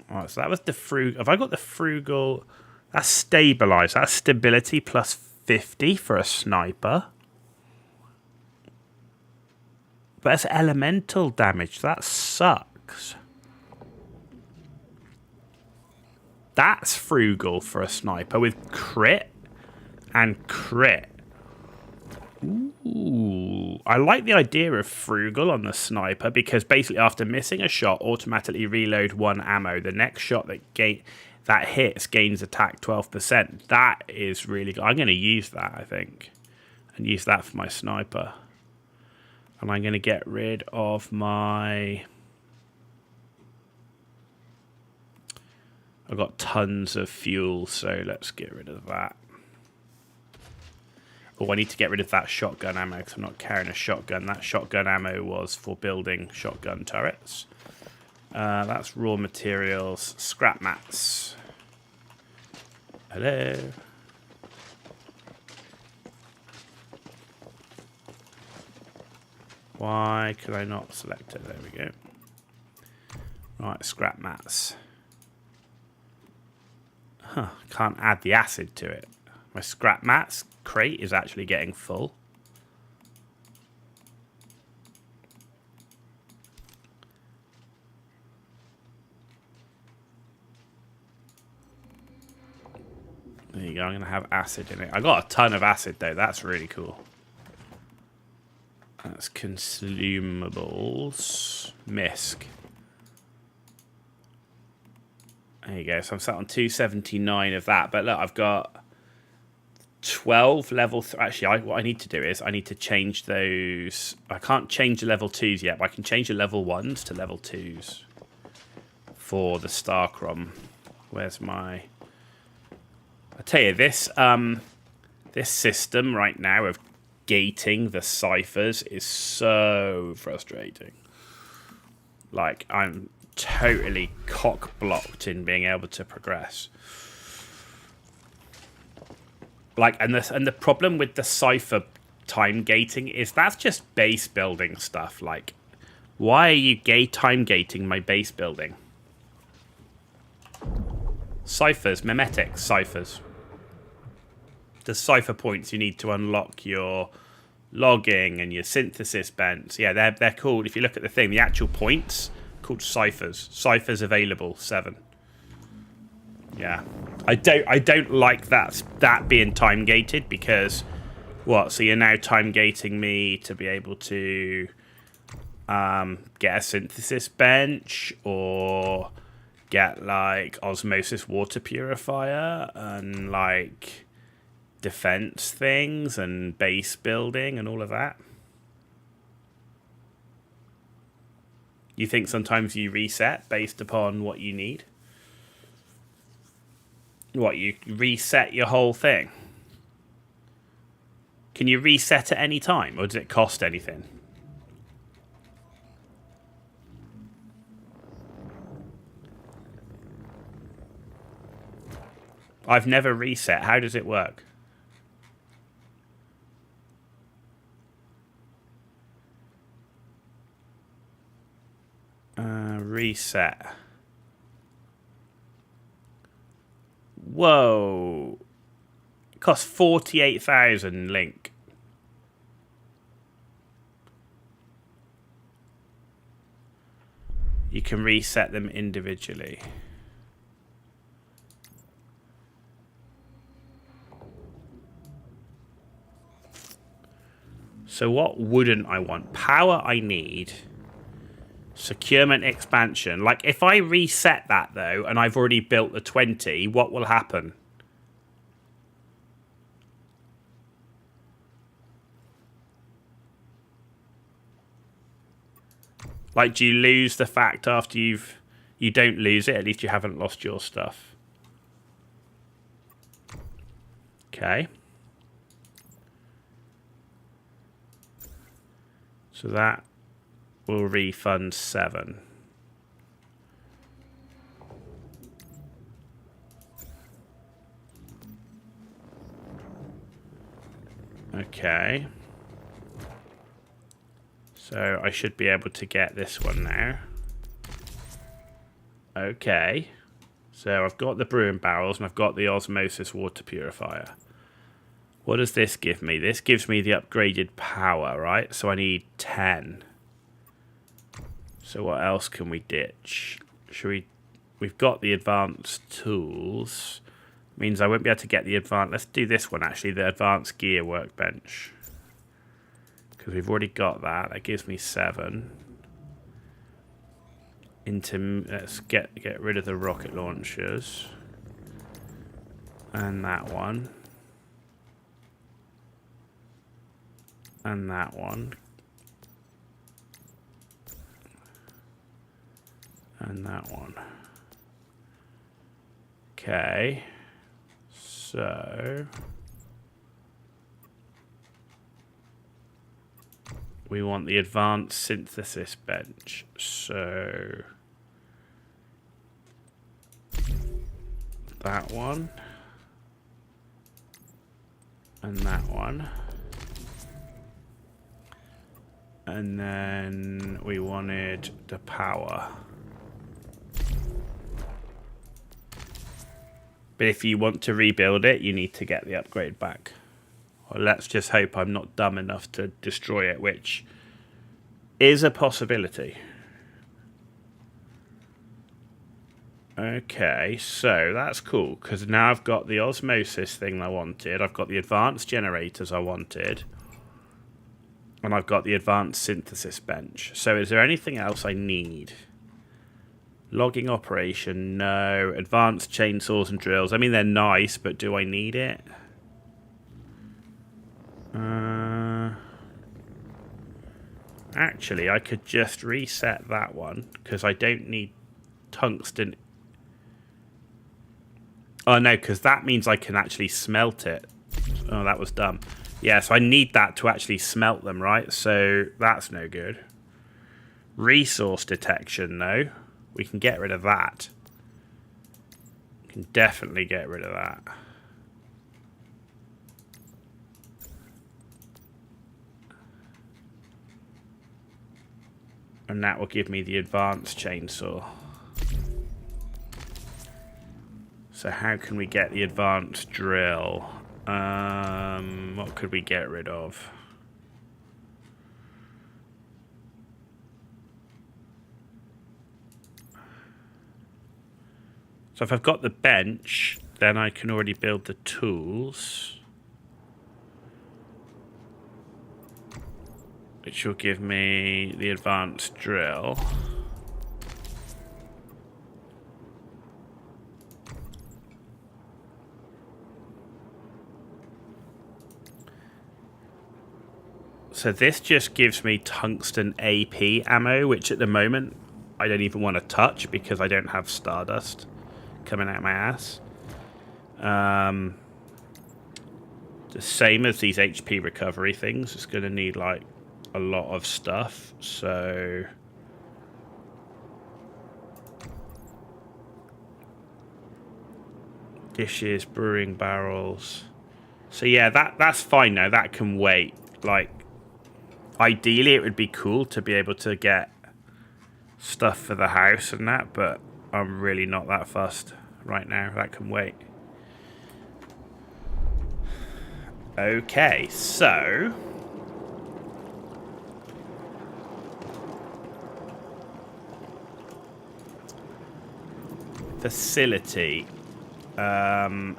Alright, so that was the frugal. Have I got the frugal? That's stabilized. That's stability plus 50 for a sniper. But it's elemental damage. That sucks. That's frugal for a sniper with crit and crit. Ooh, I like the idea of frugal on the sniper because basically after missing a shot, automatically reload 1 ammo. The next shot that hits gains attack 12%. That is really good. I'm going to use that, I think, and use that for my sniper. And I'm going to get rid of my... I've got tons of fuel, so let's get rid of that. Oh, I need to get rid of that shotgun ammo because I'm not carrying a shotgun. That shotgun ammo was for building shotgun turrets. That's raw materials. Scrap mats. Hello. Why could I not select it? There we go. Right, scrap mats. Huh, can't add the acid to it. My scrap mats crate is actually getting full. There you go, I'm going to have acid in it. I got a ton of acid though, that's really cool. That's consumables. Misc. There you go, so I'm sat on 279 of that. But look, I've got 12 level... Actually, what I need to do is I need to change those... I can't change the level 2s yet, but I can change the level 1s to level 2s for the Starchrom. Where's my... I tell you, this system right now of gating the ciphers is so frustrating. Like, I'm totally cock-blocked in being able to progress. Like, and the problem with the cipher time gating is that's just base building stuff. Like, why are you time gating my base building? Ciphers, memetic ciphers. The cipher points you need to unlock your logging and your synthesis bench. Yeah, they're called, if you look at the thing, the actual points, called ciphers. Ciphers available, 7. Yeah. I don't like that being time gated, because what? So you're now time gating me to be able to get a synthesis bench, or get like osmosis water purifier, and like defense things and base building and all of that. You think sometimes you reset based upon what you need? What, you reset your whole thing? Can you reset at any time, or does it cost anything? I've never reset. How does it work? Reset. Whoa. It costs 48,000 link. You can reset them individually. So what wouldn't I want? Power I need. Securement expansion. Like, if I reset that, though, and I've already built the 20, what will happen? Like, do you lose the fact after you've... You don't lose it. At least you haven't lost your stuff. Okay. So that will refund 7. Okay. So I should be able to get this one now. Okay. So I've got the brewing barrels and I've got the osmosis water purifier. What does this give me? This gives me the upgraded power, right? So I need 10. So what else can we ditch? Should we... We've got the advanced tools. Means I won't be able to get the advanced... Let's do this one, actually. The advanced gear workbench. Because we've already got that. That gives me 7. Let's get rid of the rocket launchers. And that one. And that one. And that one. Okay. So... we want the advanced synthesis bench. So... that one. And that one. And then we wanted the power. But if you want to rebuild it, you need to get the upgrade back. Well, let's just hope I'm not dumb enough to destroy it, which is a possibility. Okay, so that's cool, because now I've got the osmosis thing I wanted. I've got the advanced generators I wanted. And I've got the advanced synthesis bench. So is there anything else I need? Logging operation, no. Advanced chainsaws and drills. I mean, they're nice, but do I need it? Actually, I could just reset that one, because I don't need tungsten. Oh, no, because that means I can actually smelt it. Oh, that was dumb. Yeah, so I need that to actually smelt them, right? So that's no good. Resource detection, though. We can get rid of that. We can definitely get rid of that. And that will give me the advanced chainsaw. So how can we get the advanced drill? What could we get rid of? So if I've got the bench, then I can already build the tools, which will give me the advanced drill. So this just gives me tungsten AP ammo, which at the moment I don't even want to touch because I don't have Stardust coming out my ass. The same as these HP recovery things. It's going to need like a lot of stuff. So dishes, brewing barrels. So yeah, that's fine now. That can wait. Like, ideally it would be cool to be able to get stuff for the house and that, but I'm really not that fussed right now. That can wait. Okay, so facility. A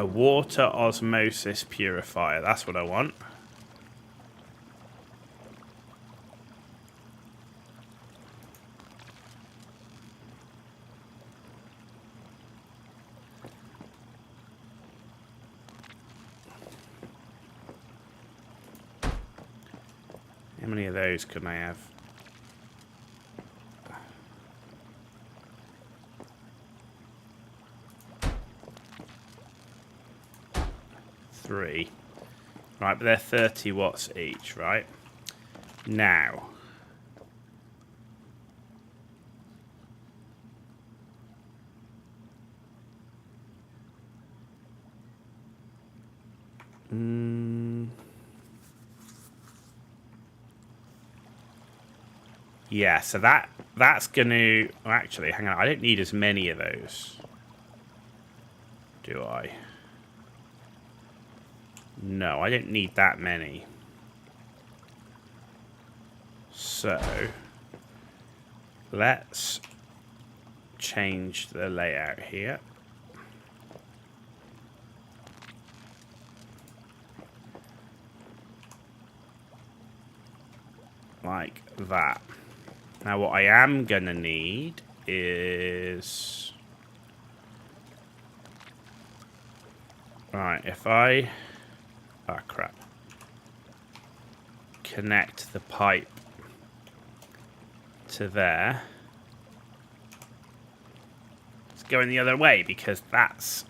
water osmosis purifier. That's what I want. How many of those can I have? 3. Right, but they're 30 watts each, right? Now. Yeah, so that's going to... Oh, actually, hang on. I don't need as many of those. Do I? No, I don't need that many. So, let's change the layout here. Like that. Now what I am gonna need is... Right, if I... Oh crap. Connect the pipe to there. It's going the other way because that's...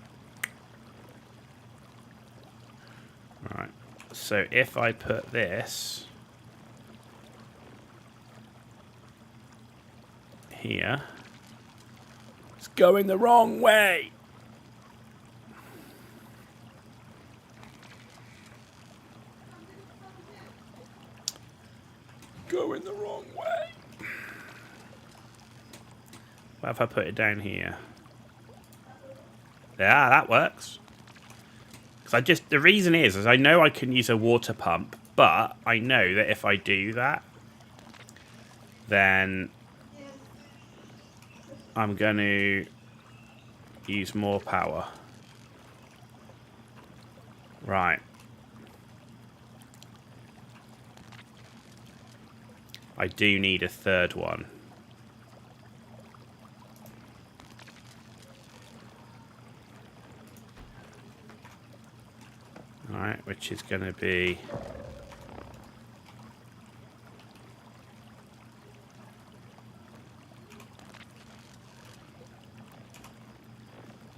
Right, so if I put this... here, it's going the wrong way. Going the wrong way. What if I put it down here? Yeah, that works. Because the reason is I know I can use a water pump, but I know that if I do that, then I'm going to use more power. Right. I do need a third one. Alright, which is going to be...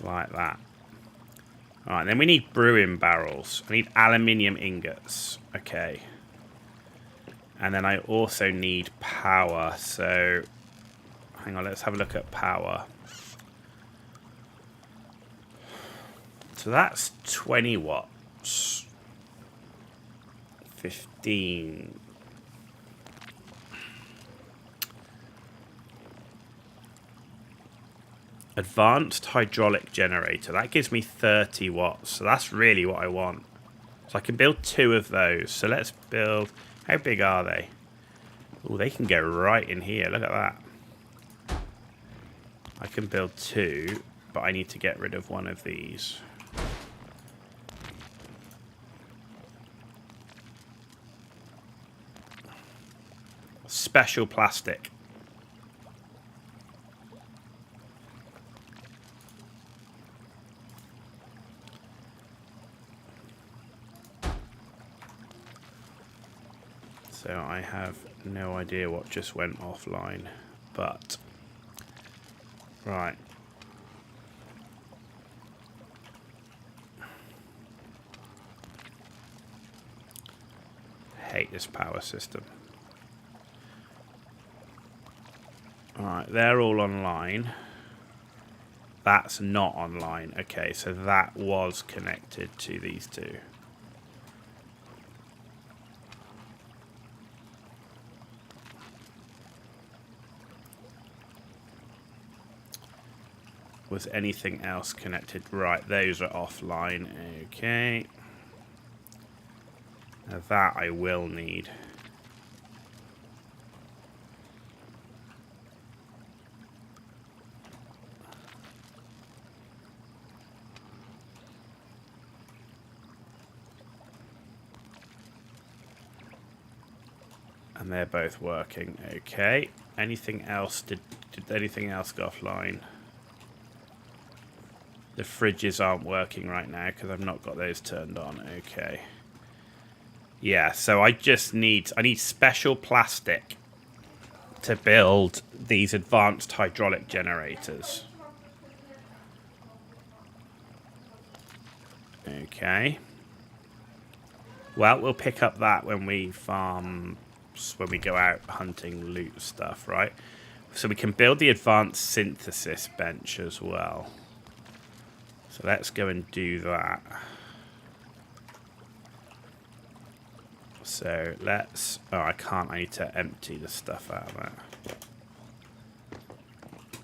like that. Alright, then we need brewing barrels. I need aluminium ingots. Okay. And then I also need power. So, hang on, let's have a look at power. So that's 20 watts. 15. Advanced hydraulic generator. That gives me 30 watts. So that's really what I want. So I can build 2 of those. So let's build... How big are they? Oh, they can go right in here. Look at that. I can build 2, but I need to get rid of one of these. Special plastic. So I have no idea what just went offline, but right. Hate this power system. Alright, they're all online. That's not online. Okay, so that was connected to these 2. Was anything else connected? Right, those are offline. Okay. Now that I will need. And they're both working. Okay. Anything else? Did anything else go offline? The fridges aren't working right now because I've not got those turned on. Okay. Yeah, so I need special plastic to build these advanced hydraulic generators. Okay. Well, we'll pick up that when we farm, when we go out hunting loot stuff, right? So we can build the advanced synthesis bench as well. So let's go and do that. So let's... Oh, I can't. I need to empty the stuff out of that.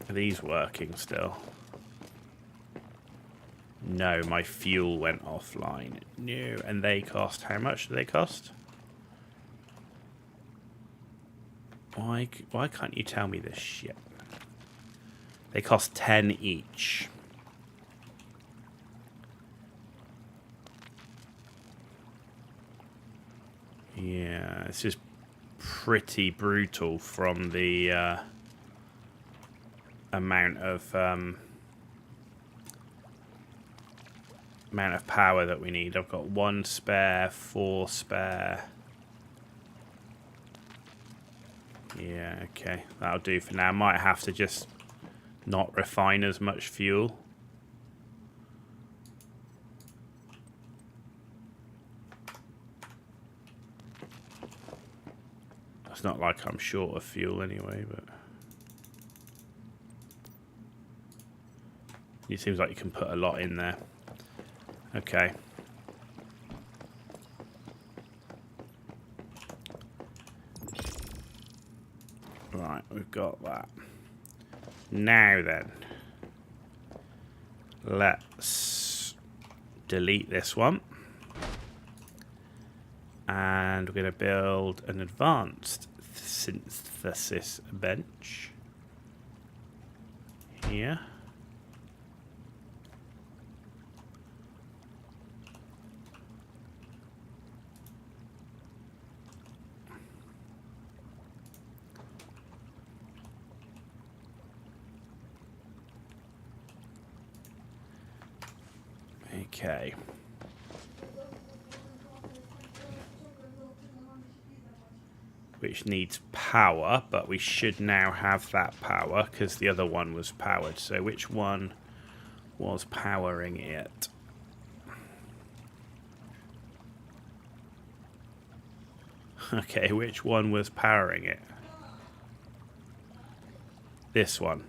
Are these working still? No, my fuel went offline. No, and they cost... How much do they cost? Why can't you tell me this shit? They cost 10 each. Yeah, it's just pretty brutal from the amount of power that we need. I've got 1 spare, 4 spare. Yeah, okay, that'll do for now. Might have to just not refine as much fuel. It's not like I'm short of fuel anyway, but it seems like you can put a lot in there. Okay. Right, we've got that. Now then, let's delete this one. And we're going to build an advanced synthesis bench here. Okay. Which needs power, but we should now have that power because the other one was powered. So which one was powering it? Okay, which one was powering it? This one.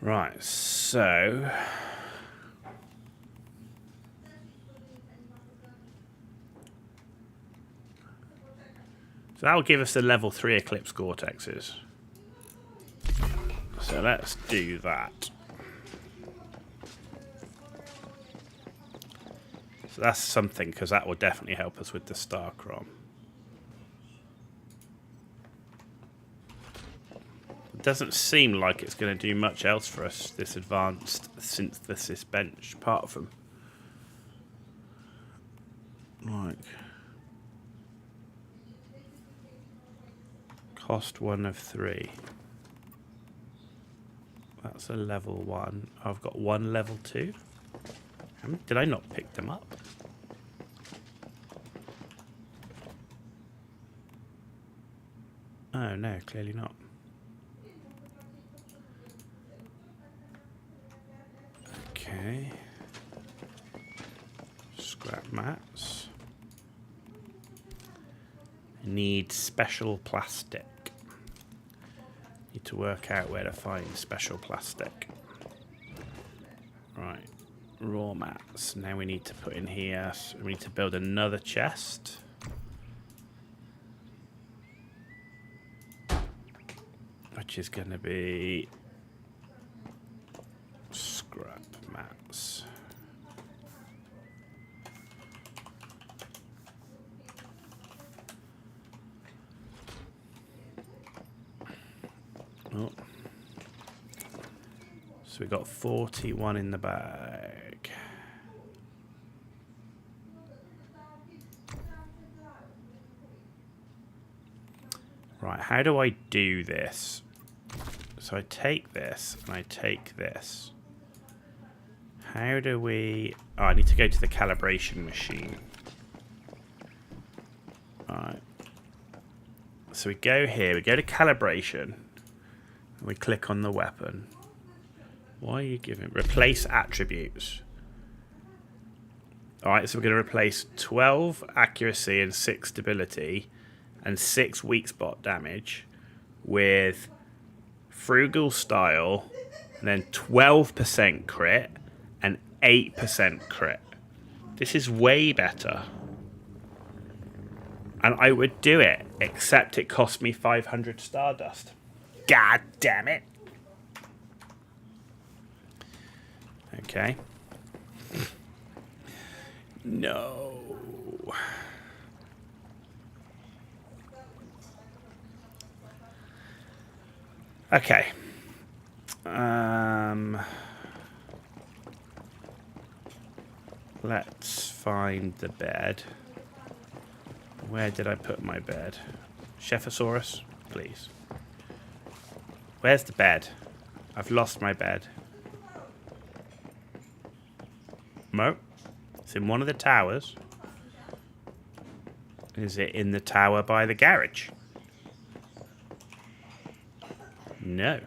Right, so So that will give us the level 3 Eclipse Gore-Texes. So let's do that. So that's something, because that will definitely help us with the Starcrom. It doesn't seem like it's going to do much else for us, this advanced synthesis bench, apart from like cost 1 of 3. That's a level 1. I've got 1 level 2. Did I not pick them up? Oh no, clearly not. Okay. Scrap mats. Need special plastic. Need to work out where to find special plastic. Right. Raw mats. Now we need to put in here. So we need to build another chest. Which is going to be scrap mats. Oh. So we got 41 in the bag. Right, how do I do this? So I take this and I take this. How do we... Oh, I need to go to the calibration machine. Alright. So we go here, we go to calibration, and we click on the weapon. Why are you giving... Replace attributes. Alright, so we're going to replace 12 accuracy and 6 stability and 6 weak spot damage with frugal style, and then 12% crit and 8% crit. This is way better. And I would do it, except it cost me 500 Stardust. God damn it. Okay. No. Okay. Let's find the bed. Where did I put my bed? Chephosaurus, please. Where's the bed? I've lost my bed. No. It's in one of the towers. Is it in the tower by the garage? No.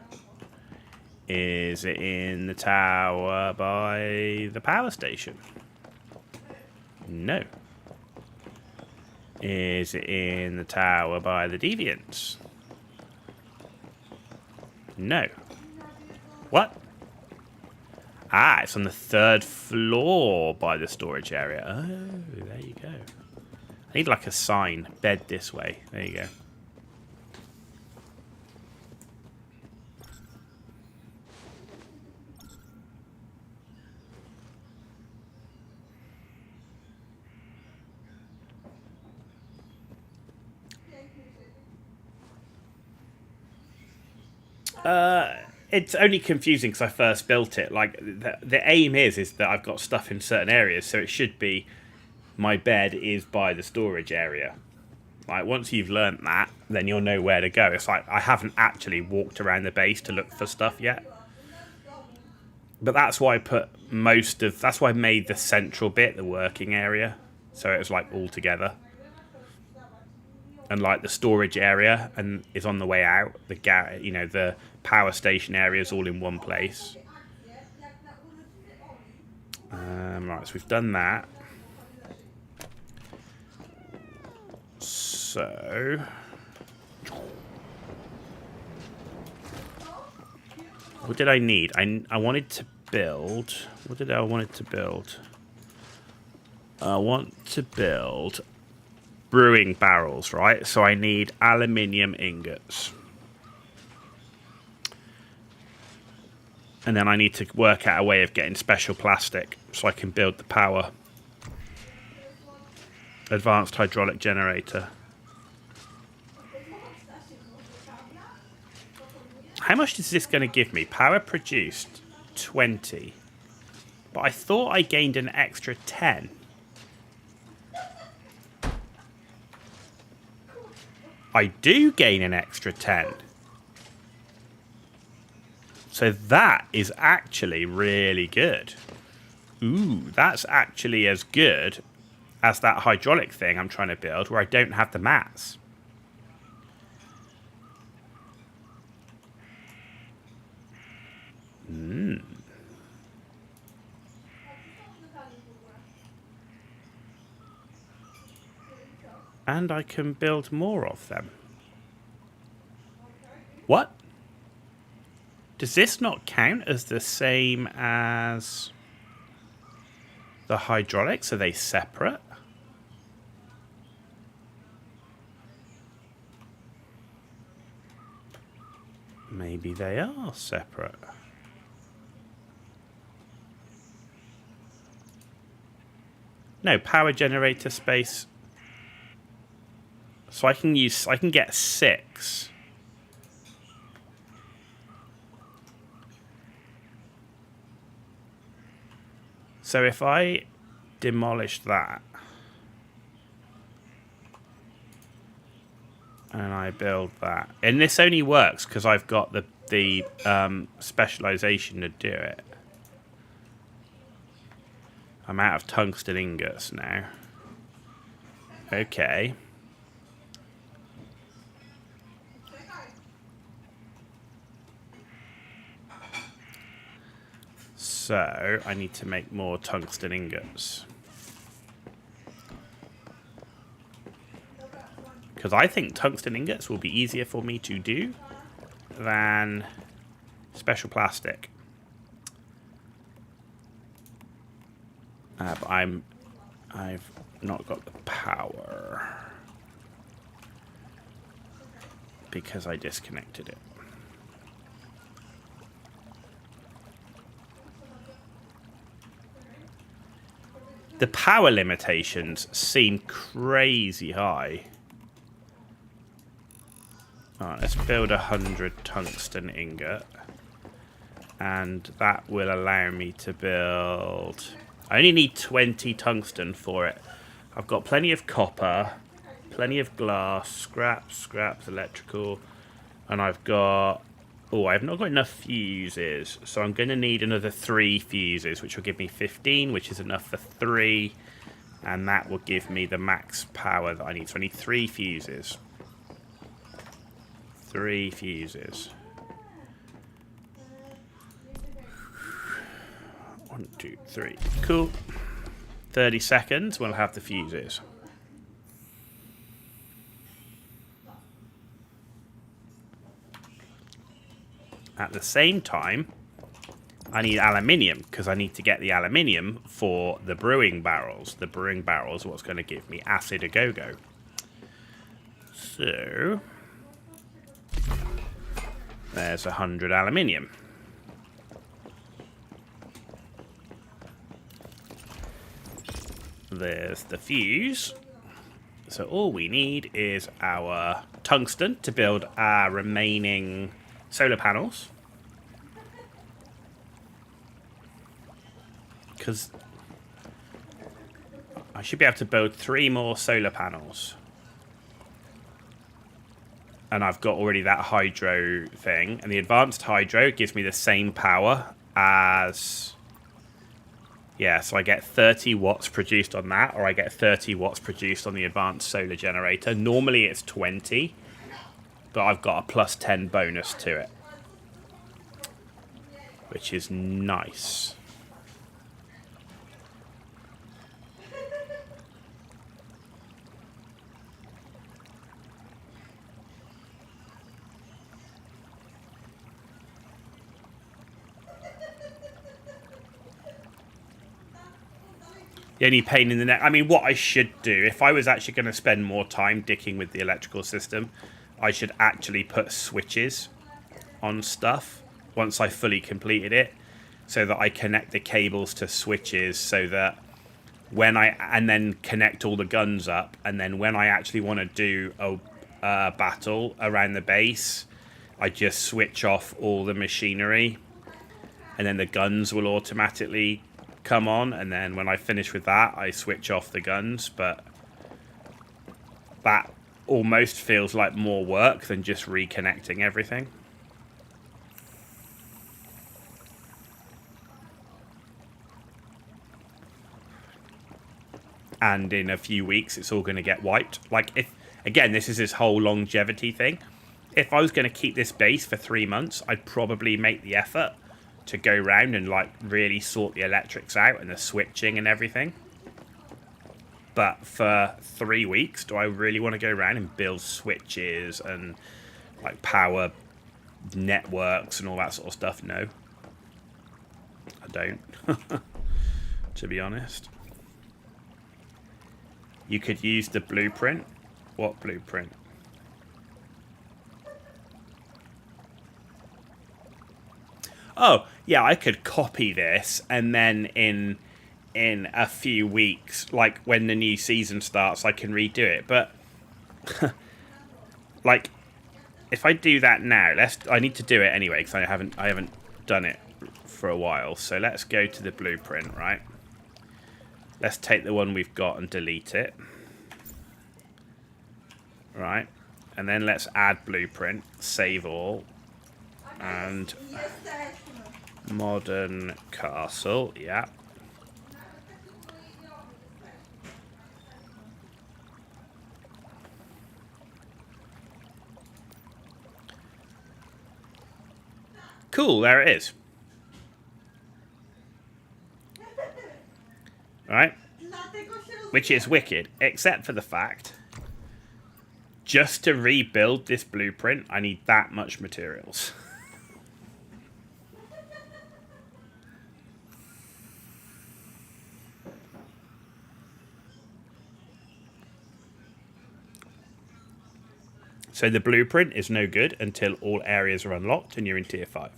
Is it in the tower by the power station? No. Is it in the tower by the deviants? No. What? Ah, it's on the 3rd floor by the storage area. Oh, there you go. I need like a sign. Bed this way. There you go. It's only confusing because I first built it. Like the aim is that I've got stuff in certain areas, so it should be my bed is by the storage area. Like once you've learnt that, then you'll know where to go. It's like I haven't actually walked around the base to look for stuff yet. But that's why I put that's why I made the central bit the working area, so it was like all together. And like the storage area and is on the way out. The power station area is all in one place. Right, so we've done that. So what did I need? I wanted to build. What did I wanted to build? I want to build brewing barrels, right? So I need aluminium ingots. And then I need to work out a way of getting special plastic so I can build the power. Advanced hydraulic generator. How much is this going to give me? Power produced 20. But I thought I gained an extra 10. I do gain an extra 10. So that is actually really good. Ooh, that's actually as good as that hydraulic thing I'm trying to build where I don't have the mats. And I can build more of them. What? Does this not count as the same as the hydraulics? Are they separate? Maybe they are separate. No, power generator space. So I can get 6. So if I demolish that and I build that, and this only works because I've got the specialization to do it. I'm out of tungsten ingots now. Okay. So I need to make more tungsten ingots. Because I think tungsten ingots will be easier for me to do than special plastic. But I've not got the power because I disconnected it. The power limitations seem crazy high. Alright, let's build 100 tungsten ingot. And that will allow me to build... I only need 20 tungsten for it. I've got plenty of copper, plenty of glass, scraps, electrical, and I've got... Oh, I've not got enough fuses, so I'm going to need another 3 fuses, which will give me 15, which is enough for 3, and that will give me the max power that I need. So I need 3 fuses. 3 fuses. 1, 2, 3. Cool. 30 seconds, we'll have the fuses. At the same time, I need aluminium, because I need to get the aluminium for the brewing barrels. The brewing barrels are what's going to give me acid a-go-go. So, there's 100 aluminium. There's the fuse. So all we need is our tungsten to build our remaining solar panels. Because I should be able to build 3 more solar panels. And I've got already that hydro thing. And the advanced hydro gives me the same power as... Yeah, so I get 30 watts produced on that, or I get 30 watts produced on the advanced solar generator. Normally it's 20, but I've got a plus 10 bonus to it, which is nice. The only pain in the neck. I mean, what I should do, if I was actually going to spend more time dicking with the electrical system, I should actually put switches on stuff once I fully completed it, so that I connect the cables to switches, so that and then connect all the guns up, and then when I actually want to do a battle around the base, I just switch off all the machinery, and then the guns will automatically come on, and then when I finish with that, I switch off the guns. But that almost feels like more work than just reconnecting everything. And in a few weeks, it's all going to get wiped. Like, if, again, this is this whole longevity thing. If I was going to keep this base for 3 months, I'd probably make the effort to go round and, like, really sort the electrics out and the switching and everything. But for 3 weeks, do I really want to go around and build switches and, like, power networks and all that sort of stuff? No. I don't. To be honest. You could use the blueprint. What blueprint? Oh, yeah, I could copy this, and then in a few weeks, like when the new season starts, I can redo it. But like, if I do that now, I need to do it anyway because I haven't done it for a while. So let's go to the blueprint, right? Let's take the one we've got and delete it. Right. And then let's add blueprint, save all, and modern castle, yeah. Cool, there it is. Right? Which is wicked, except for the fact, just to rebuild this blueprint, I need that much materials. So the blueprint is no good until all areas are unlocked and you're in tier 5.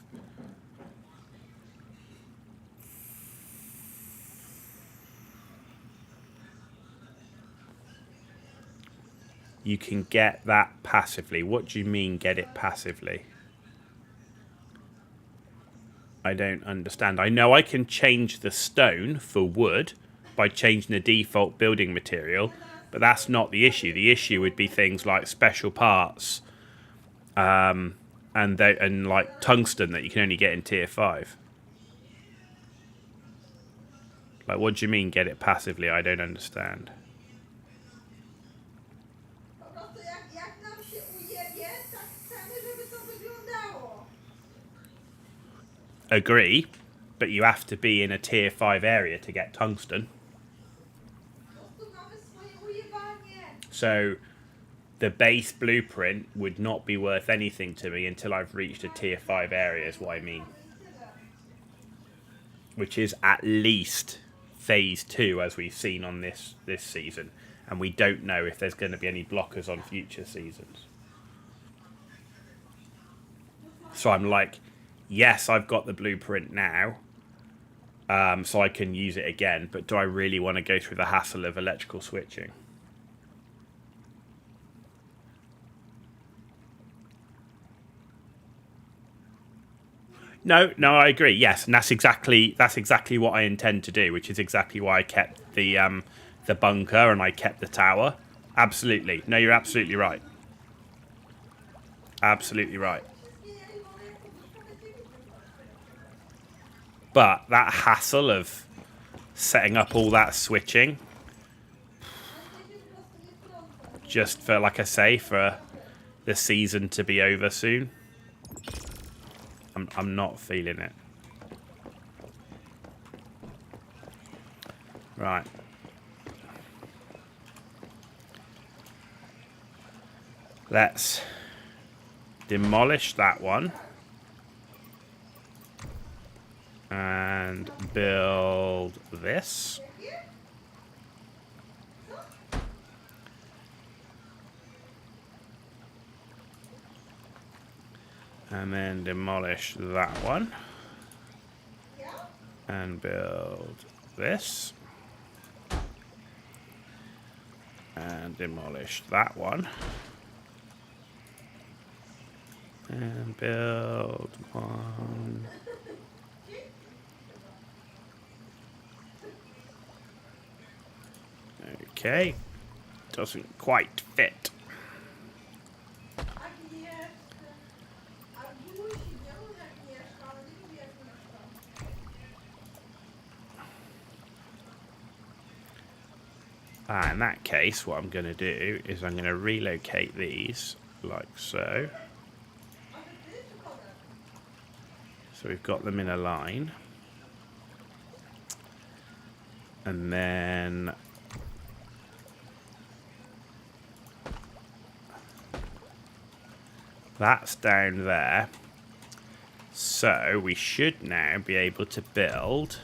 You can get that passively. What do you mean, get it passively? I don't understand. I know I can change the stone for wood by changing the default building material, but that's not the issue. The issue would be things like special parts, and like tungsten that you can only get in tier 5. Like, what do you mean, get it passively? I don't understand. Agree, but you have to be in a tier 5 area to get tungsten. So the base blueprint would not be worth anything to me until I've reached a tier 5 area, is what I mean. Which is at least phase 2, as we've seen on this season. And we don't know if there's going to be any blockers on future seasons. So I'm like, yes, I've got the blueprint now, so I can use it again, but do I really want to go through the hassle of electrical switching? No, I agree. Yes, and that's exactly what I intend to do, which is exactly why I kept the bunker and I kept the tower. Absolutely. No, you're absolutely right. Absolutely right. But that hassle of setting up all that switching, just for, like I say, for the season to be over soon, I'm not feeling it. Right. Let's demolish that one. And build this. And then demolish that one. And build this. And demolish that one. And build one. Okay. Doesn't quite fit. In that case, what I'm going to do is I'm going to relocate these like so. So we've got them in a line. And then that's down there. So we should now be able to build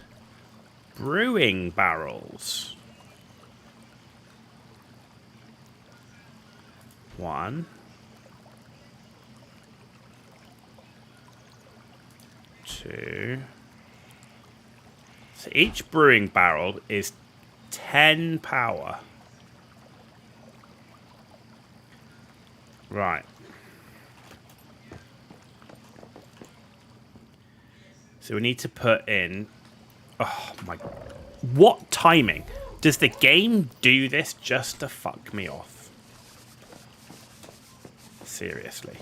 brewing barrels. 1, 2. So each brewing barrel is 10 power. Right. So we need to put in... Oh my... What timing? Does the game do this just to fuck me off? Seriously.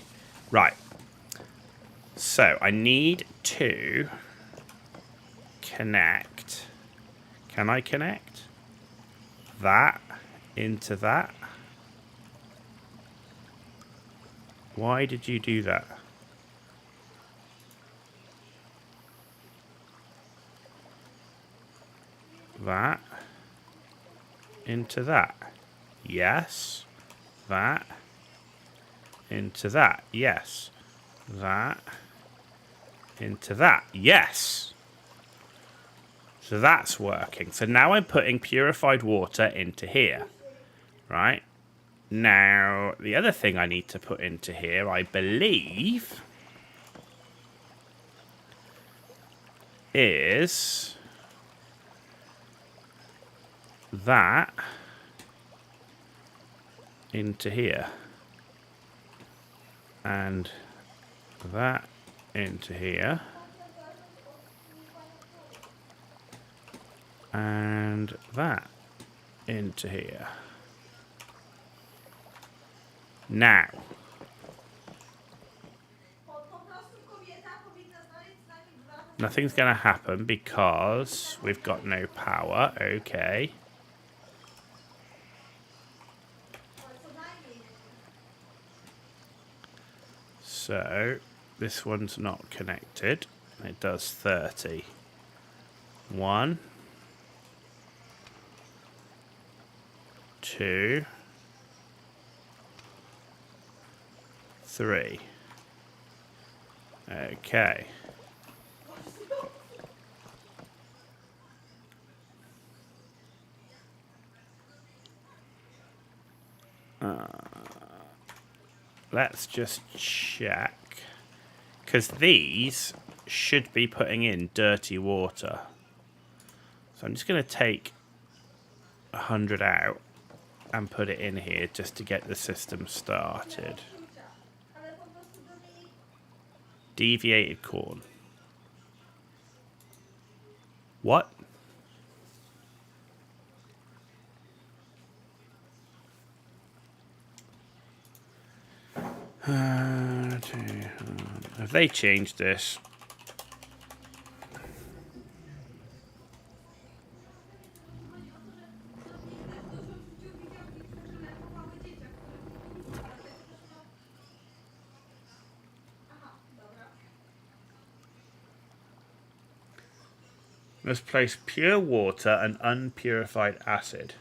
Right. So I need to connect. Can I connect that into that? Why did you do that? That into that. Yes. That into that. Yes. That into that. Yes. So that's working. So now I'm putting purified water into here. Right? Now, the other thing I need to put into here, I believe, is that into here. And that into here. And that into here. Now, nothing's going to happen because we've got no power. Okay. So, this one's not connected. It does 30. 1, 2, 3. Okay. Let's just check. Because these should be putting in dirty water. So I'm just going to take 100 out and put it in here just to get the system started. Deviated corn. What? Have they changed this? Let's place pure water and unpurified acid.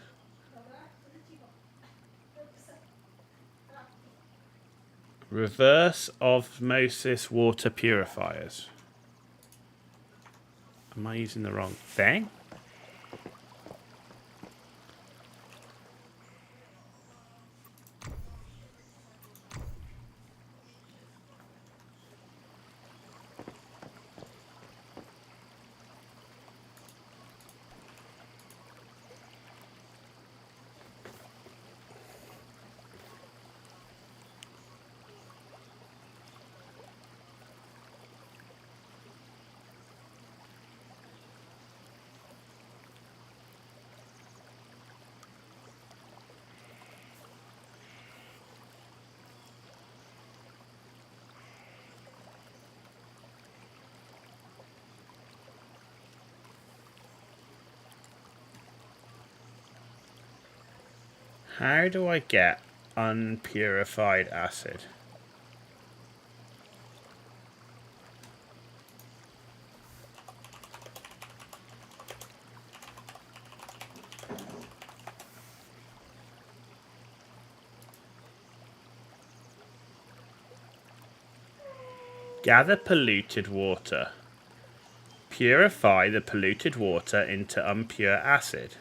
Reverse osmosis water purifiers. Am I using the wrong thing? How do I get unpurified acid? Gather polluted water. Purify the polluted water into unpure acid.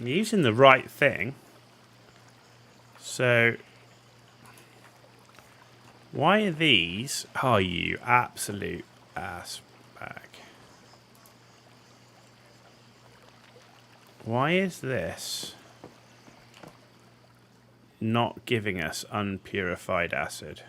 I'm using the right thing. So, why are these? Oh, you absolute ass bag. Why is this not giving us unpurified acid?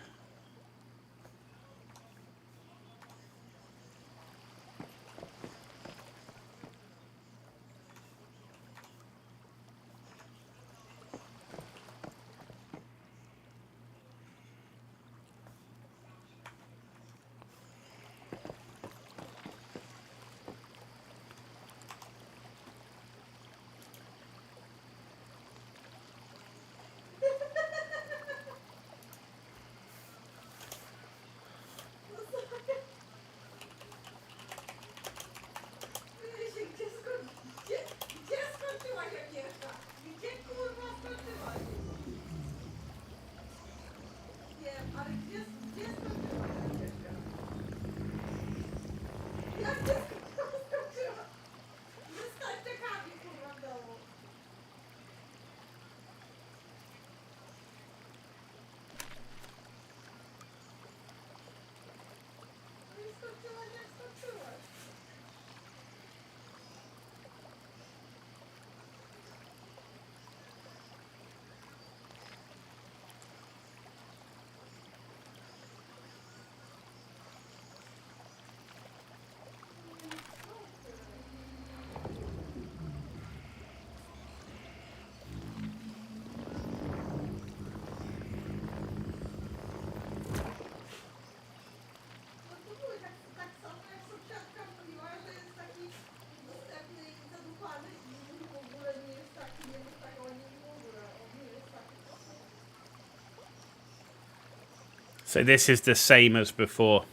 So this is the same as before.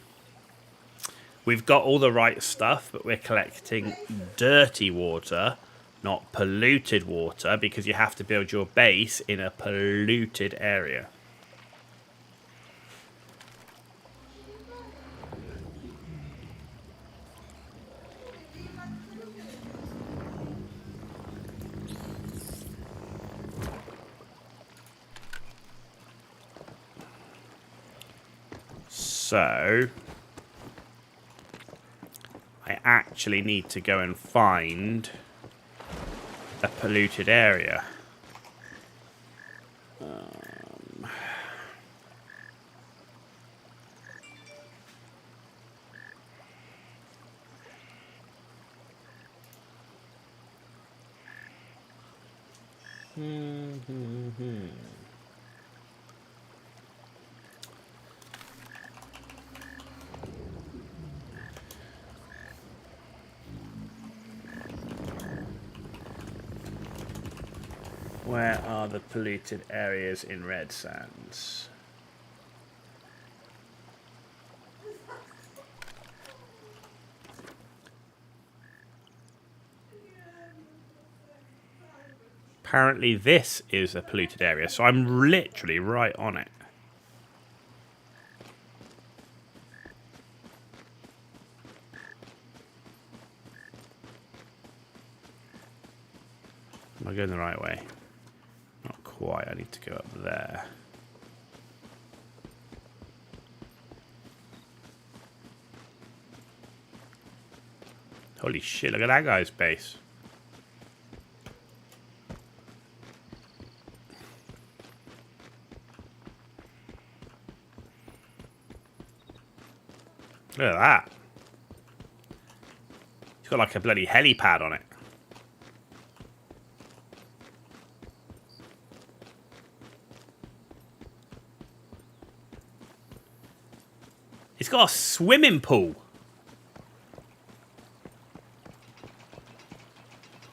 We've got all the right stuff, but we're collecting dirty water, not polluted water, because you have to build your base in a polluted area. So I actually need to go and find a polluted area. Where are the polluted areas in Red Sands? Apparently this is a polluted area, so I'm literally right on it. Am I going the right way? Not quite, I need to go up there. Holy shit, look at that guy's base. Look at that. It's got like a bloody helipad on it. It's got a swimming pool.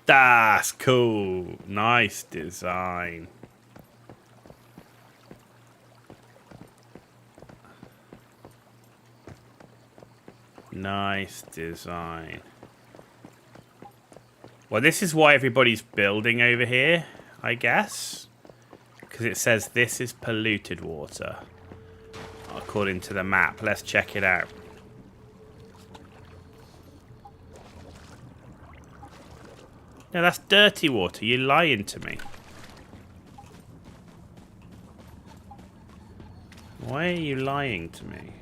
That's cool. Nice design. Nice design. Well, this is why everybody's building over here, I guess. Because it says this is polluted water. According to the map. Let's check it out. No, that's dirty water. You're lying to me. Why are you lying to me?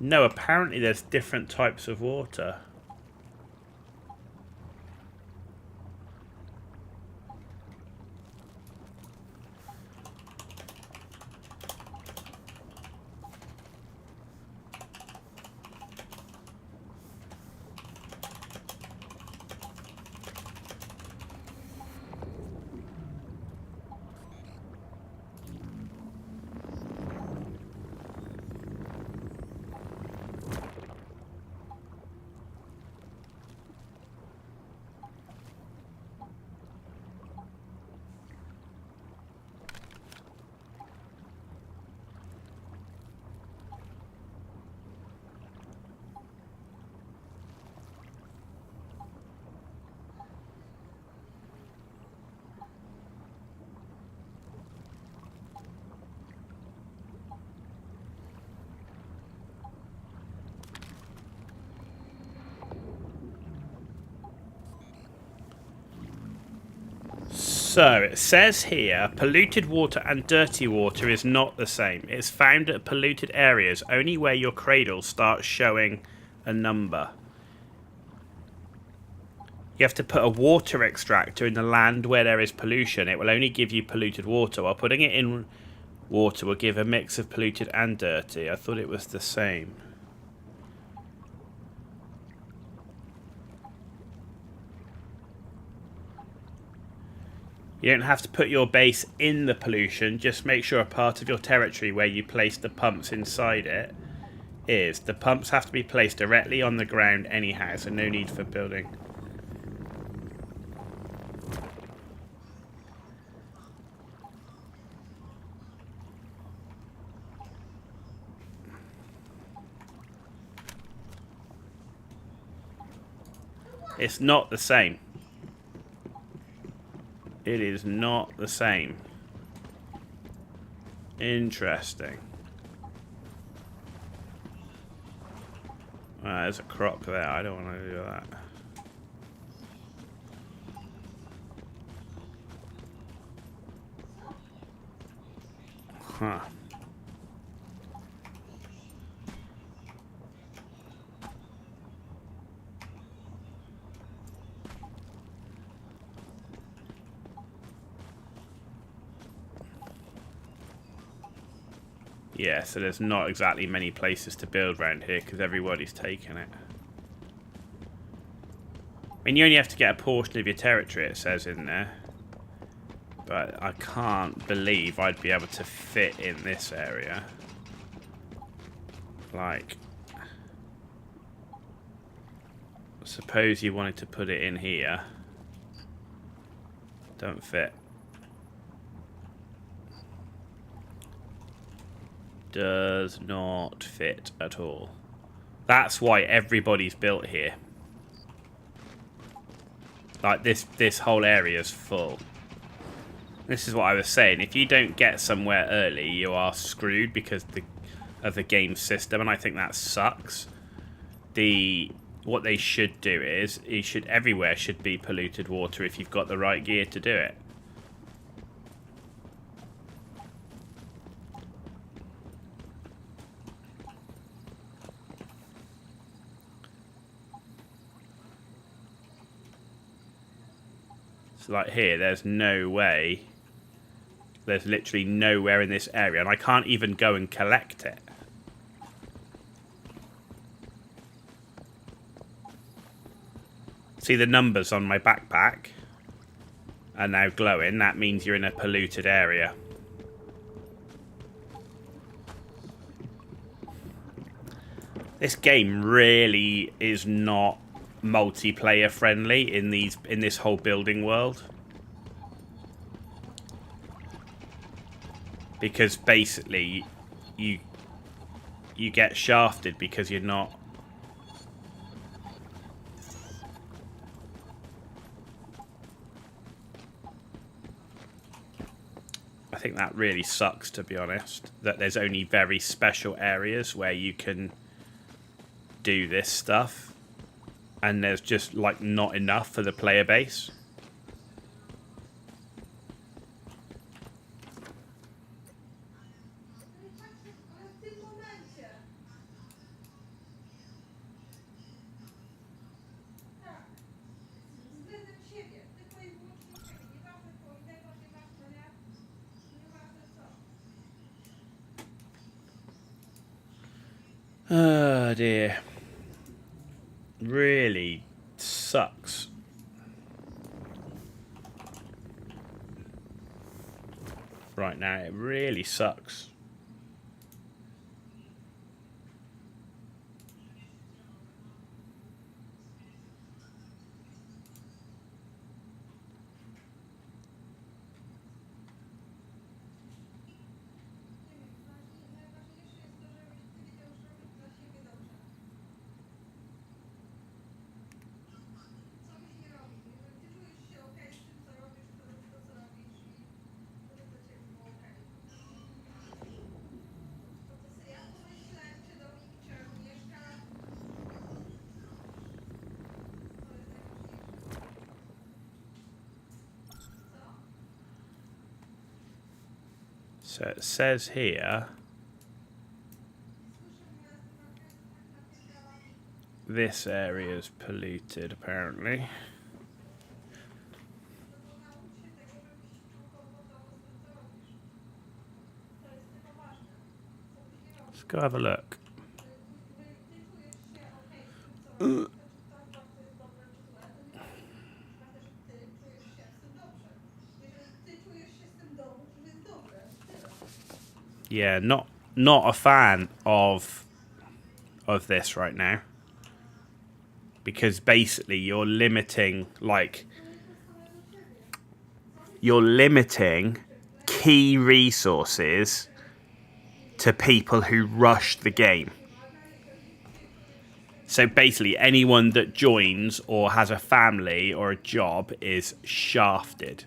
No, apparently there's different types of water. So, it says here, polluted water and dirty water is not the same. It's found at polluted areas only where your cradle starts showing a number. You have to put a water extractor in the land where there is pollution. It will only give you polluted water, while putting it in water will give a mix of polluted and dirty. I thought it was the same. You don't have to put your base in the pollution, just make sure a part of your territory where you place the pumps inside it is. The pumps have to be placed directly on the ground anyhow, so no need for building. It's not the same. It is not the same. Interesting. There's a croc there. I don't want to do that. Huh. Yeah, so there's not exactly many places to build around here because everybody's taken it. I mean, you only have to get a portion of your territory, it says in there. But I can't believe I'd be able to fit in this area. Like, suppose you wanted to put it in here. Don't fit. Does not fit at all. That's why everybody's built here. Like this whole area is full. This is what I was saying. If you don't get somewhere early, you are screwed because of the game system, and I think that sucks. What they should do is everywhere should be polluted water if you've got the right gear to do it. So like here, there's no way. There's literally nowhere in this area, and I can't even go and collect it. See the numbers on my backpack are now glowing. That means you're in a polluted area. This game really is not multiplayer friendly in this whole building world. Because basically you get shafted because you're not. I think that really sucks, to be honest, that there's only very special areas where you can do this stuff, and there's just like not enough for the player base. Oh dear. Really sucks. Right now, it really sucks. So it says here, this area is polluted, apparently. Let's go have a look. Yeah, not a fan of this right now, because basically you're limiting key resources to people who rushed the game. So basically anyone that joins or has a family or a job is shafted.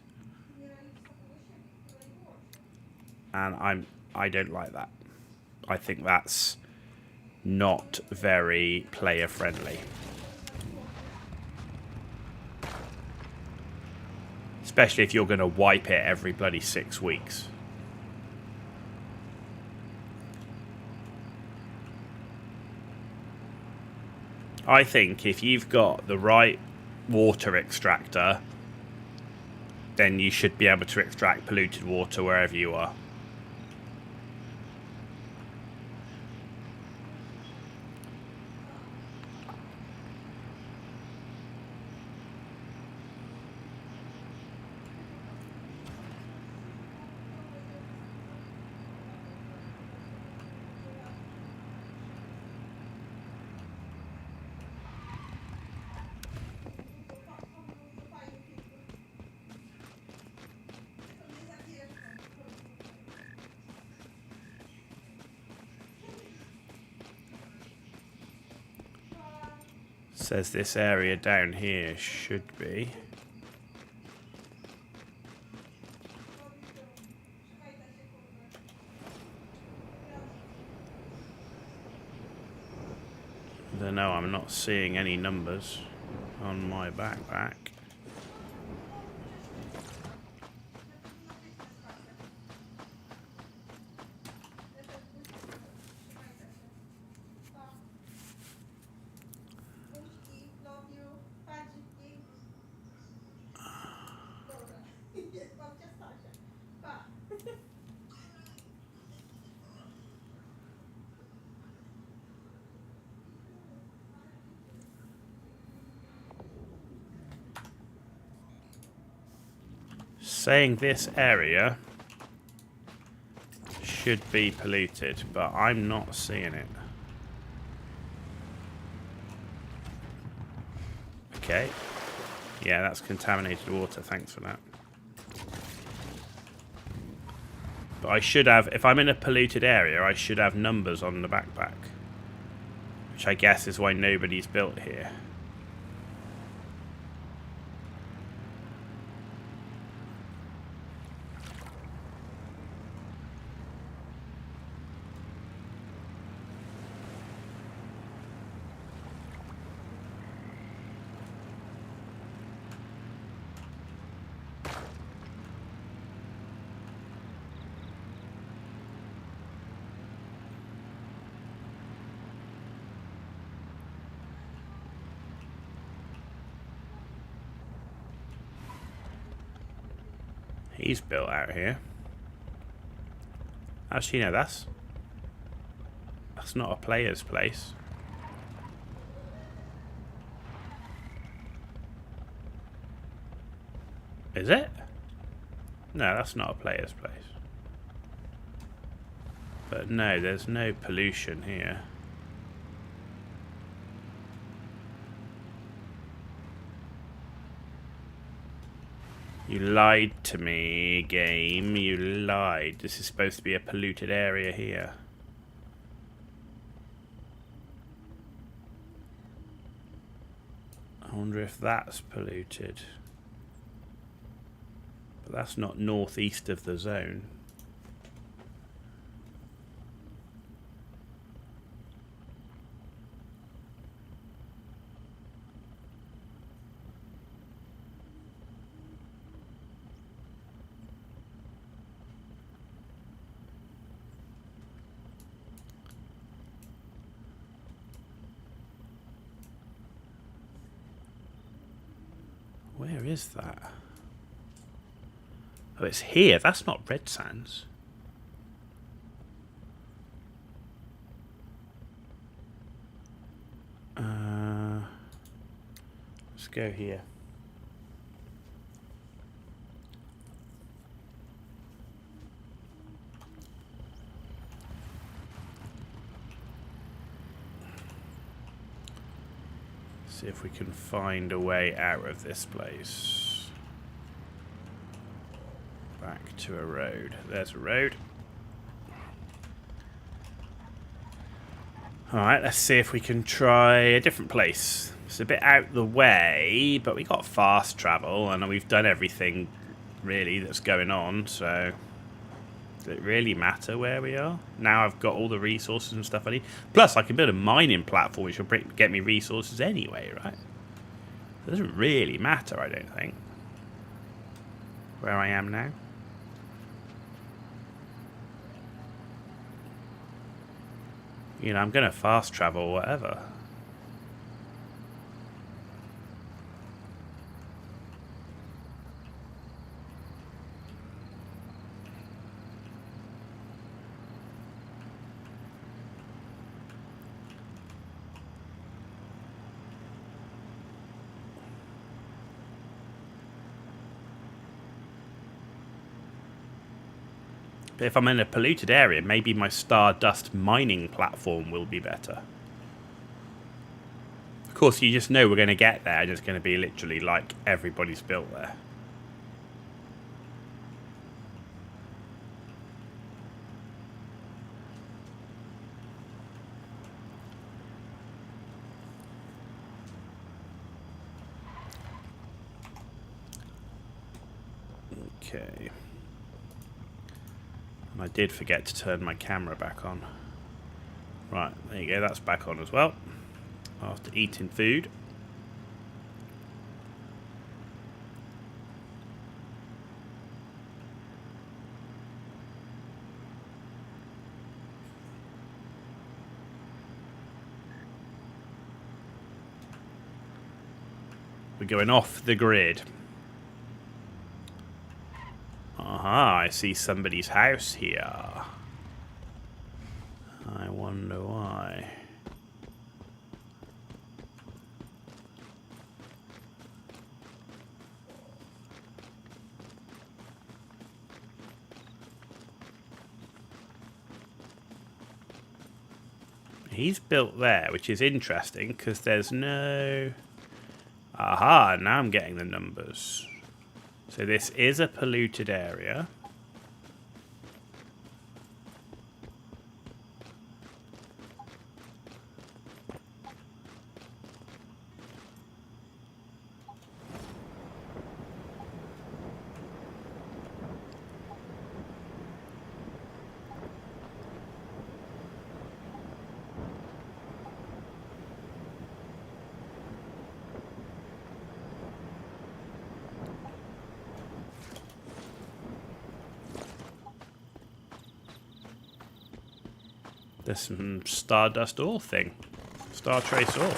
And I don't like that. I think that's not very player friendly. Especially if you're going to wipe it every bloody 6 weeks. I think if you've got the right water extractor, then you should be able to extract polluted water wherever you are. Says this area down here should be. I don't know, I'm not seeing any numbers on my backpack. saying this area should be polluted, but I'm not seeing it. Okay. Yeah, that's contaminated water. Thanks for that. But I should have, if I'm in a polluted area, I should have numbers on the backpack. Which I guess is why nobody's built here. He's built out here. Actually, no, that's not a player's place. Is it? No, that's not a player's place. But no, there's no pollution here. You lied to me, game. You lied. This is supposed to be a polluted area here. I wonder if that's polluted. But that's not northeast of the zone. Where is that? Oh, it's here. That's not Red Sands. Let's go here. See if we can find a way out of this place. Back to a road. There's a road. Alright, let's see if we can try a different place. It's a bit out the way, but we got fast travel and we've done everything really that's going on, so does it really matter where we are? Now I've got all the resources and stuff I need. Plus, I can build a mining platform which will get me resources anyway, right? It doesn't really matter, I don't think, where I am now. You know, I'm going to fast travel or whatever. But if I'm in a polluted area, maybe my Stardust mining platform will be better. Of course, you just know we're going to get there and it's going to be literally like everybody's built there. Okay. I did forget to turn my camera back on. Right, there you go, that's back on as well. After eating food. We're going off the grid. Aha, I see somebody's house here. I wonder why. He's built there, which is interesting because there's no... Aha, now I'm getting the numbers. So this is a polluted area. There's some Stardust ore thing. Star Trace ore.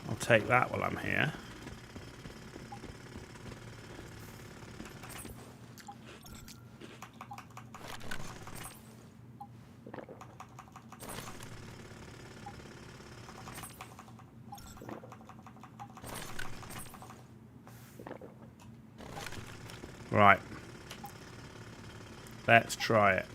I'll take that while I'm here. Right. Let's try it.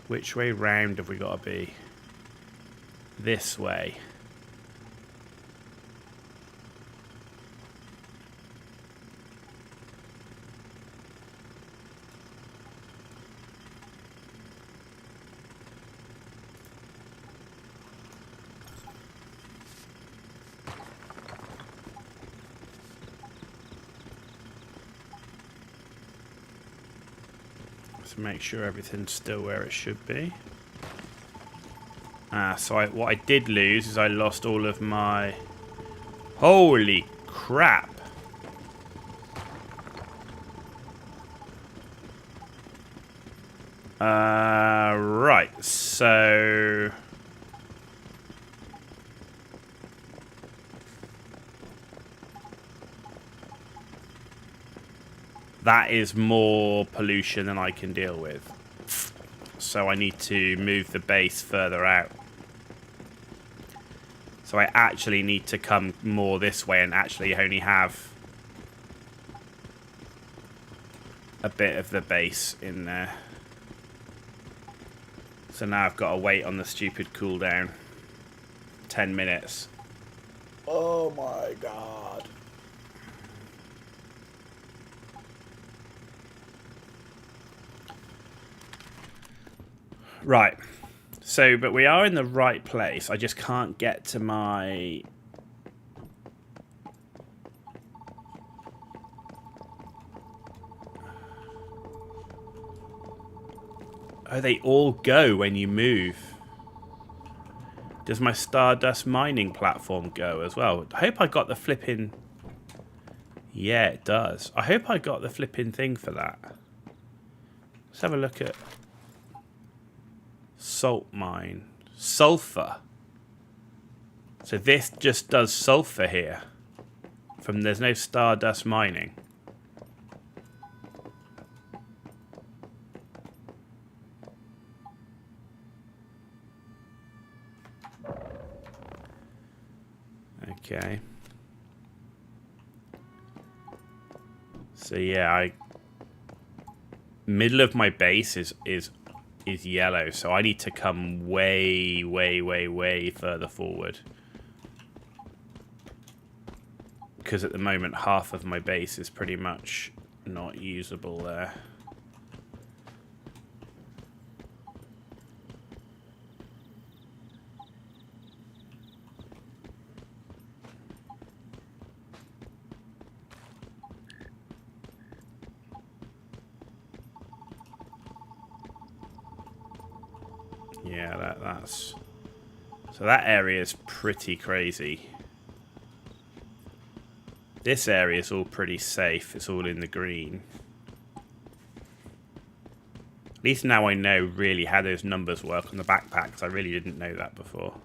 Which way round have we got to be? This way. To make sure everything's still where it should be. So what I did lose is I lost all of my... Holy crap! Right, so... That is more pollution than I can deal with. So I need to move the base further out. So I actually need to come more this way and actually only have a bit of the base in there. So now I've got to wait on the stupid cooldown. 10 minutes. Oh my god. Right. So, but we are in the right place. I just can't get to my... Oh, they all go when you move. Does my Stardust mining platform go as well? I hope I got the flipping... Yeah, it does. I hope I got the flipping thing for that. Let's have a look at... Salt mine. Sulfur. So this just does sulfur here. There's no Stardust mining. Okay. So yeah, middle of my base is yellow, so I need to come way, way, way, way further forward. Because at the moment, half of my base is pretty much not usable there. Yeah, that's... So that area is pretty crazy. This area is all pretty safe. It's all in the green. At least now I know really how those numbers work on the backpack, because I really didn't know that before.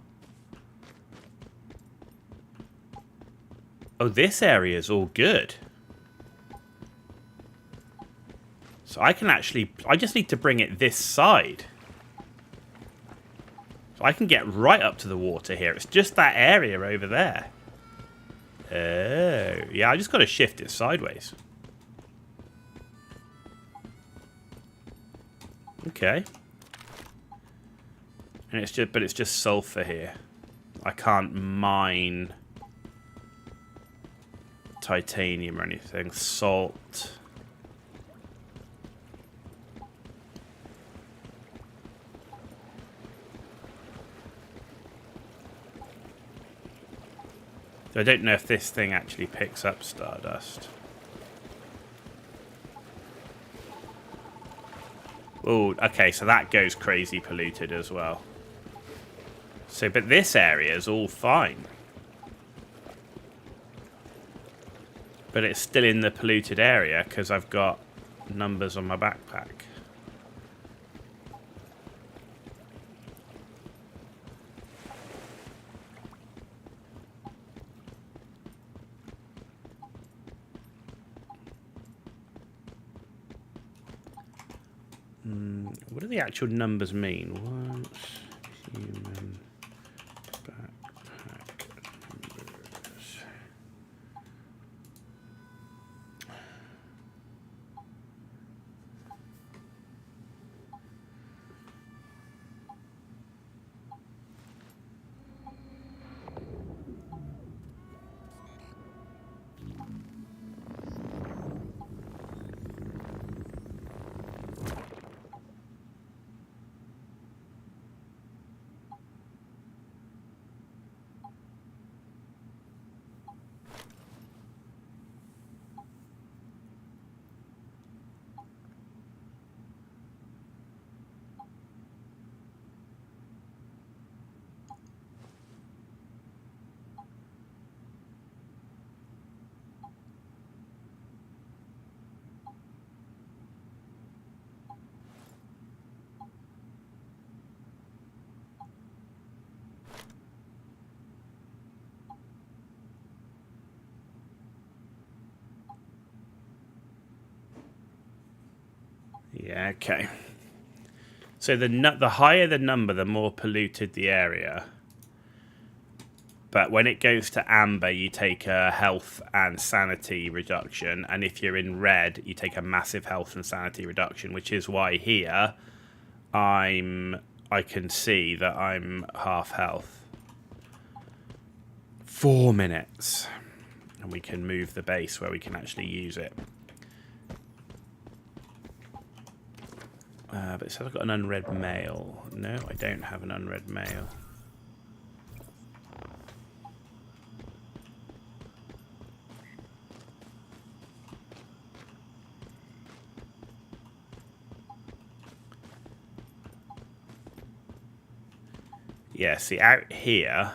Oh, this area is all good. So I can actually... I just need to bring it this side. So I can get right up to the water here. It's just that area over there. Oh, yeah, I just got to shift it sideways. Okay. And it's just sulfur here. I can't mine titanium or anything. Salt. So I don't know if this thing actually picks up stardust. Oh, okay, so that goes crazy polluted as well. So, but this area is all fine. But it's still in the polluted area because I've got numbers on my backpack. What do the actual numbers mean? Once human backpack numbers. Yeah, okay. So the higher the number, the more polluted the area. But when it goes to amber, you take a health and sanity reduction. And if you're in red, you take a massive health and sanity reduction, which is why here I can see that I'm half health. 4 minutes. And we can move the base where we can actually use it. But it says I've got an unread mail. No, I don't have an unread mail. Yeah, see, out here,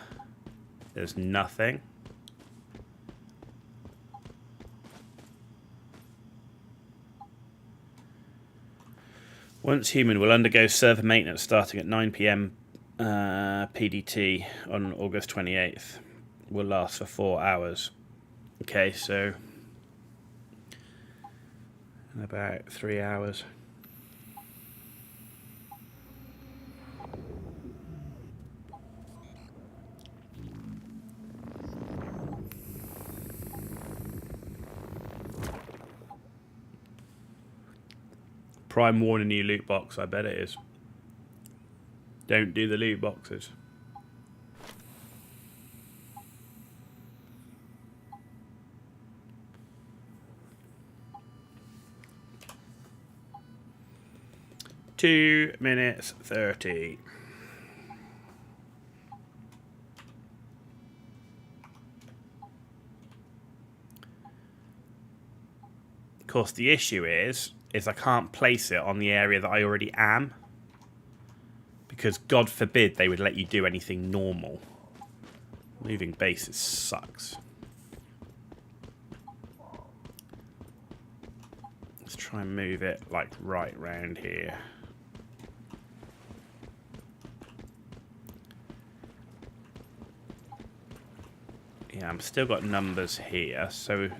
there's nothing. Once human will undergo server maintenance starting at 9 PM PDT on August 28th. Will last for 4 hours. Okay, so in about 3 hours. Prime warning you loot box, I bet it is. Don't do the loot boxes. Two minutes 30. Of course, the issue is I can't place it on the area that I already am. Because God forbid they would let you do anything normal. Moving bases sucks. Let's try and move it like right round here. Yeah, I'm still got numbers here, so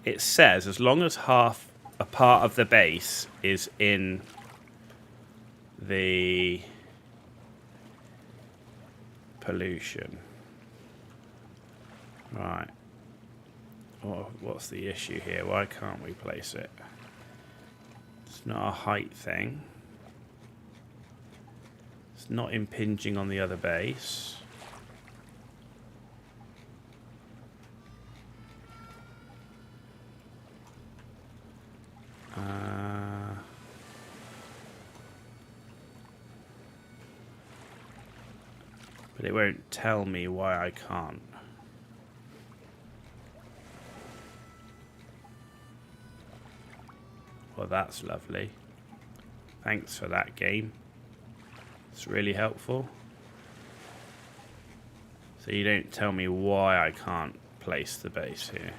it says as long as half a part of the base is in the pollution. Right. Oh, what's the issue here? Why can't we place it? It's not a height thing. It's not impinging on the other base. But it won't tell me why I can't. Well, that's lovely. Thanks for that, game. It's really helpful. So you don't tell me why I can't place the base here.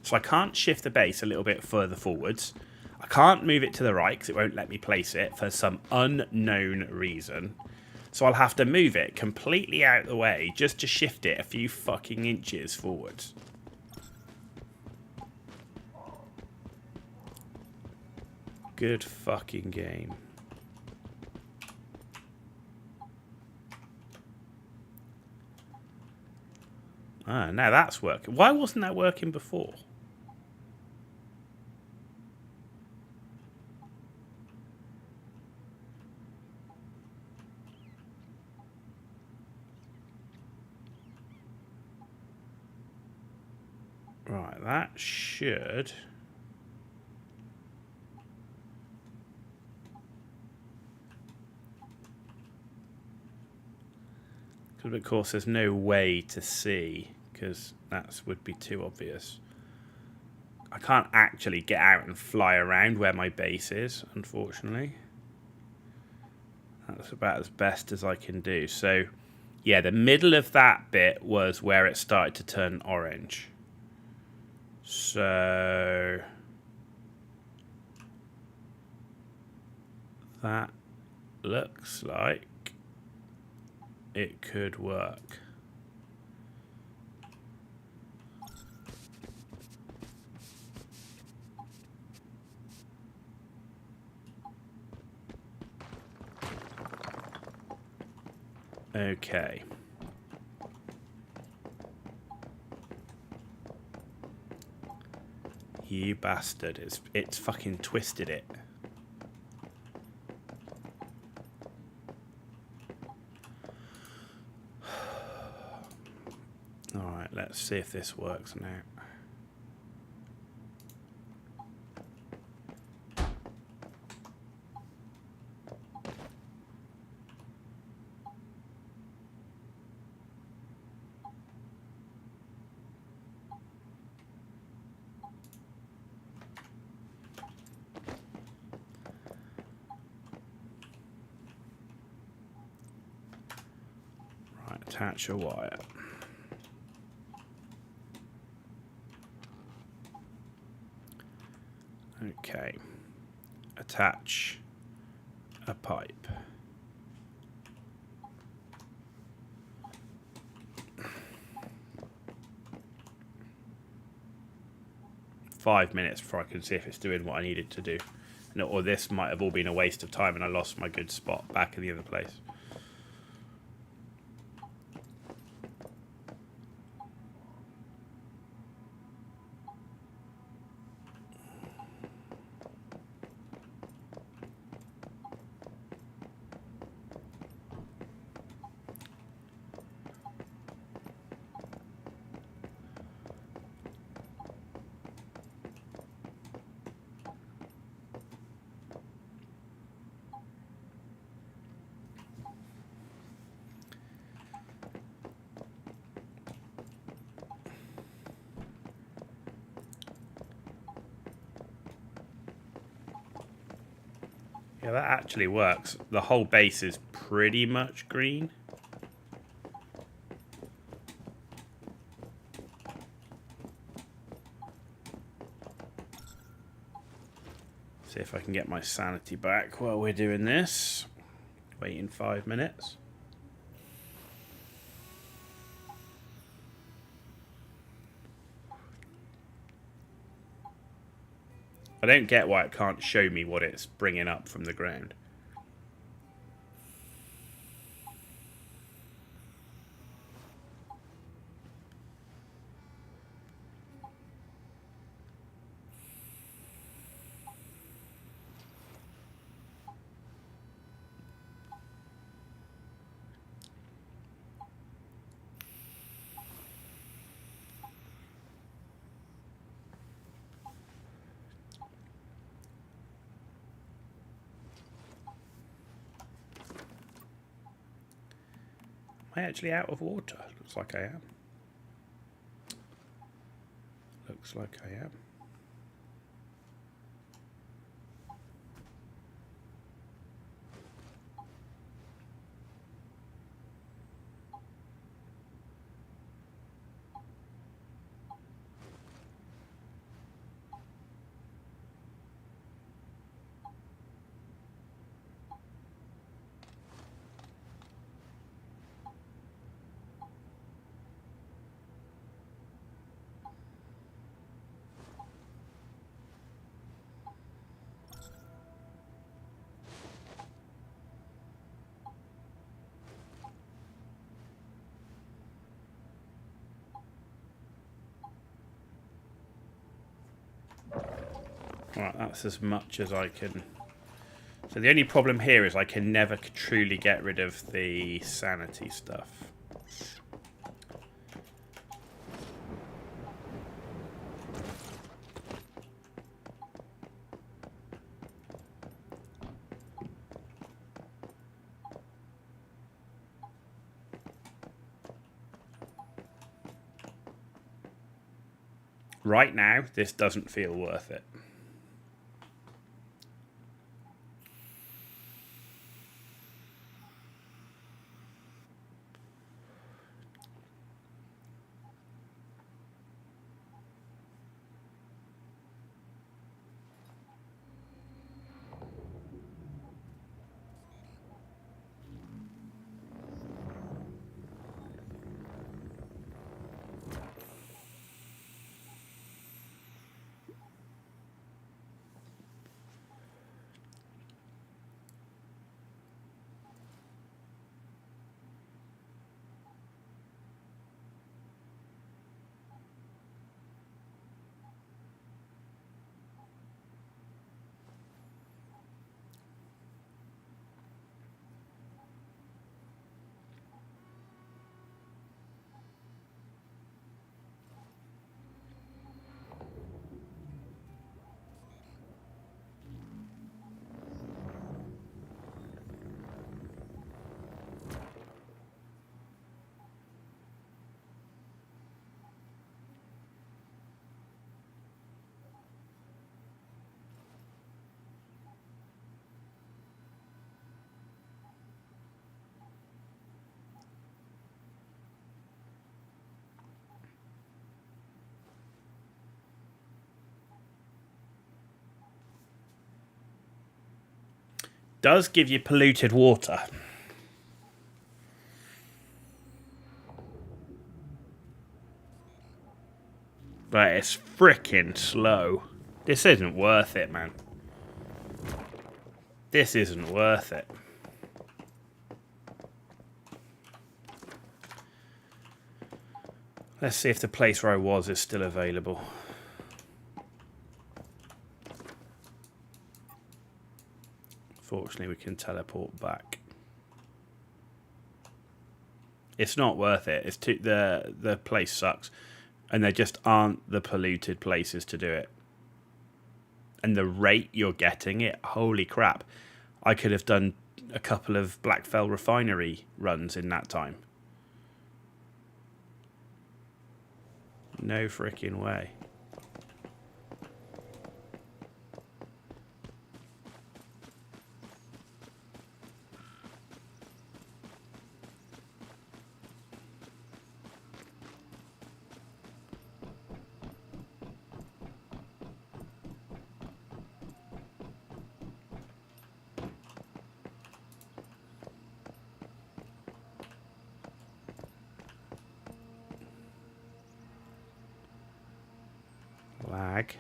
So I can't shift the base a little bit further forwards. I can't move it to the right because it won't let me place it for some unknown reason. So I'll have to move it completely out of the way just to shift it a few fucking inches forwards. Good fucking game. Ah, now that's working. Why wasn't that working before? Right, that should... Because of course there's no way to see, because that would be too obvious. I can't actually get out and fly around where my base is, unfortunately. That's about as best as I can do. So, yeah, the middle of that bit was where it started to turn orange. So... that looks like it could work. Okay. You bastard. It's fucking twisted it. Alright, let's see if this works now. Right, attach a wire. Okay. Attach a pipe. Five minutes before I can see if it's doing what I need it to do. No, or this might have all been a waste of time and I lost my good spot back in the other place. Yeah, that actually works. The whole base is pretty much green. See if I can get my sanity back while we're doing this. Waiting 5 minutes. I don't get why it can't show me what it's bringing up from the ground. Am I actually out of water? Looks like I am. Looks like I am. Right, that's as much as I can. So the only problem here is I can never truly get rid of the sanity stuff. Right now, this doesn't feel worth it. Does give you polluted water. But it's freaking slow. This isn't worth it, man. This isn't worth it. Let's see if the place where I was is still available. Fortunately, we can teleport back. It's not worth it. It's too, the place sucks, and there just aren't the polluted places to do it. And the rate you're getting it, holy crap! I could have done a couple of Blackfell refinery runs in that time. No freaking way. Lag.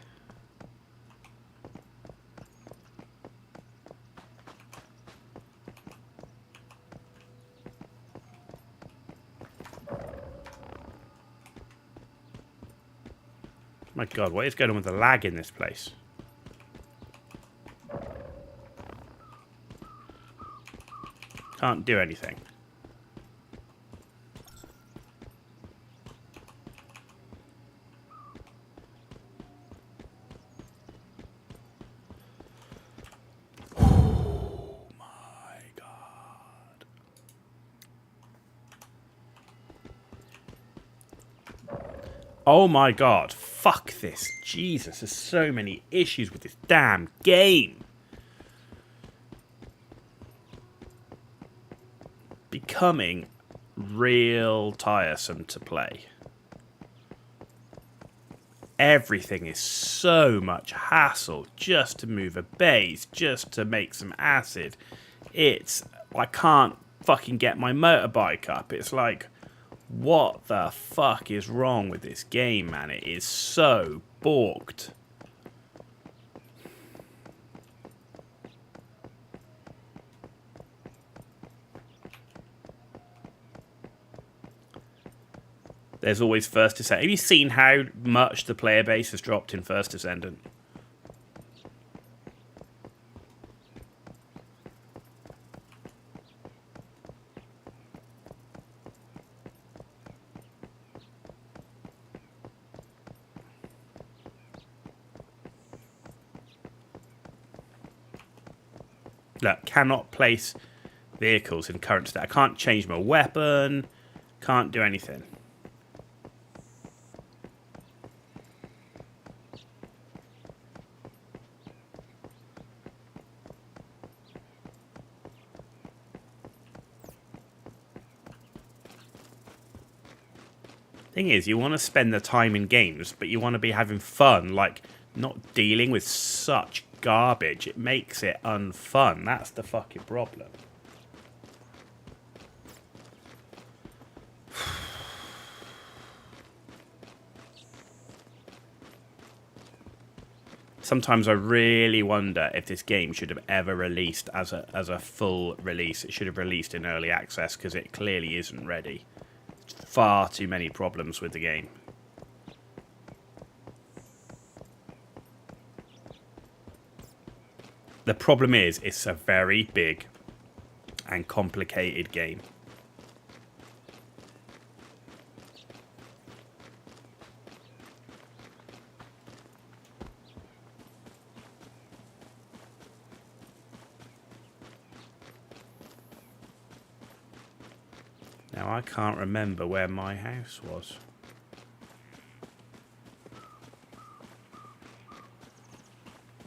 My God, what is going on with the lag in this place? Can't do anything. Oh my God. Oh my God. Fuck this. Jesus, there's so many issues with this damn game. Becoming real tiresome to play. Everything is so much hassle just to move a base, just to make some acid. I can't fucking get my motorbike up. It's like, what the fuck is wrong with this game, man? It is so borked. There's always First Descendant. Have you seen how much the player base has dropped in First Descendant? Look, cannot place vehicles in current state. I can't change my weapon. Can't do anything. Thing is, you want to spend the time in games, but you want to be having fun, like not dealing with such garbage. It makes it unfun. That's the fucking problem. Sometimes I really wonder if this game should have ever released as a full release. It should have released in early access because it clearly isn't ready. Far too many problems with the game. The problem is, it's a very big and complicated game. Now, I can't remember where my house was.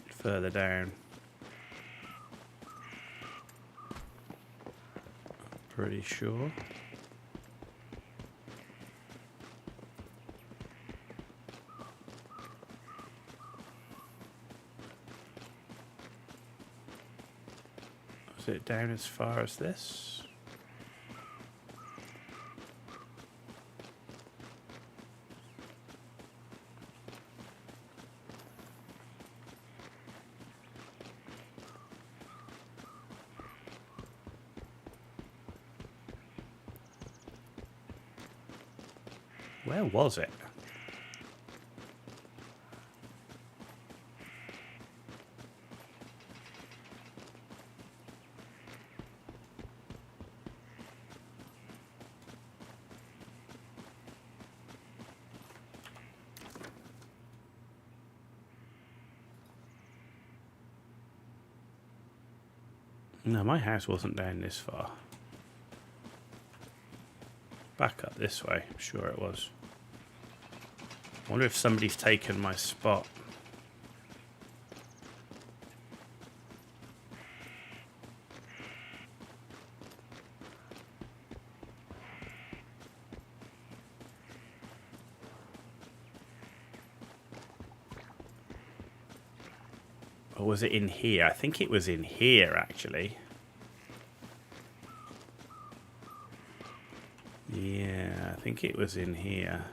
Further down. Pretty sure. Is it down as far as this? Where was it? No, my house wasn't down this far. Back up this way, I'm sure it was. I wonder if somebody's taken my spot. Or was it in here? I think it was in here, actually. Yeah, I think it was in here.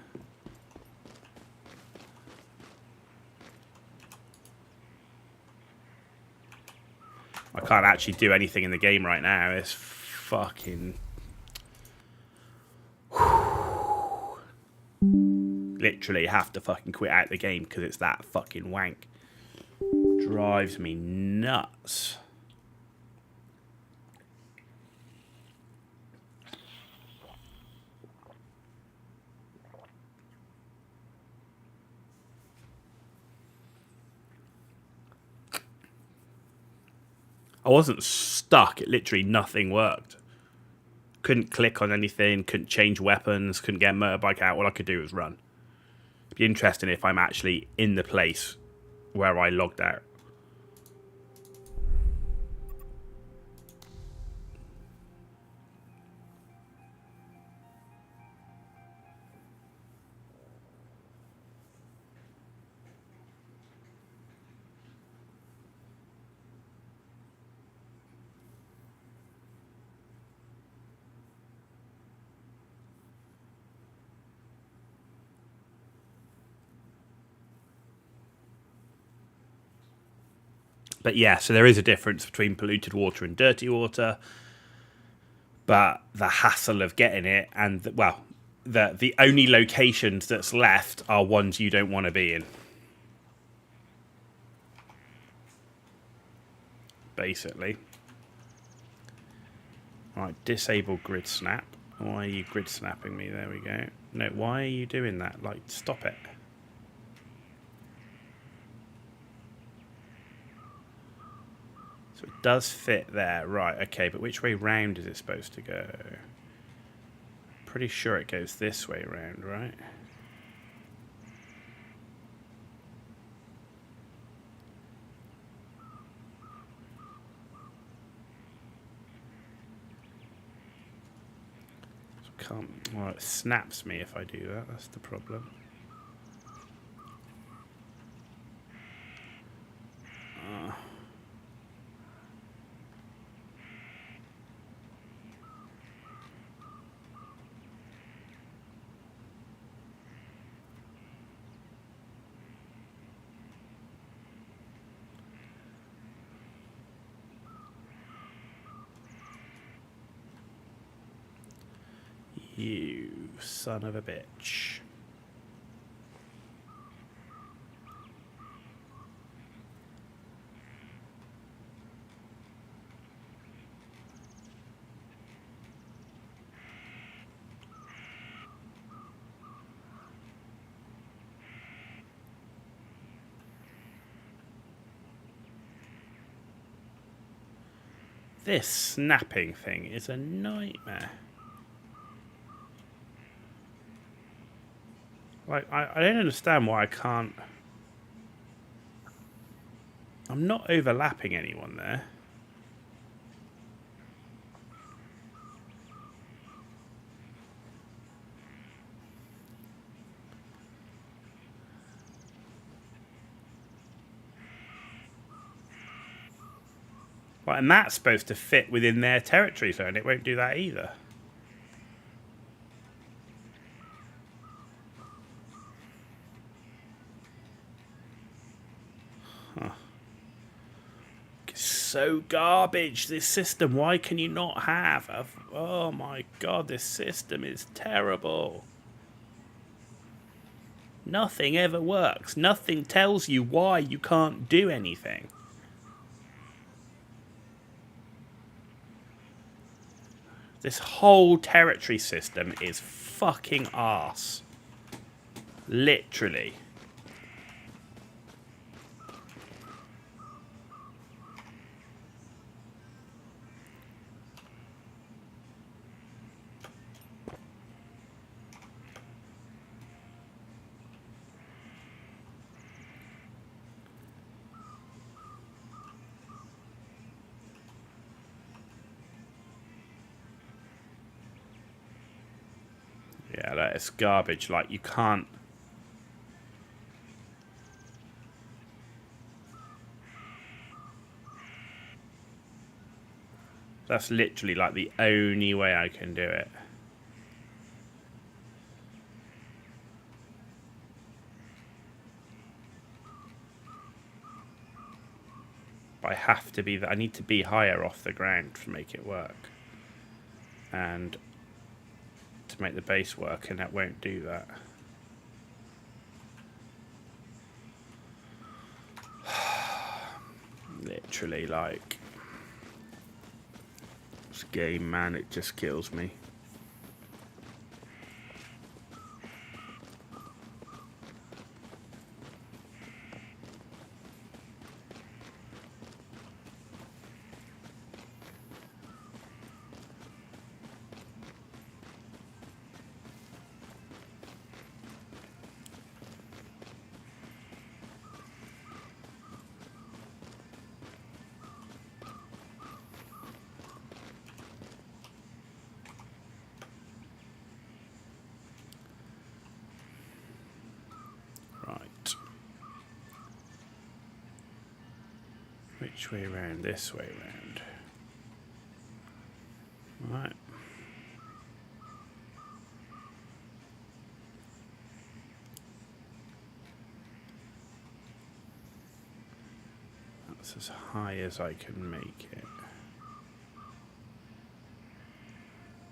I can't actually do anything in the game right now. It's fucking... Literally have to fucking quit out the game because it's that fucking wank. Drives me nuts. I wasn't stuck. It literally nothing worked. Couldn't click on anything. Couldn't change weapons. Couldn't get a motorbike out. All I could do was run. It'd be interesting if I'm actually in the place where I logged out. But yeah, so there is a difference between polluted water and dirty water. But the hassle of getting it and, the only locations that's left are ones you don't want to be in. Basically. Alright, disable grid snap. Why are you grid snapping me? There we go. No, why are you doing that? Like, stop it. So it does fit there. Right, okay, but which way round is it supposed to go? Pretty sure it goes this way round, right? Well, it snaps me if I do that. That's the problem. You son of a bitch. This snapping thing is a nightmare. Like, I don't understand why I can't... I'm not overlapping anyone there. Well, and that's supposed to fit within their territory zone. It won't do that either. Huh. It's so garbage, this system. Why can you not have a... Oh my god, this system is terrible. Nothing ever works. Nothing tells you why you can't do anything. This whole territory system is fucking arse. Literally. Yeah, that is garbage. Like, you can't... That's literally, like, the only way I can do it. But I have to be... I need to be higher off the ground to make it work. And to make the base work, and that won't do that. Literally, like... This game, man, it just kills me. Which way round? This way round. Right. That's as high as I can make it.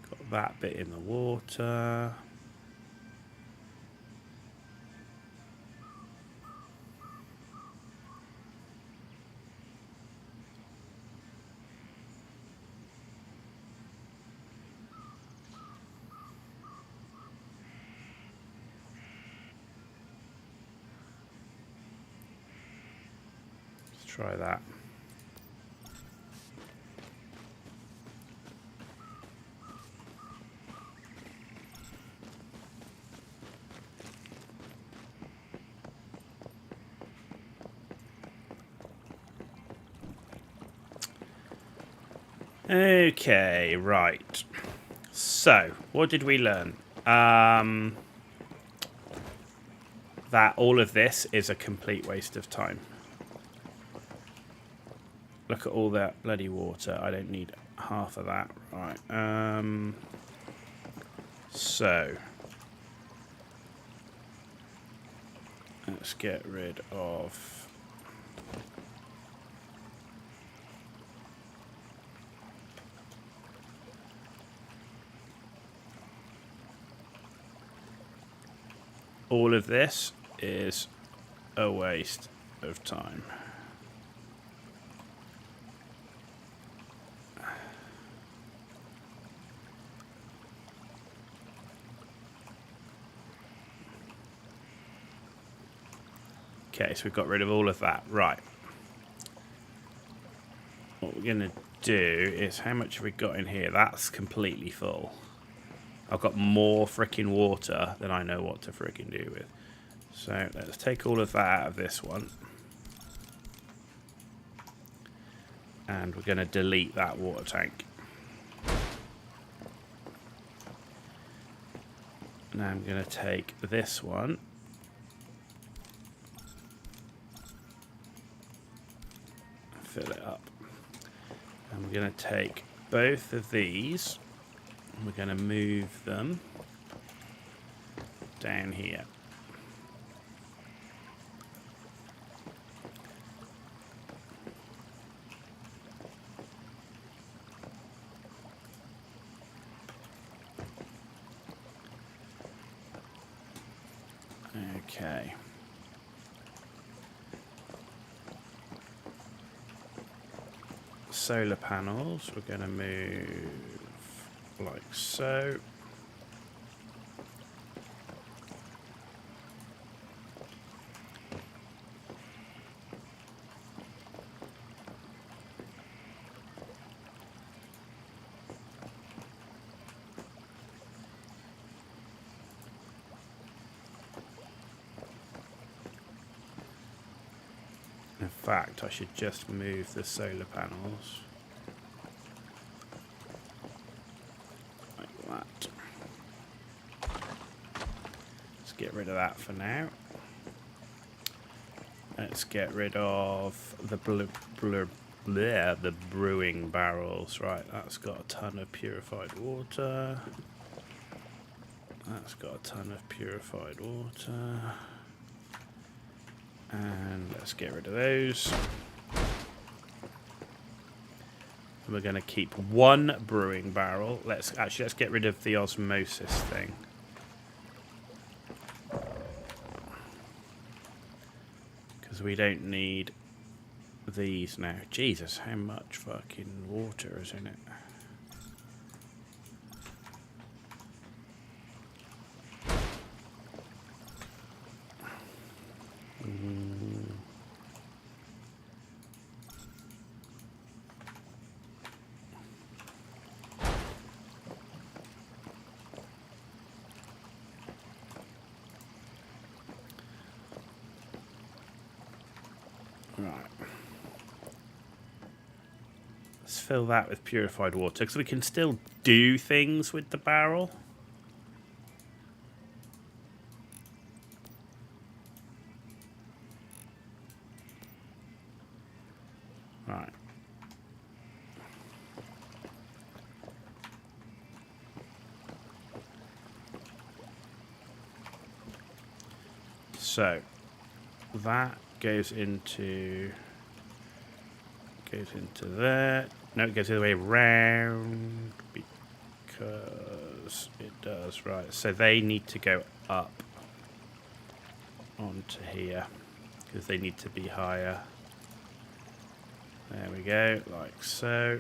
Got that bit in the water. Try that. Okay, right. So, what did we learn? That all of this is a complete waste of time. Look at all that bloody water. I don't need half of that. Right. So let's get rid of all of this is a waste of time. Okay, so we've got rid of all of that. Right. What we're going to do is, how much have we got in here? That's completely full. I've got more frickin' water than I know what to frickin' do with. So let's take all of that out of this one. And we're going to delete that water tank. Now I'm going to take this one. Fill it up. And we're going to take both of these and we're going to move them down here. Okay. Solar panels, we're going to move like so. In fact, I should just move the solar panels like that. Let's get rid of that for now. Let's get rid of the the brewing barrels. Right, that's got a ton of purified water. That's got a ton of purified water. And let's get rid of those. And we're going to keep one brewing barrel. Let's get rid of the osmosis thing. Because we don't need these now. Jesus, how much fucking water is in it? Right. Let's fill that with purified water because we can still do things with the barrel. Right. So that goes into there. No, it goes the other way around because it does. Right, so they need to go up onto here because they need to be higher. There we go, like so.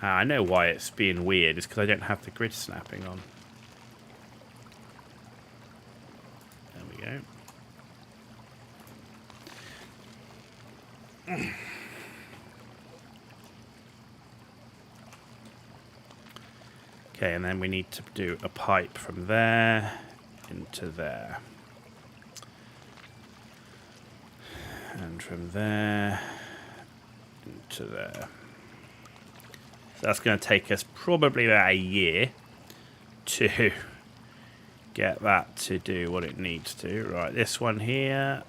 I know why it's being weird. It's because I don't have the grid snapping on. There we go. Okay, and then we need to do a pipe from there into there. And from there into there. So that's going to take us probably about a year to get that to do what it needs to. Right, this one here.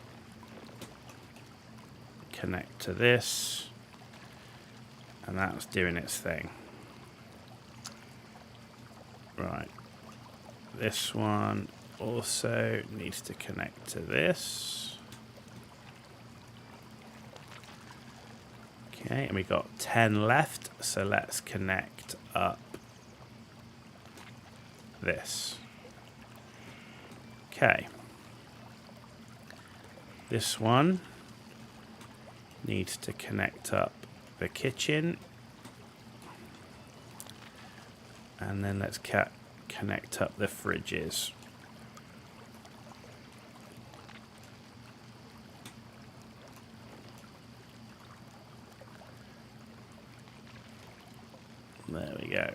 Connect to this. And that's doing its thing. Right. This one also needs to connect to this. Okay, and we got 10 left, so let's connect up this. Okay. This one needs to connect up the kitchen. And then let's connect up the fridges. There we go.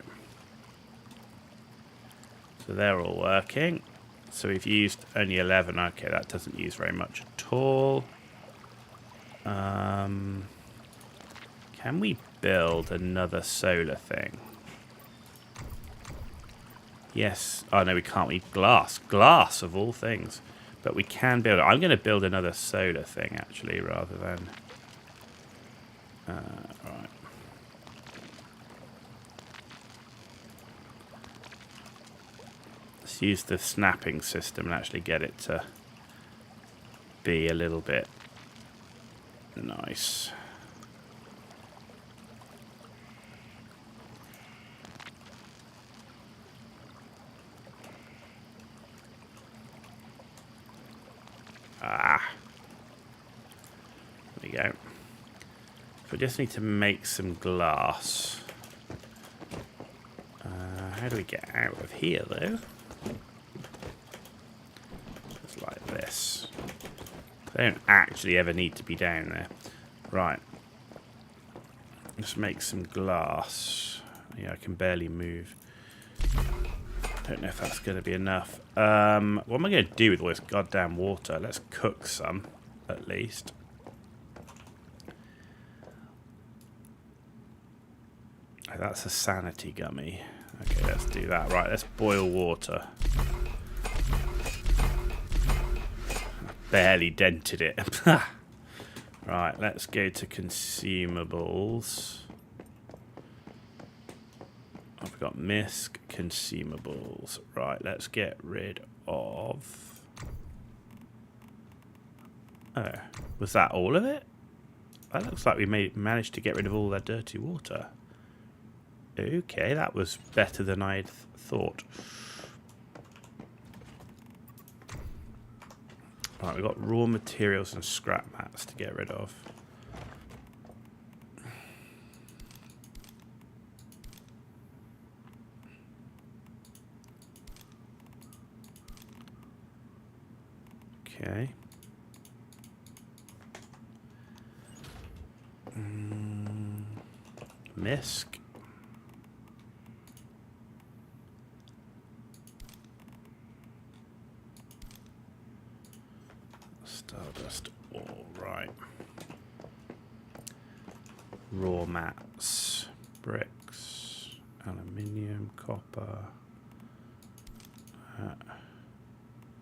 So they're all working. So we've used only 11. Okay, that doesn't use very much at all. Can we build another solar thing? Yes. Oh, no, we can't. We need glass. Glass, of all things. But we can build it. I'm going to build another solar thing, actually, rather than... right. Let's use the snapping system and actually get it to be a little bit nice. There we go. We just need to make some glass. How do we get out of here, though? Just like this. They don't actually ever need to be down there. Right. Let's make some glass. Yeah, I can barely move. Don't know if that's going to be enough. What am I going to do with all this goddamn water? Let's cook some, at least. Oh, that's a sanity gummy. Okay, let's do that. Right, let's boil water. Barely dented it. Right, let's go to consumables. I've got misc consumables. Right, let's get rid of Oh, was that all of it? That looks like we managed to get rid of all that dirty water. Okay, that was better than I had thought. Right, we've got raw materials and scrap mats to get rid of. Okay. Misc. Stardust. All right. Raw mats, bricks, aluminium, copper.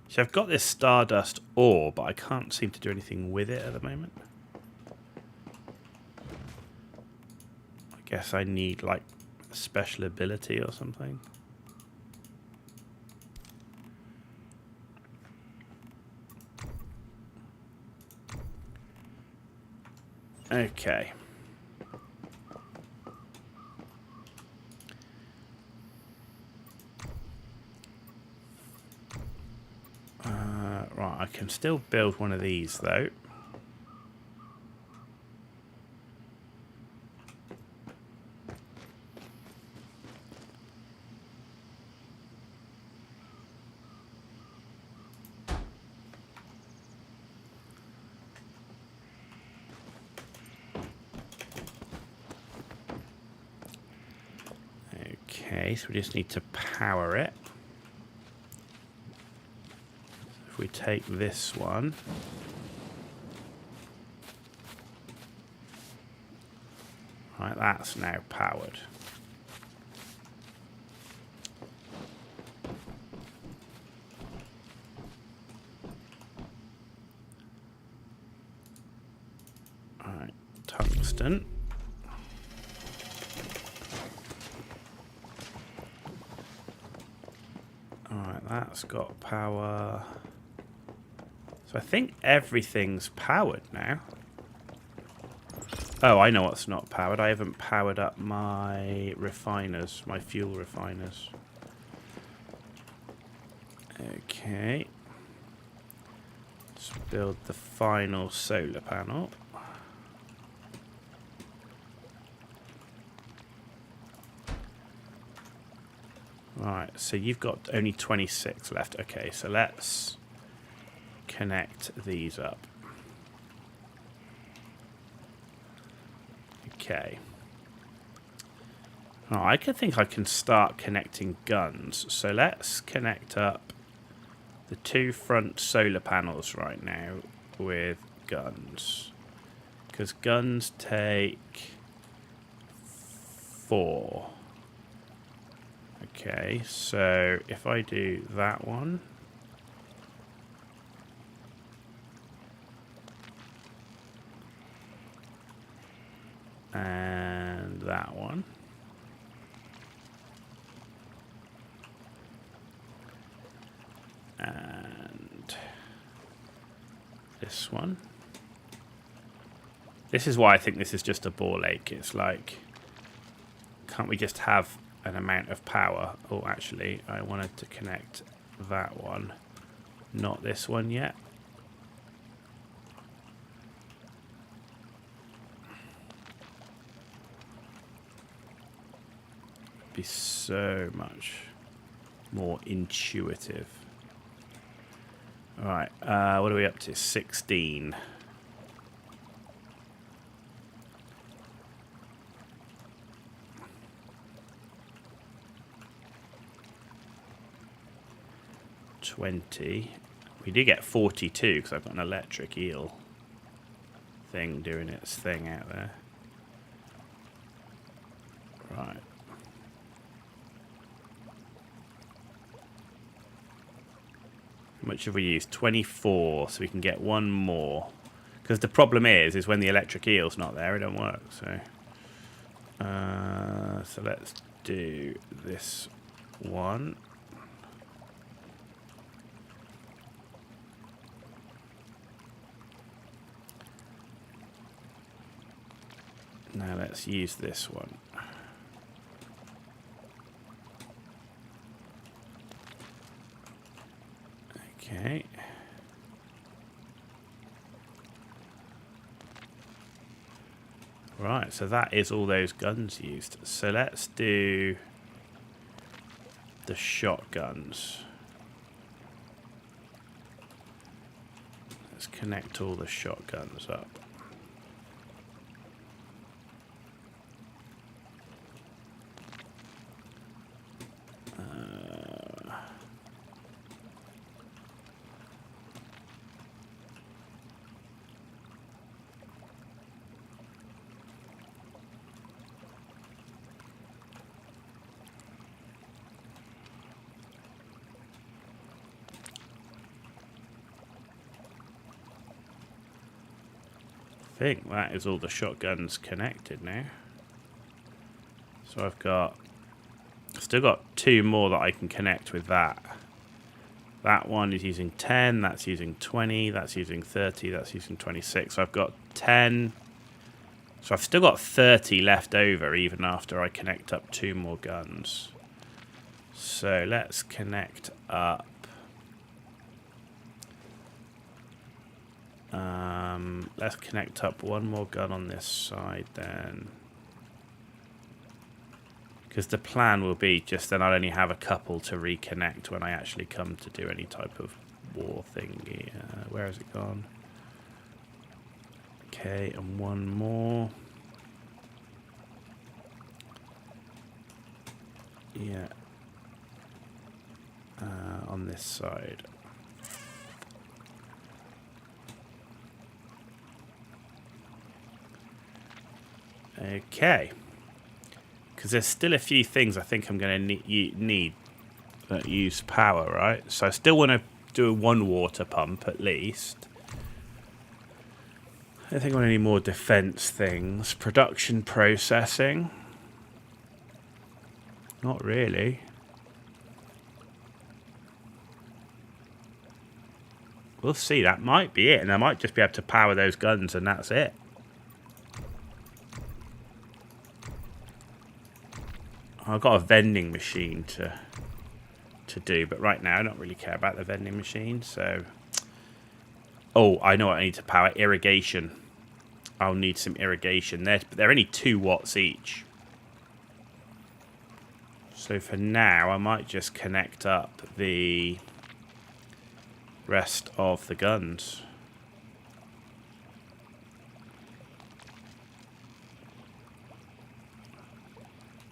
So I've got this stardust ore, but I can't seem to do anything with it at the moment. I guess I need like a special ability or something. Okay. Right, I can still build one of these though. Okay, so we just need to power it. If we take this one, right, that's now powered. All right, tungsten. All right, that's got power. So I think everything's powered now. Oh, I know what's not powered. I haven't powered up my refiners, my fuel refiners. Okay. Let's build the final solar panel. Right, so you've got only 26 left. Okay, so let's connect these up. Okay. Oh, I think I can start connecting guns. So let's connect up the 2 front solar panels right now with guns. Because guns take 4. Okay, so if I do that one. And that one. And this one. This is why I think this is just a ball ache. It's like, can't we just have an amount of power? Oh, actually, I wanted to connect that one. Not this one yet. Be so much more intuitive. All right, what are we up to? 16. We did get 42 because I've got an electric eel thing doing its thing out there. Right. How much have we used? 24, so we can get one more. Because the problem is when the electric eel's not there, it don't work. So, so let's do this one. Now let's use this one. Okay. Right, so that is all those guns used. So let's do the shotguns. Let's connect all the shotguns up. I think that is all the shotguns connected now. So I've still got 2 more that I can connect with that. That one is using 10, that's using 20, that's using 30, that's using 26. So I've got 10. So I've still got 30 left over even after I connect up 2 more guns. So let's connect up. Let's connect up 1 more gun on this side then. Because the plan will be just then I'll only have a couple to reconnect when I actually come to do any type of war thingy. Where has it gone? Okay, and 1 more. Yeah. On this side. Okay. Because there's still a few things I think I'm going to need that use power, right? So I still want to do 1 water pump at least. I think I want any more defense things. Production processing. Not really. We'll see. That might be it. And I might just be able to power those guns and that's it. I've got a vending machine to do, but right now I don't really care about the vending machine, so... Oh, I know what I need to power. Irrigation. I'll need some irrigation. They're only 2 watts each. So for now, I might just connect up the rest of the guns.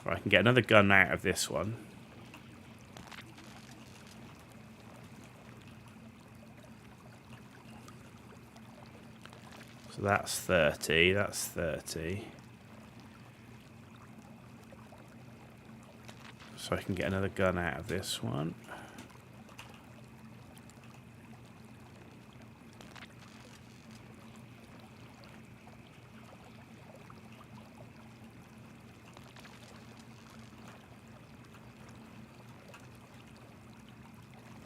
Or I can get another gun out of this one. So that's 30, that's 30. So I can get another gun out of this one.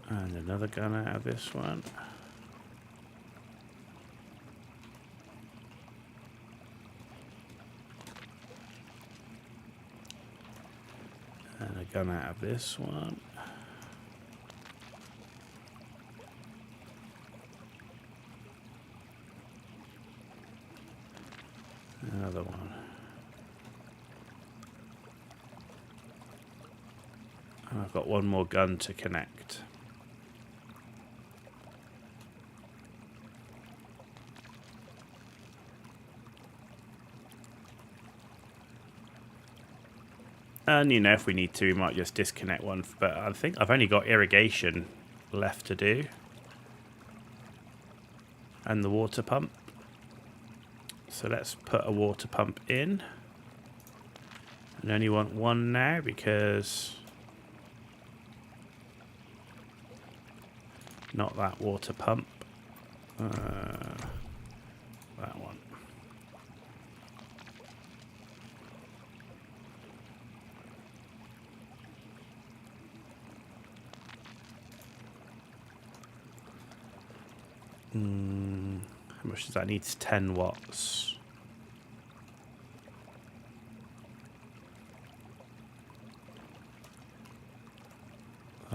And another gun out of this one. And a gun out of this one. Another one. And I've got 1 more gun to connect. And, you know, if we need to, we might just disconnect one. But I think I've only got irrigation left to do. And the water pump. So let's put a water pump in. And only want 1 now because... Not that water pump. That one. How much does that need? 10 watts.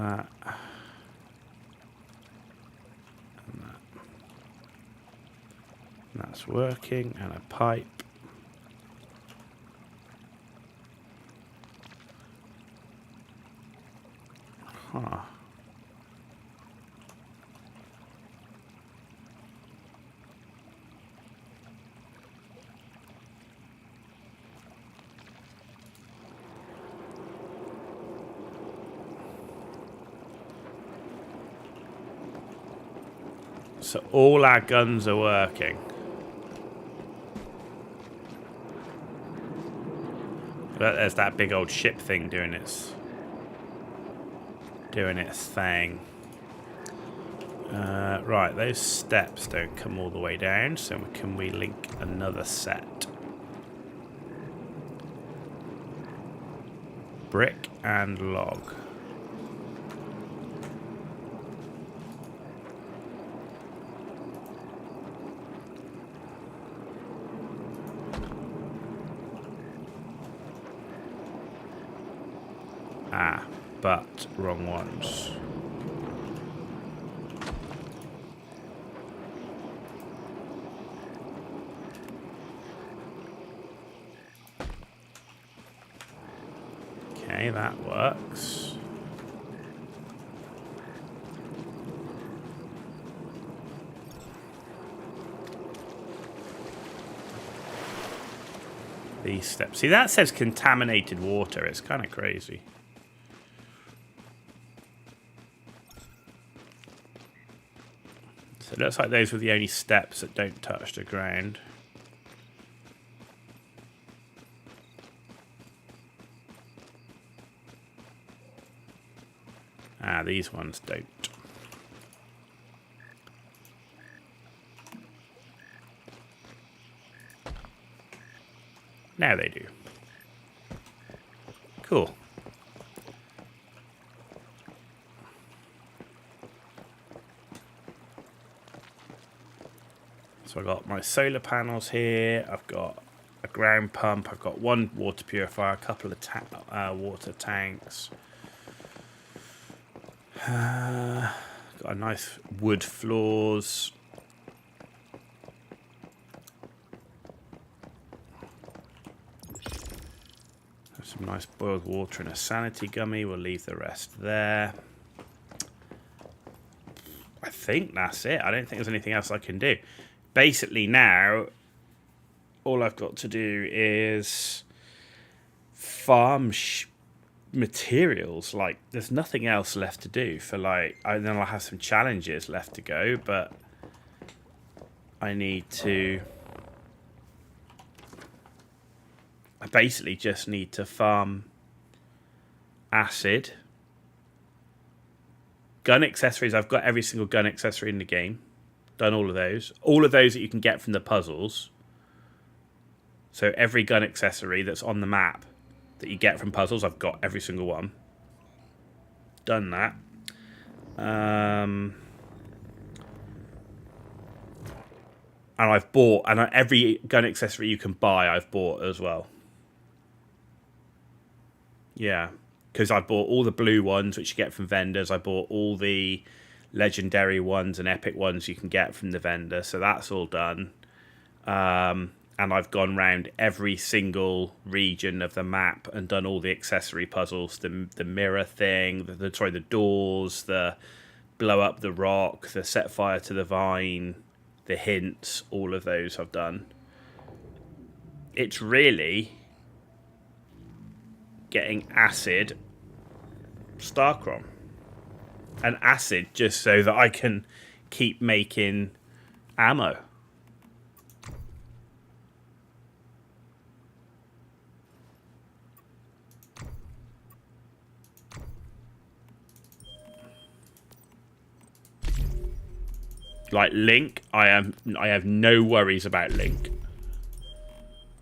that. And that. And that's working. And a pipe. Huh. So all our guns are working. But there's that big old ship thing doing its thing. Right, those steps don't come all the way down, so can we link another set? Brick and log. Ah, but wrong ones. Okay, that works. These steps. See, that says contaminated water. It's kind of crazy. So it looks like those were the only steps that don't touch the ground. Ah, these ones don't. Now they do. Cool. So I've got my solar panels here. I've got a ground pump. I've got one water purifier, a couple of water tanks. Got a nice wood floors. Some nice boiled water and a sanity gummy. We'll leave the rest there. I think that's it. I don't think there's anything else I can do. Basically now, all I've got to do is farm materials. Like, there's nothing else left to do for, like, then I'll have some challenges left to go, but I need to... I basically just need to farm acid. Gun accessories. I've got every single gun accessory in the game. Done all of those. All of those that you can get from the puzzles. So every gun accessory that's on the map that you get from puzzles, I've got every single one. Done that. And I've bought, and every gun accessory you can buy, I've bought as well. Yeah, because I bought all the blue ones, which you get from vendors. I bought all the legendary ones and epic ones you can get from the vendor. So that's all done. And I've gone around every single region of the map and done all the accessory puzzles. The mirror thing, the doors, the blow up the rock, the set fire to the vine, the hints, all of those I've done. It's really getting acid Starcrom. And acid just so that I can keep making ammo. Like Link, I have no worries about Link.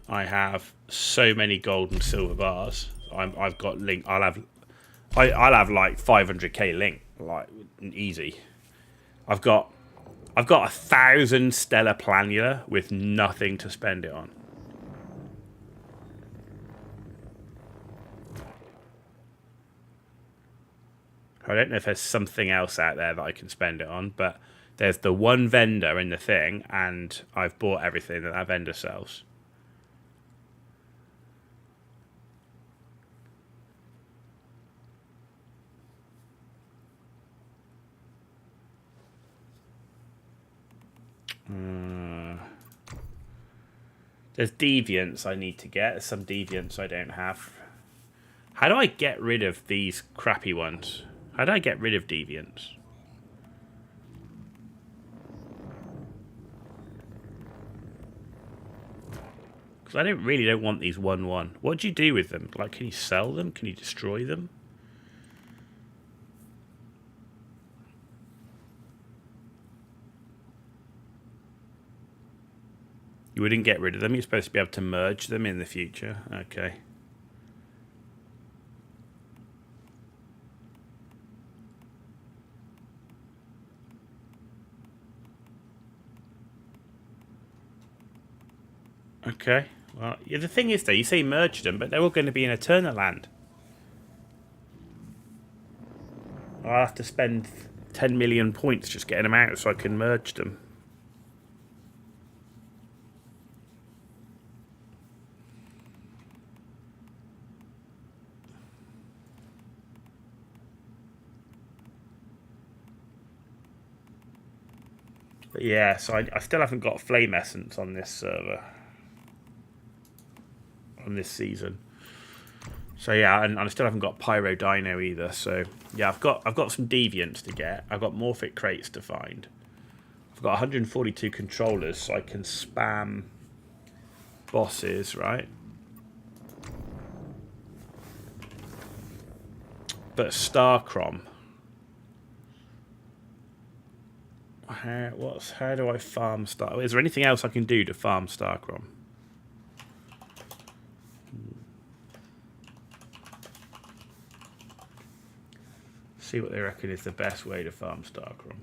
I have so many gold and silver bars. I've got Link. I'll have like 500k Link, like easy. I've got 1,000 stellar planula with nothing to spend it on. I don't know if there's something else out there that I can spend it on, but there's the one vendor in the thing, and I've bought everything that vendor sells. There's deviants I need to get. There's some deviants I don't have. How do I get rid of these crappy ones? How do I get rid of deviants? Because I don't want these 1-1. What do you do with them? Like, can you sell them? Can you destroy them? You wouldn't get rid of them. You're supposed to be able to merge them in the future. Okay. Okay. Well, yeah, the thing is, though, you say merge them, but they're all going to be in Eternaland. I'll have to spend 10 million points just getting them out so I can merge them. But yeah, so I still haven't got Flame Essence on this server. On this season. So yeah, and I still haven't got Pyro Dino either. So yeah, I've got some deviants to get. I've got Morphic crates to find. I've got 142 controllers, so I can spam bosses, right? But Starcrom. How do I farm Star? Is there anything else I can do to farm Starcrom? See what they reckon is the best way to farm Starcrom.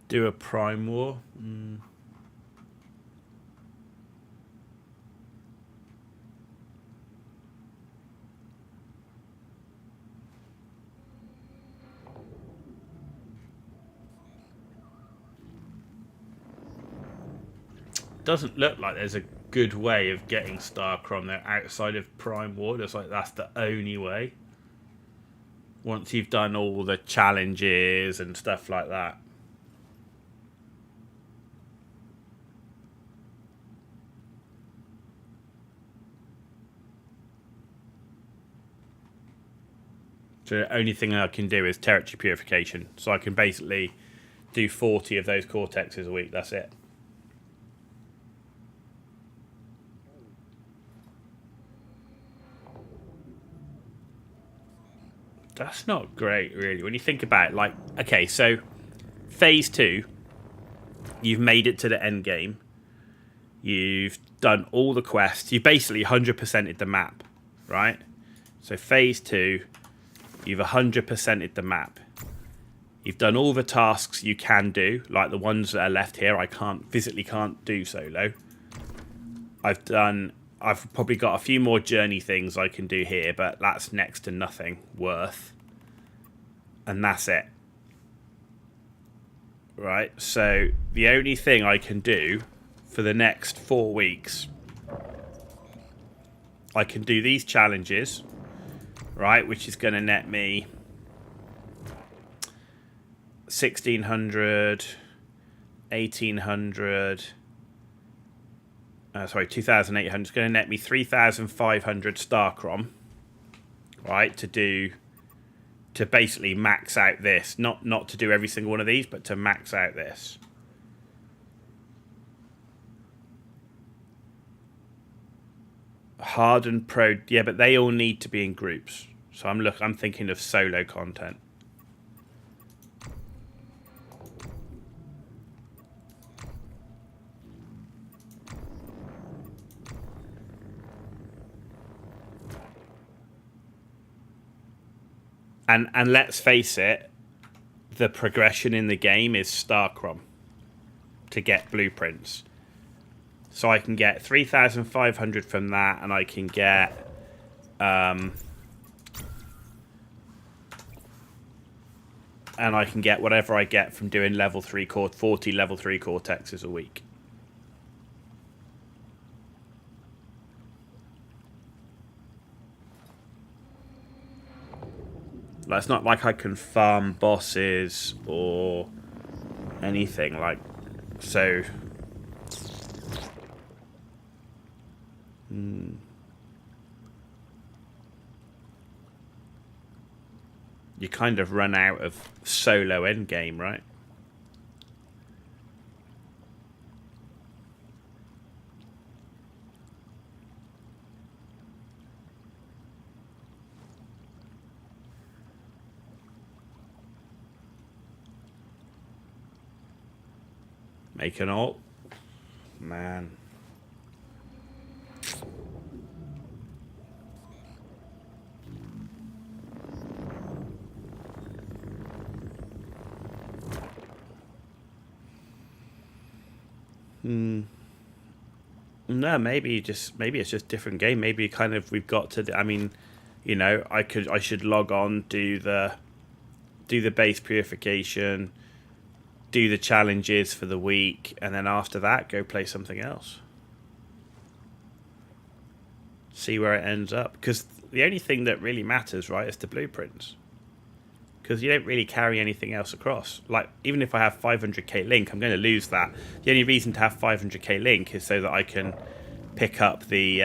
Do a Prime War? Doesn't look like there's a good way of getting Starcrom there outside of Prime War. It's like that's the only way. Once you've done all the challenges and stuff like that. So the only thing I can do is territory purification. So I can basically do 40 of those Cortexes a week. That's it. That's not great, really. When you think about it, like, okay, so phase 2, you've made it to the end game. You've done all the quests. You've basically 100%ed the map, right? So phase 2, you've 100%ed the map. You've done all the tasks you can do, like the ones that are left here. I physically can't do solo. I've probably got a few more journey things I can do here, but that's next to nothing worth. And that's it. Right? So the only thing I can do for the next 4 weeks, I can do these challenges, right? Which is going to net me 1,600, 1,800... 2,800. It's going to net me 3,500 Starcrom, right? To basically max out this, not to do every single one of these, but to max out this. Hardened Pro, yeah, but they all need to be in groups. So I'm thinking of solo content. And let's face it, the progression in the game is Starcrom to get blueprints. So I can get 3,500 from that, and I can get whatever I get from doing level 3 40 level 3 Cortexes a week. Like, it's not like I can farm bosses or anything like so. You kind of run out of solo endgame, right? Make an alt. Man. No, maybe it's just different game. Maybe kind of we've got to. I mean, you know, I should log on, do the base purification, do the challenges for the week, and then after that, go play something else. See where it ends up. Because the only thing that really matters, right, is the blueprints. Because you don't really carry anything else across. Like, even if I have 500k link, I'm going to lose that. The only reason to have 500k link is so that I can pick up the...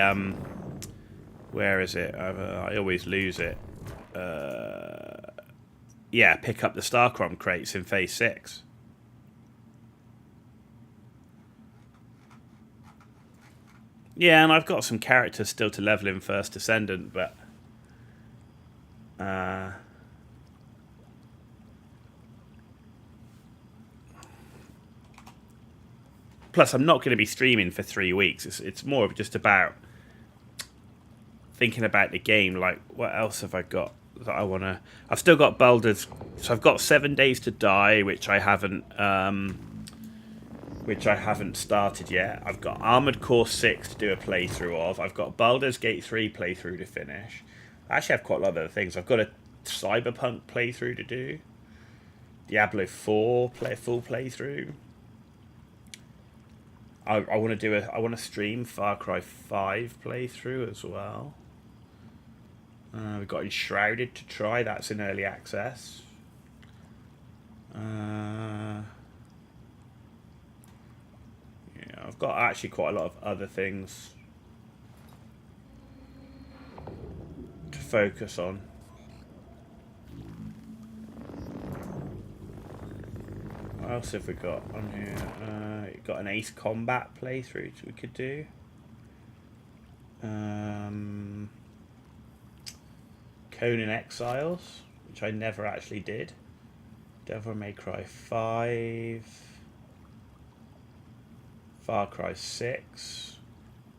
where is it? I always lose it. Yeah, pick up the Starcrom crates in Phase 6. Yeah, and I've got some characters still to level in First Descendant, but... plus, I'm not going to be streaming for 3 weeks. It's more of just about thinking about the game. Like, what else have I got that I want to... I've still got Baldur's... So I've got 7 Days to Die, which I haven't started yet. I've got Armored Core 6 to do a playthrough of. I've got Baldur's Gate 3 playthrough to finish. I actually have quite a lot of other things. I've got a Cyberpunk playthrough to do. Diablo 4 full playthrough. I want to stream Far Cry 5 playthrough as well. We've got Enshrouded to try. That's in early access. Yeah, I've got actually quite a lot of other things to focus on. What else have we got on here? Got an Ace Combat playthrough we could do. Conan Exiles, which I never actually did. Devil May Cry 5. Far Cry 6.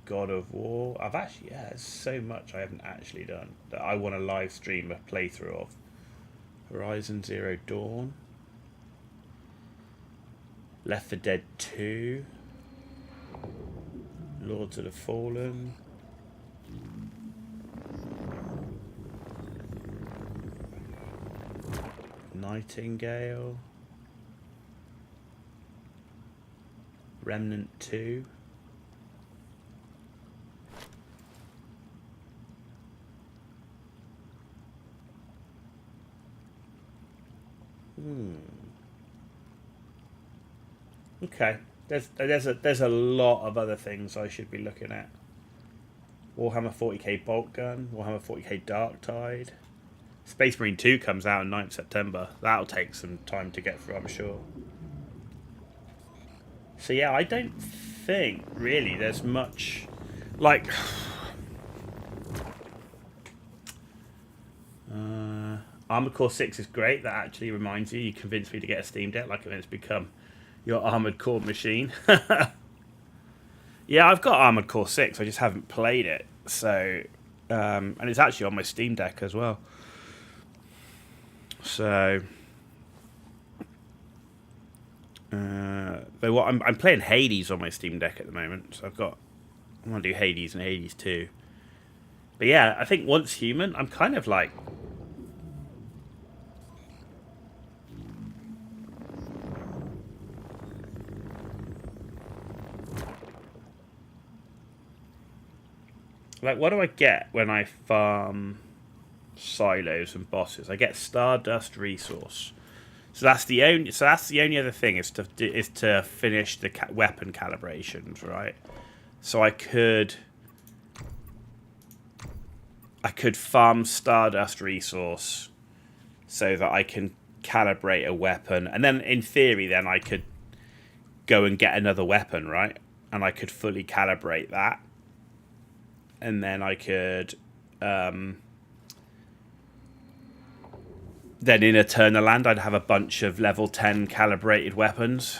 God of War. I've actually, yeah, there's so much I haven't actually done that I want to live stream a playthrough of. Horizon Zero Dawn. Left 4 Dead 2. Lords of the Fallen. Nightingale. Remnant 2. Okay. There's a lot of other things I should be looking at. Warhammer 40k Bolt Gun, Warhammer 40k Dark Tide. Space Marine 2 comes out on 9th September. That'll take some time to get through, I'm sure. So yeah, I don't think really there's much like Armored Core 6 is great. That actually reminds you convinced me to get a Steam Deck, like it's become your Armored Core machine. Yeah, I've got Armored Core 6, I just haven't played it. So and it's actually on my Steam Deck as well. So though what I'm playing Hades on my Steam Deck at the moment, so I want to do Hades and Hades 2. But yeah, I think Once Human, I'm kind of like what do I get when I farm silos and bosses? I get Stardust Resource. So that's the only other thing is to finish the weapon calibrations, right? So I could farm Stardust Resource so that I can calibrate a weapon, and then in theory, then I could go and get another weapon, right? And I could fully calibrate that, and then I could then in Eternaland, I'd have a bunch of level 10 calibrated weapons.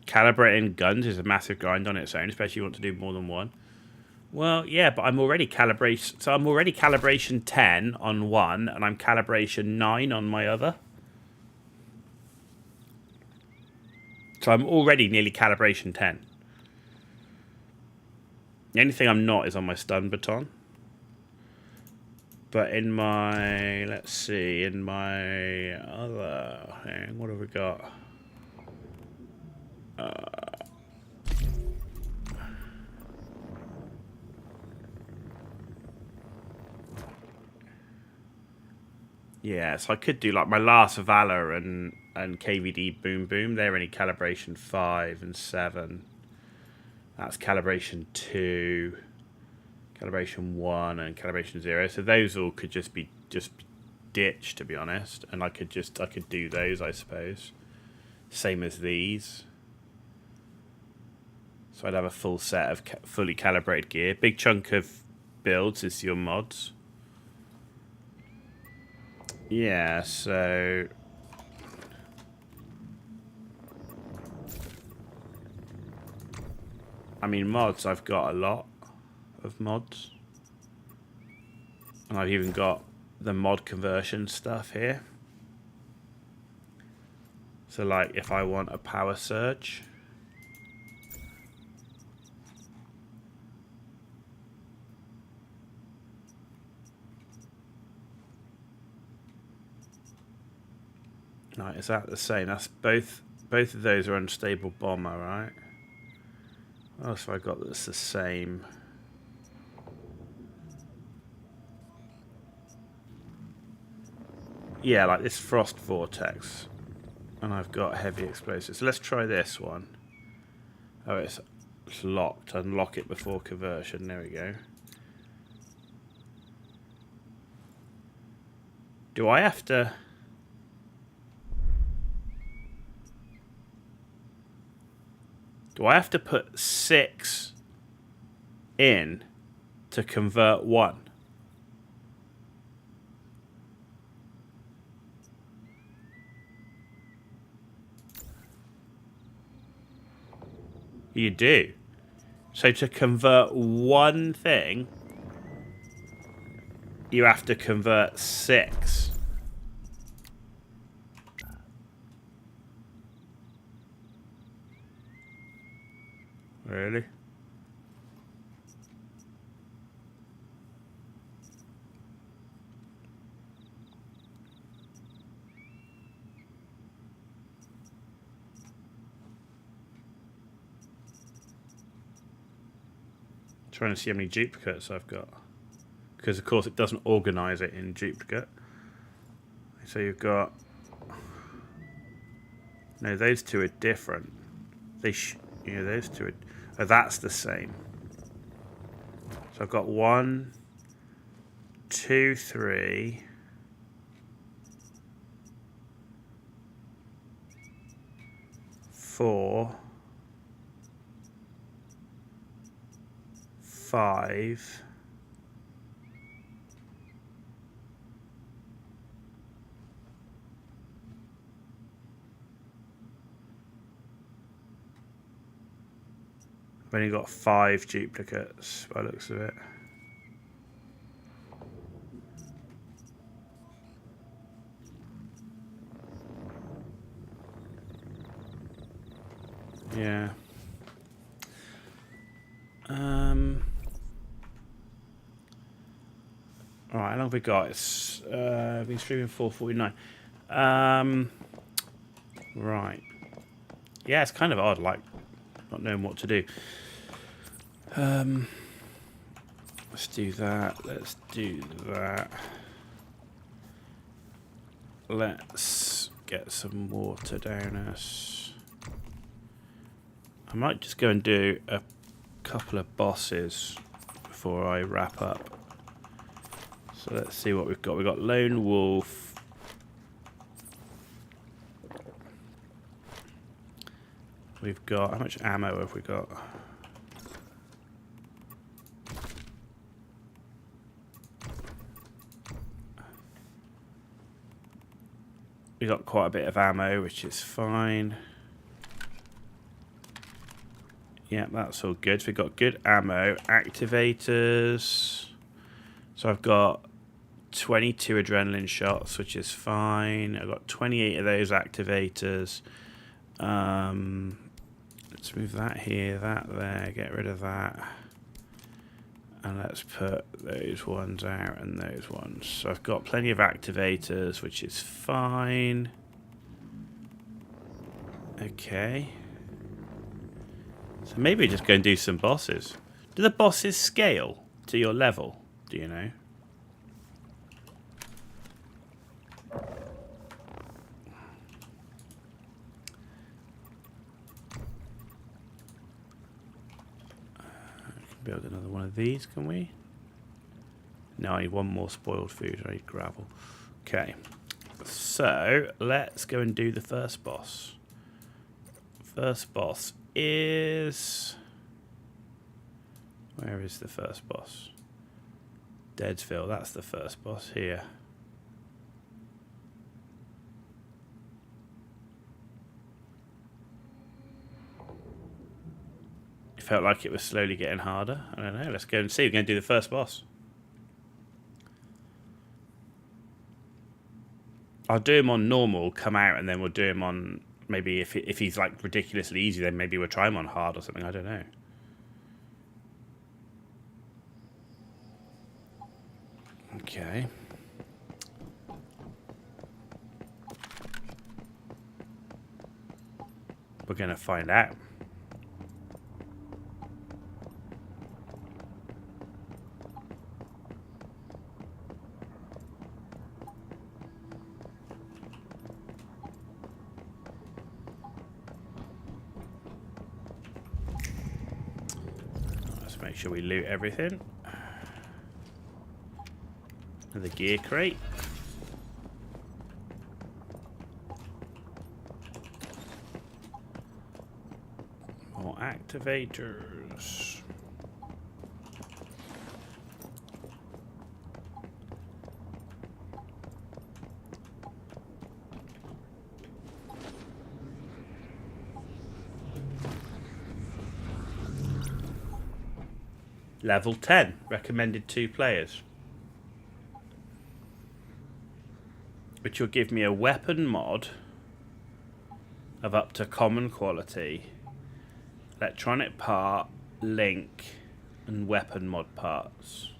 Calibrating guns is a massive grind on its own, especially if you want to do more than one. Well, yeah, but I'm already calibration. So I'm already calibration 10 on one, and I'm calibration 9 on my other. So I'm already nearly calibration 10. The only thing I'm not is on my stun baton. But in my, let's see, in my other, what have we got? Yeah, so I could do like my last Valor and KVD Boom Boom. They're only calibration 5 and 7. That's calibration 2, calibration 1, and calibration 0. So those all could just be ditched, to be honest. And I could do those, I suppose. Same as these. So I'd have a full set of fully calibrated gear. Big chunk of builds is your mods. Yeah, so I mean mods, I've got a lot of mods. And I've even got the mod conversion stuff here. So like if I want a power surge, right, is that the same? That's both of those are unstable bomber, right? What else have I got that's the same? Yeah, like this Frost Vortex. And I've got heavy explosives. So let's try this one. Oh, it's locked. Unlock it before conversion. There we go. Do I have to... Do I have to put 6 in to convert 1? You do. So to convert 1 thing, you have to convert 6. Really? Trying to see how many duplicates I've got. Because, of course, it doesn't organise it in duplicate. So you've got... No, those two are different. Those two are... Oh, that's the same. So I've got 1, 2, 3... 4... 5... I've only got 5 duplicates by the looks of it. Yeah. Alright, how long have we got? It's been streaming 4:49. Right. Yeah, it's kind of odd, like not knowing what to do. Let's do that. Let's do that. Let's get some water down us. I might just go and do a couple of bosses before I wrap up. So let's see what we've got. We've got Lone Wolf. We've got... How much ammo have we got? We got quite a bit of ammo, which is fine. Yeah, that's all good. So we've got good ammo. Activators. So I've got 22 adrenaline shots, which is fine. I've got 28 of those activators. Let's move that here, that there, get rid of that. And let's put those ones out and those ones. So I've got plenty of activators, which is fine. Okay. So maybe just go and do some bosses. Do the bosses scale to your level? Do you know? Build another one of these, can we? No, I need one more spoiled food. I need gravel. Okay. So, let's go and do the first boss. First boss is... Where is the first boss? Deadsville, that's the first boss here. It felt like it was slowly getting harder. I don't know. Let's go and see. We're going to do the first boss. I'll do him on normal, come out, and then we'll do him on... Maybe if he's like ridiculously easy, then maybe we'll try him on hard or something. I don't know. Okay. We're going to find out. make sure we loot everything. Another gear crate. More activators. Level 10. Recommended 2 players. Which will give me a weapon mod of up to common quality, electronic part, link, and weapon mod parts.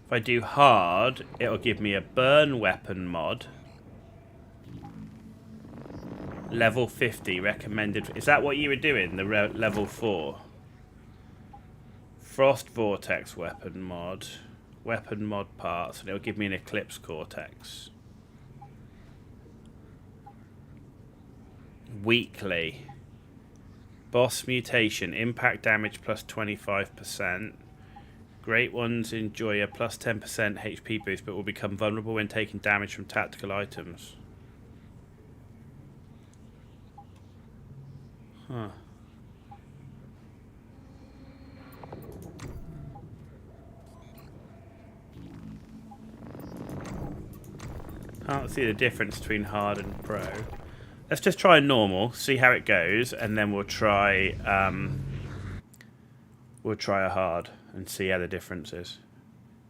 If I do hard, it'll give me a burn weapon mod. Level 50 recommended. Is that what you were doing? The level 4? Frost Vortex weapon mod. Weapon mod parts, and it'll give me an Eclipse Cortex. Weekly. Boss mutation. Impact damage plus 25%. Great ones enjoy a plus 10% HP boost, but will become vulnerable when taking damage from tactical items. Huh. Can't see the difference between hard and pro. Let's just try normal, see how it goes, and then we'll try a hard and see how the difference is.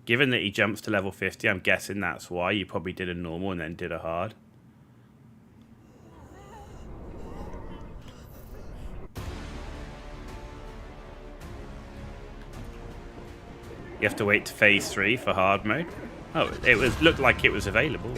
Given that he jumps to level 50, I'm guessing that's why you probably did a normal and then did a hard. You have to wait to phase 3 for hard mode. Oh, looked like it was available.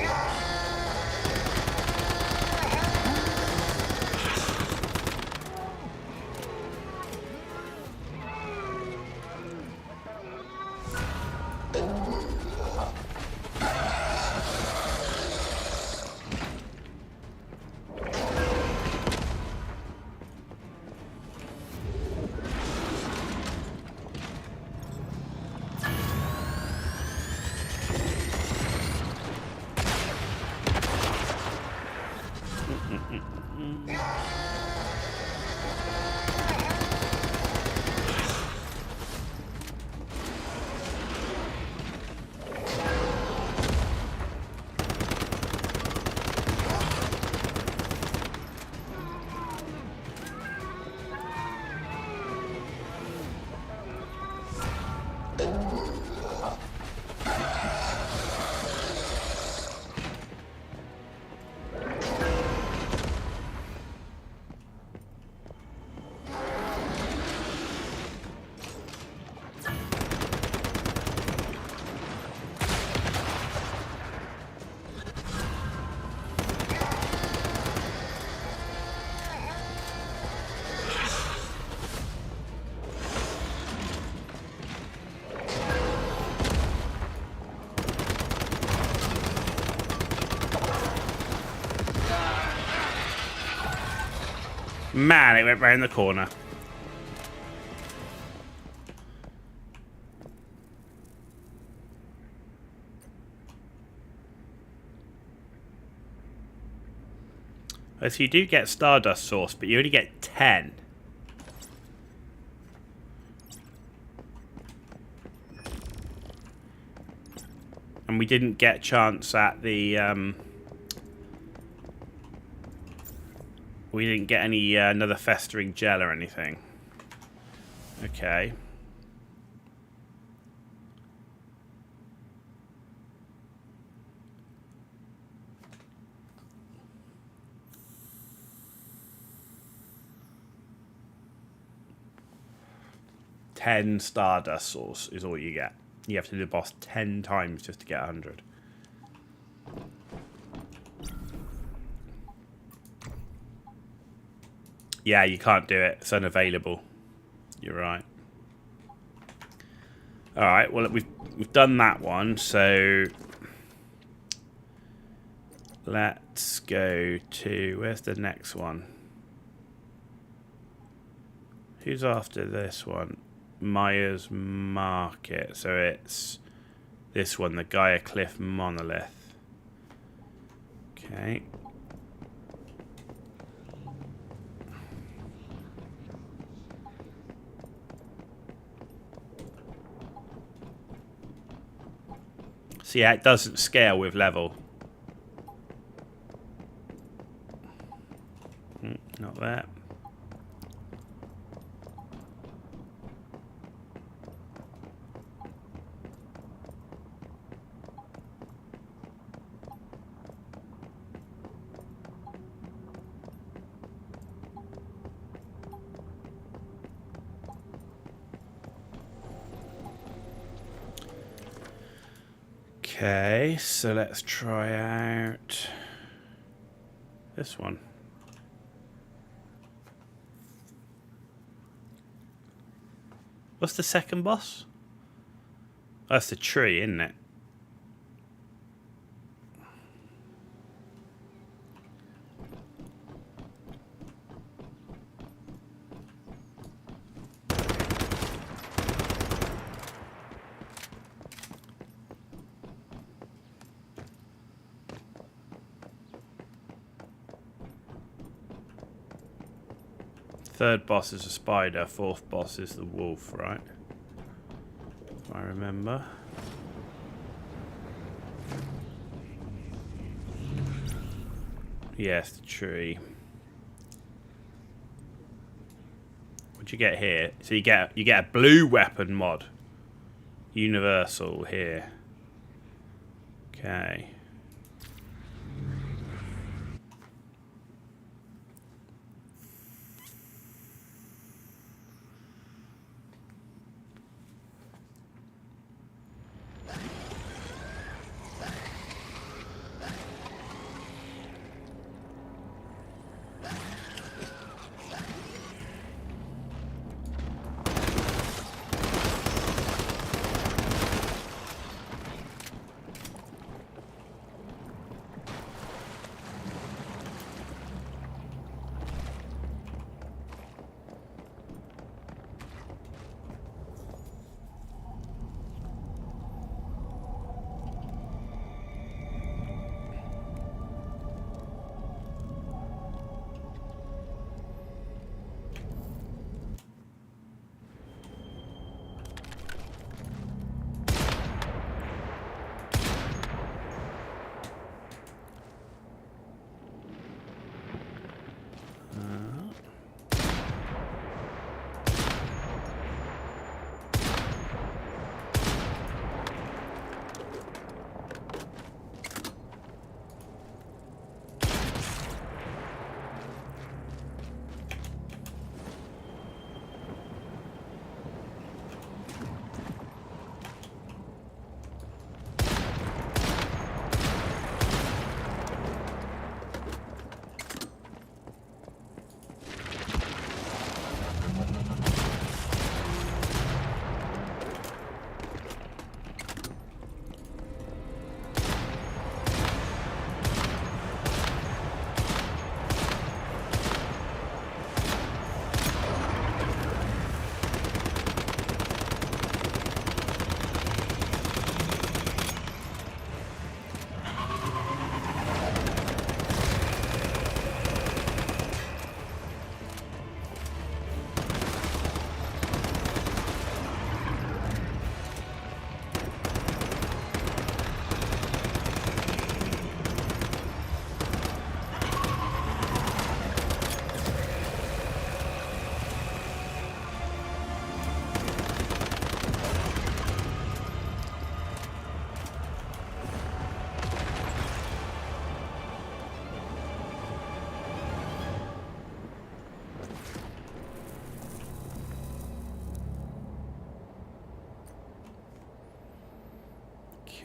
Man, it went round the corner. Oh, so you do get Stardust Source, but you only get 10. And we didn't get chance at the... we didn't get any another festering gel or anything. Okay. Ten Stardust Source is all you get. You have to do the boss 10 times just to get 100. Yeah, you can't do it. It's unavailable. You're right. All right. Well, we've done that one. So let's go to where's the next one? Who's after this one? Myers Market. So it's this one, the Gaia Cliff Monolith. Okay. So yeah, it doesn't scale with level. Not that. Okay, so let's try out this one. What's the second boss? That's the tree, isn't it? Third boss is a spider, fourth boss is the wolf, right? If I remember. Yes, the tree. What'd you get here? So you get a blue weapon mod. Universal here. Okay.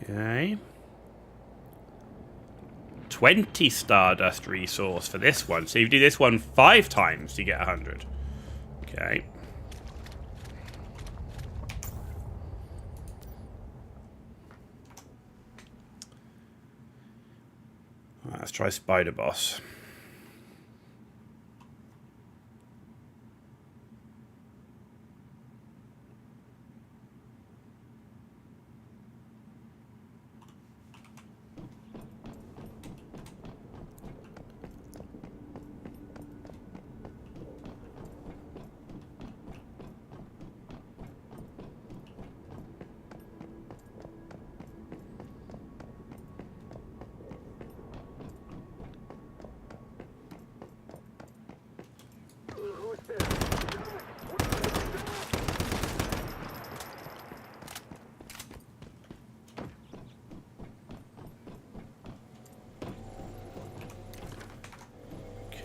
Okay. 20 Stardust resource for this one. So if you do this one 5 times, you get 100. Okay. Right, let's try Spider Boss.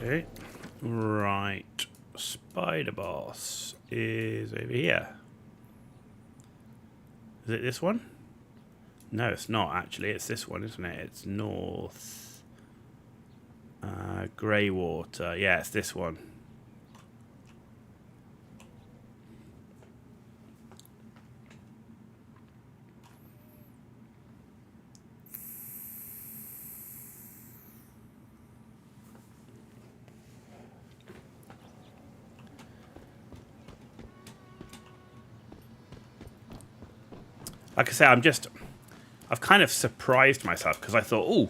Okay. Right. Spider boss is over here. Is it this one? No, it's not actually. It's this one, isn't it? It's north. Greywater. Yeah, it's this one. Like I say, I've kind of surprised myself because I thought, oh,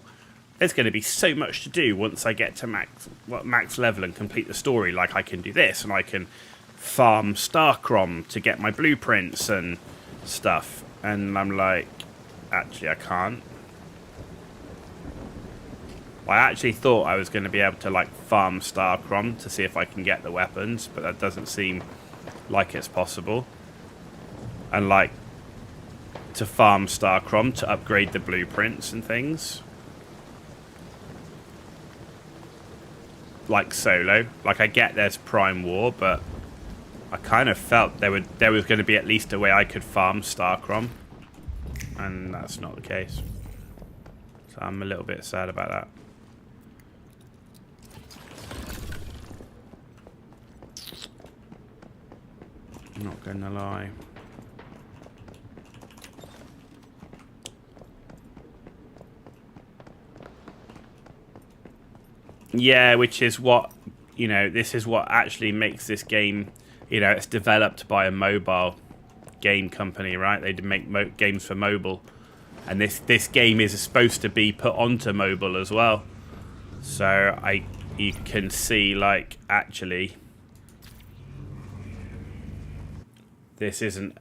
there's going to be so much to do once I get to max level and complete the story. Like I can do this and I can farm Starcrom to get my blueprints and stuff. And I'm like, actually, I can't. I actually thought I was going to be able to like farm Starcrom to see if I can get the weapons, but that doesn't seem like it's possible. And like to farm Starcrom to upgrade the blueprints and things. Like solo. Like I get there's Prime War, but I kind of felt there was going to be at least a way I could farm Starcrom. And that's not the case. So I'm a little bit sad about that. I'm not gonna lie. Yeah, which is what, you know, this is what actually makes this game, you know, it's developed by a mobile game company, right? They make games for mobile. And this game is supposed to be put onto mobile as well. So you can see, like, actually, this isn't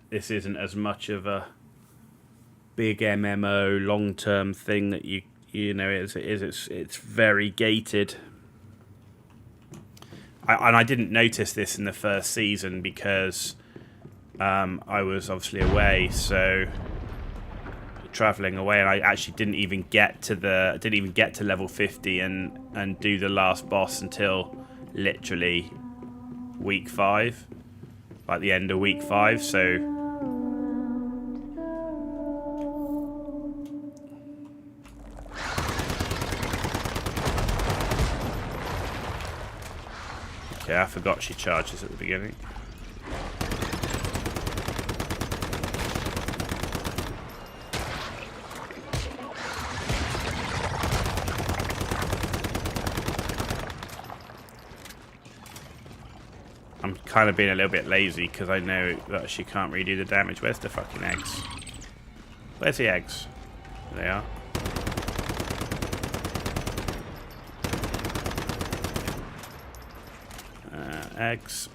as much of a big MMO long-term thing that you know, it's very gated. And I didn't notice this in the first season because I was obviously away, so traveling away, and I actually didn't even get to level 50 and do the last boss until literally week 5, like the end of week 5. So. Okay, I forgot she charges at the beginning. I'm kind of being a little bit lazy because I know that she can't really do the damage. Where's the fucking eggs? Where's the eggs? There they are. Eggs.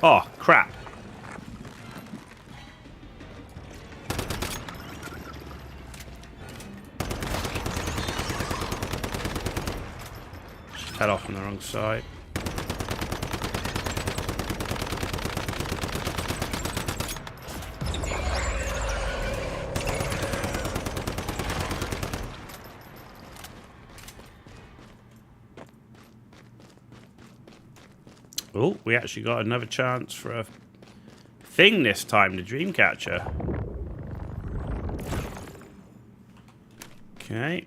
Oh, crap. She fell off on the wrong side. Oh, we actually got another chance for a thing this time, the Dreamcatcher. Okay.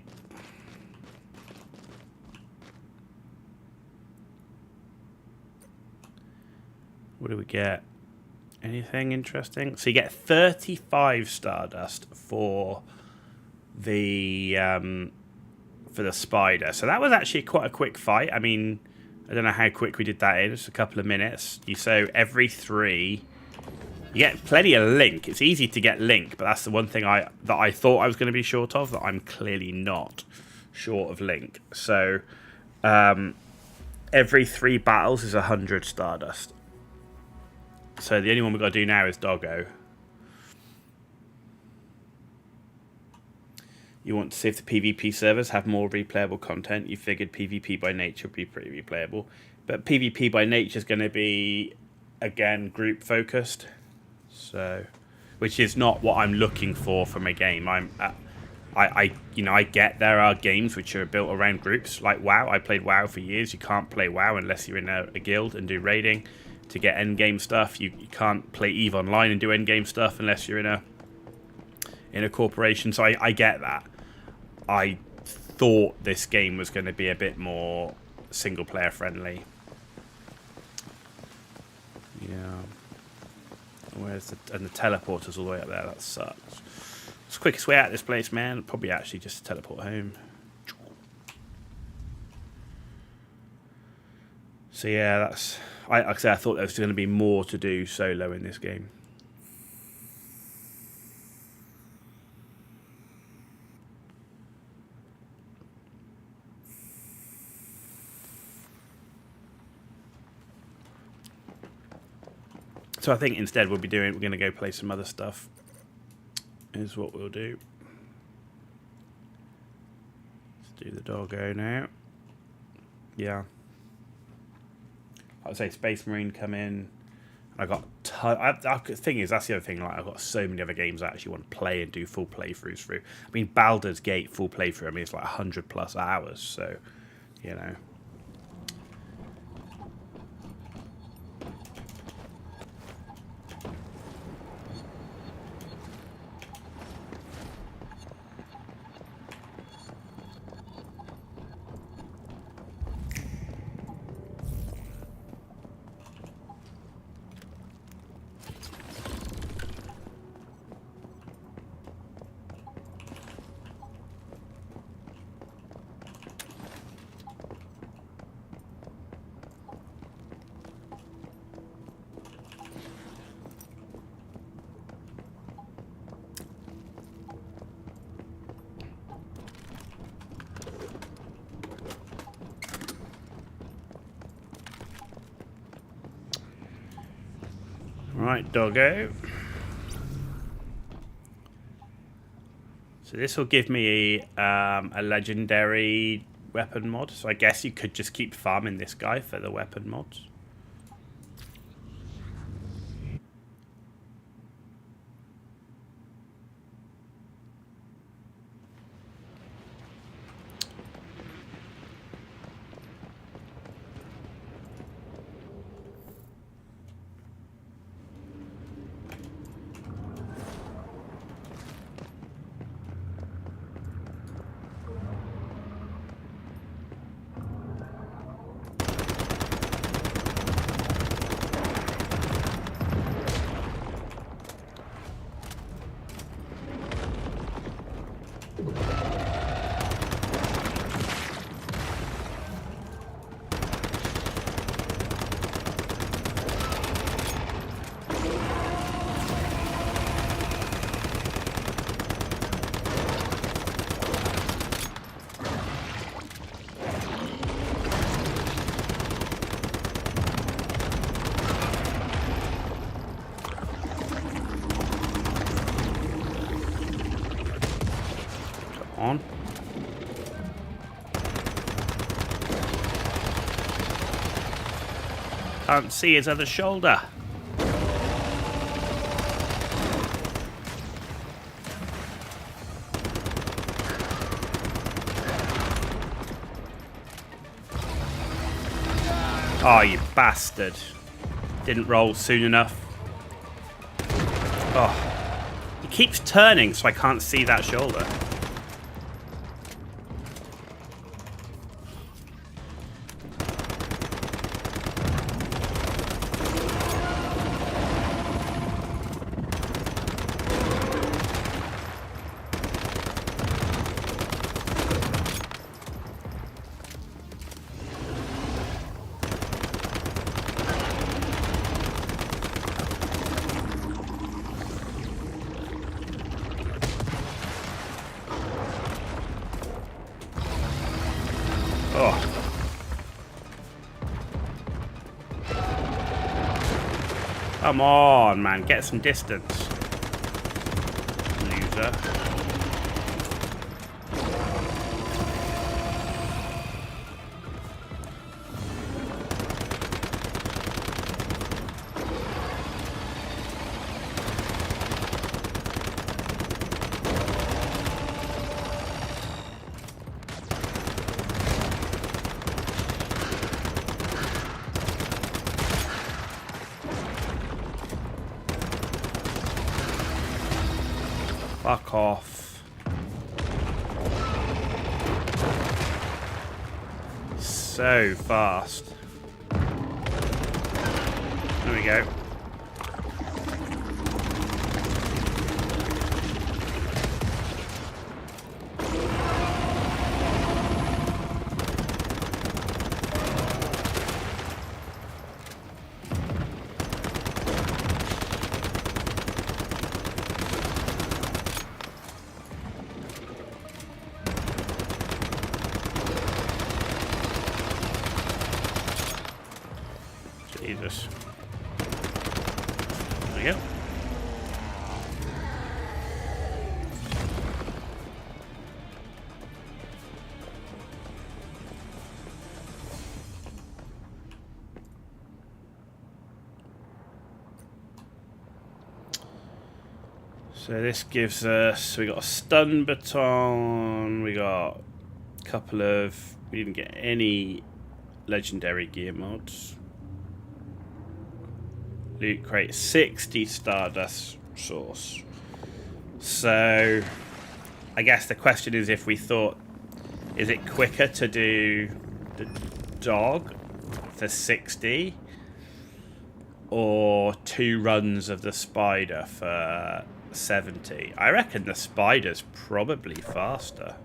What do we get? Anything interesting? So you get 35 Stardust for the spider. So that was actually quite a quick fight. I mean, I don't know how quick we did that in. Just a couple of minutes. So every 3, you get plenty of link. It's easy to get link, but that's the one thing that I thought I was going to be short of, that I'm clearly not short of link. So every 3 battles is 100 Stardust. So the only one we've got to do now is Doggo. You want to see if the PvP servers have more replayable content. You figured PvP by nature would be pretty replayable. But PvP by nature is going to be, again, group focused. So, which is not what I'm looking for from a game. I get there are games which are built around groups. Like WoW. I played WoW for years. You can't play WoW unless you're in a guild and do raiding to get endgame stuff. You can't play EVE Online and do endgame stuff unless you're in a corporation. So I get that. I thought this game was going to be a bit more single player friendly. Yeah. And the teleporter's all the way up there. That sucks. It's the quickest way out of this place, man. Probably actually just teleport home. So yeah, that's... Like I said, I thought there was going to be more to do solo in this game. So I think instead we're going to go play some other stuff, is what we'll do. Let's do the Doggo now. Yeah. I would say Space Marine come in. I got the thing is, that's the other thing, like I've got so many other games I actually want to play and do full playthroughs through. I mean, Baldur's Gate full playthrough, I mean, it's like 100+ hours, so, you know. Right, Doggo. So this will give me a legendary weapon mod. So I guess you could just keep farming this guy for the weapon mods. On. Can't see his other shoulder. Oh, you bastard. Didn't roll soon enough. Oh. He keeps turning so I can't see that shoulder. Come on, man. Get some distance. Loser. Fuck off. So fast. There we go. Jesus. There we go. So this gives us, we got a stun baton, we got a couple of, we didn't get any legendary gear mods. Loot crate, 60 Stardust source. So I guess the question is if we thought, is it quicker to do the dog for 60 or 2 runs of the spider for 70? I reckon the spider's probably faster.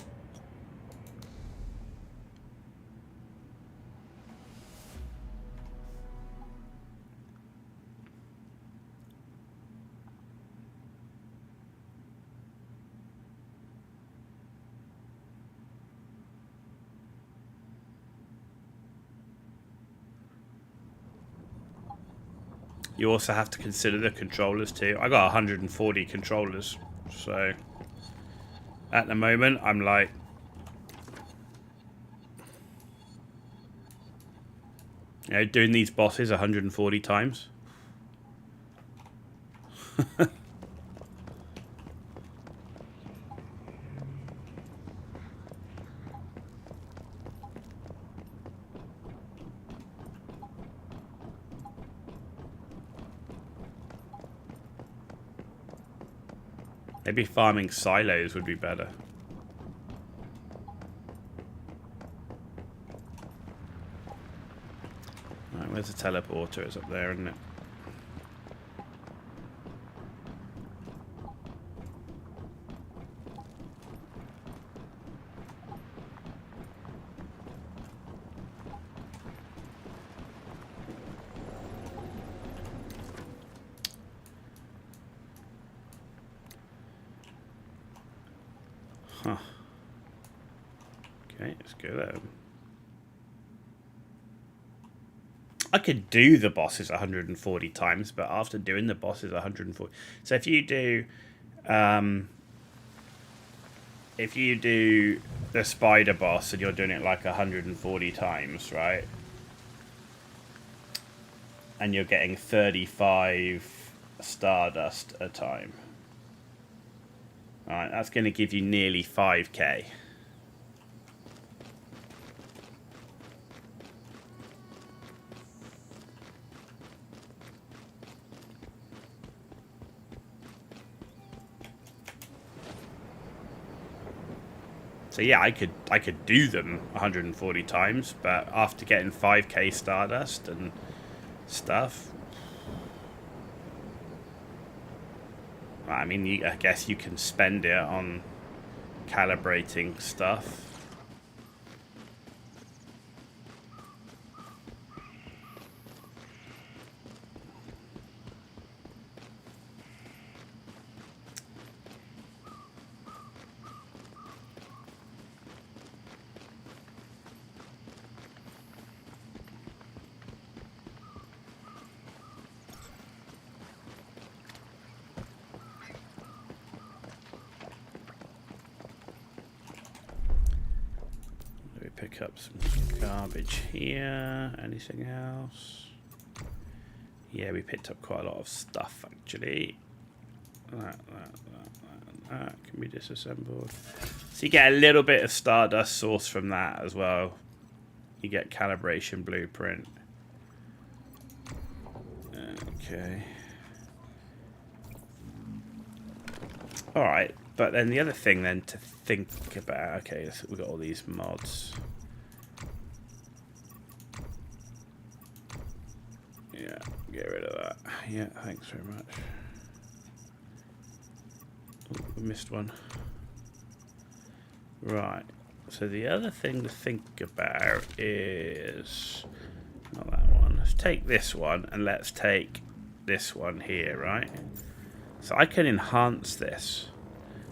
You also have to consider the controllers too. I got 140 controllers, so at the moment I'm like, you know, doing these bosses 140 times. Maybe farming silos would be better. Right, where's the teleporter? It's up there, isn't it? Huh. Okay, let's go there. I could do the bosses 140 times, but after doing the bosses 140... So if you do the spider boss and you're doing it like 140 times, right? And you're getting 35 Stardust a time. Alright, that's going to give you nearly 5k. So yeah, I could do them 140 times, but after getting 5k Stardust and stuff, I mean, I guess you can spend it on calibrating stuff. pick up some garbage here. Anything else? Yeah, we picked up quite a lot of stuff, actually. That can be disassembled. So you get a little bit of Stardust source from that as well. You get calibration blueprint. Okay. Alright, but then the other thing then to think about... Okay, so we've got all these mods. Yeah, get rid of that. Yeah, thanks very much. Oh, we missed one. Right. So the other thing to think about is... Not that one. Let's take this one and let's take this one here, right? So I can enhance this.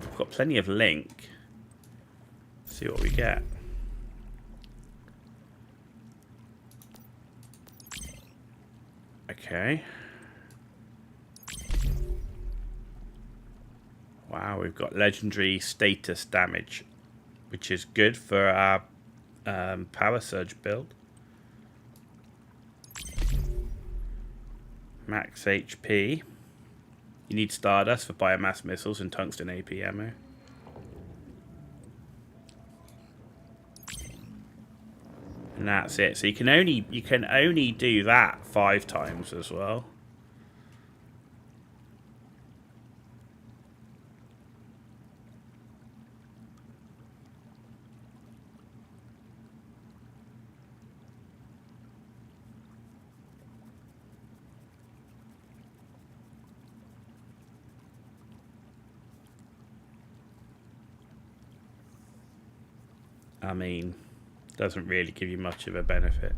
I've got plenty of link. Let's see what we get. Okay. Wow, we've got legendary status damage, which is good for our power surge build. Max HP. You need Stardust for biomass missiles and tungsten AP ammo. And that's it. So you can only do that 5 times as well. I mean, doesn't really give you much of a benefit.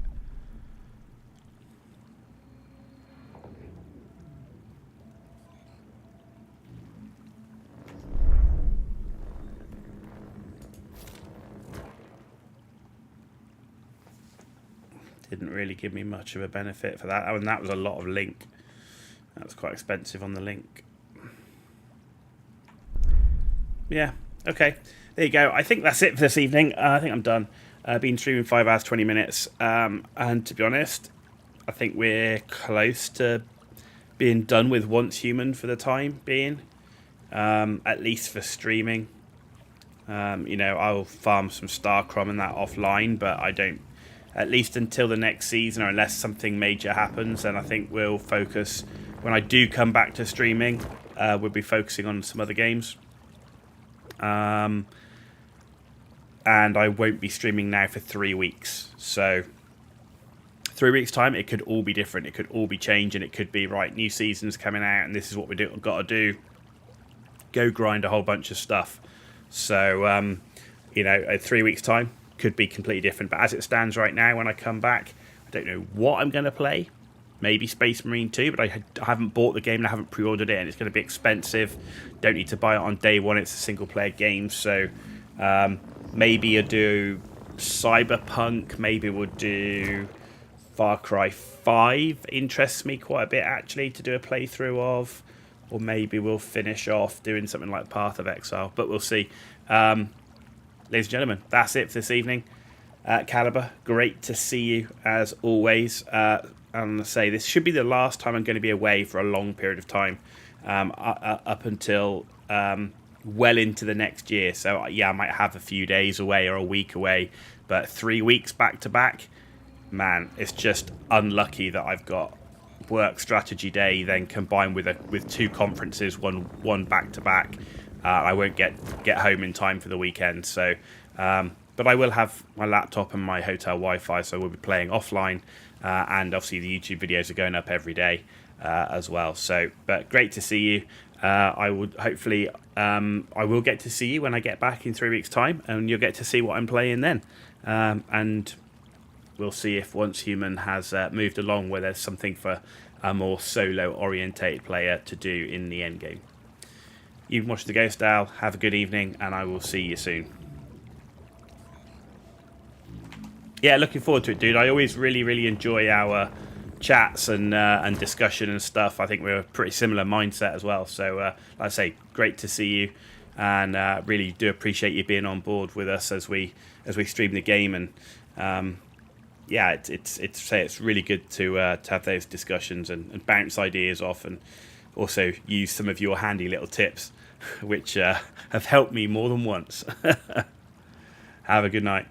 Didn't really give me much of a benefit for that. And that was a lot of link. That was quite expensive on the link. Yeah, okay. There you go. I think that's it for this evening. I think I'm done. Been streaming 5 hours, 20 minutes. And to be honest, I think we're close to being done with Once Human for the time being. At least for streaming. You know, I'll farm some Starcrom and that offline, but I don't... At least until the next season, or unless something major happens, then I think we'll focus... When I do come back to streaming, we'll be focusing on some other games. And I won't be streaming now for 3 weeks. So 3 weeks time, it could all be different. It could all be changing. It could be, right, new season's coming out and this is what we've got to do. Go grind a whole bunch of stuff. So, you know, at 3 weeks time, could be completely different. But as it stands right now, when I come back, I don't know what I'm going to play. Maybe Space Marine 2, but I haven't bought the game and I haven't pre-ordered it, and it's going to be expensive. Don't need to buy it on day one. It's a single-player game, so maybe I'll do Cyberpunk. Maybe we'll do Far Cry 5. Interests me quite a bit, actually, to do a playthrough of. Or maybe we'll finish off doing something like Path of Exile, but we'll see. Ladies and gentlemen, that's it for this evening. Caliber, great to see you, as always. And I say this should be the last time I'm going to be away for a long period of time, up until well into the next year. So yeah, I might have a few days away or a week away, but 3 weeks back to back, man, it's just unlucky that I've got work strategy day then combined with 2 conferences, one back to back. I won't get home in time for the weekend. So, but I will have my laptop and my hotel Wi-Fi, so we'll be playing offline. And obviously the YouTube videos are going up every day as well. So, but great to see you. I would hopefully I will get to see you when I get back in 3 weeks' time, and you'll get to see what I'm playing then. And we'll see if Once Human has moved along where there's something for a more solo-orientated player to do in the end game. You've been watching The Ghost Owl. Have a good evening, and I will see you soon. Yeah, looking forward to it, dude. I always really enjoy our chats and discussion and stuff. I think we're a pretty similar mindset as well. So, like I say, great to see you. and really do appreciate you being on board with us as we stream the game. And yeah, it's really good to have those discussions and bounce ideas off, and also use some of your handy little tips, which have helped me more than once. Have a good night.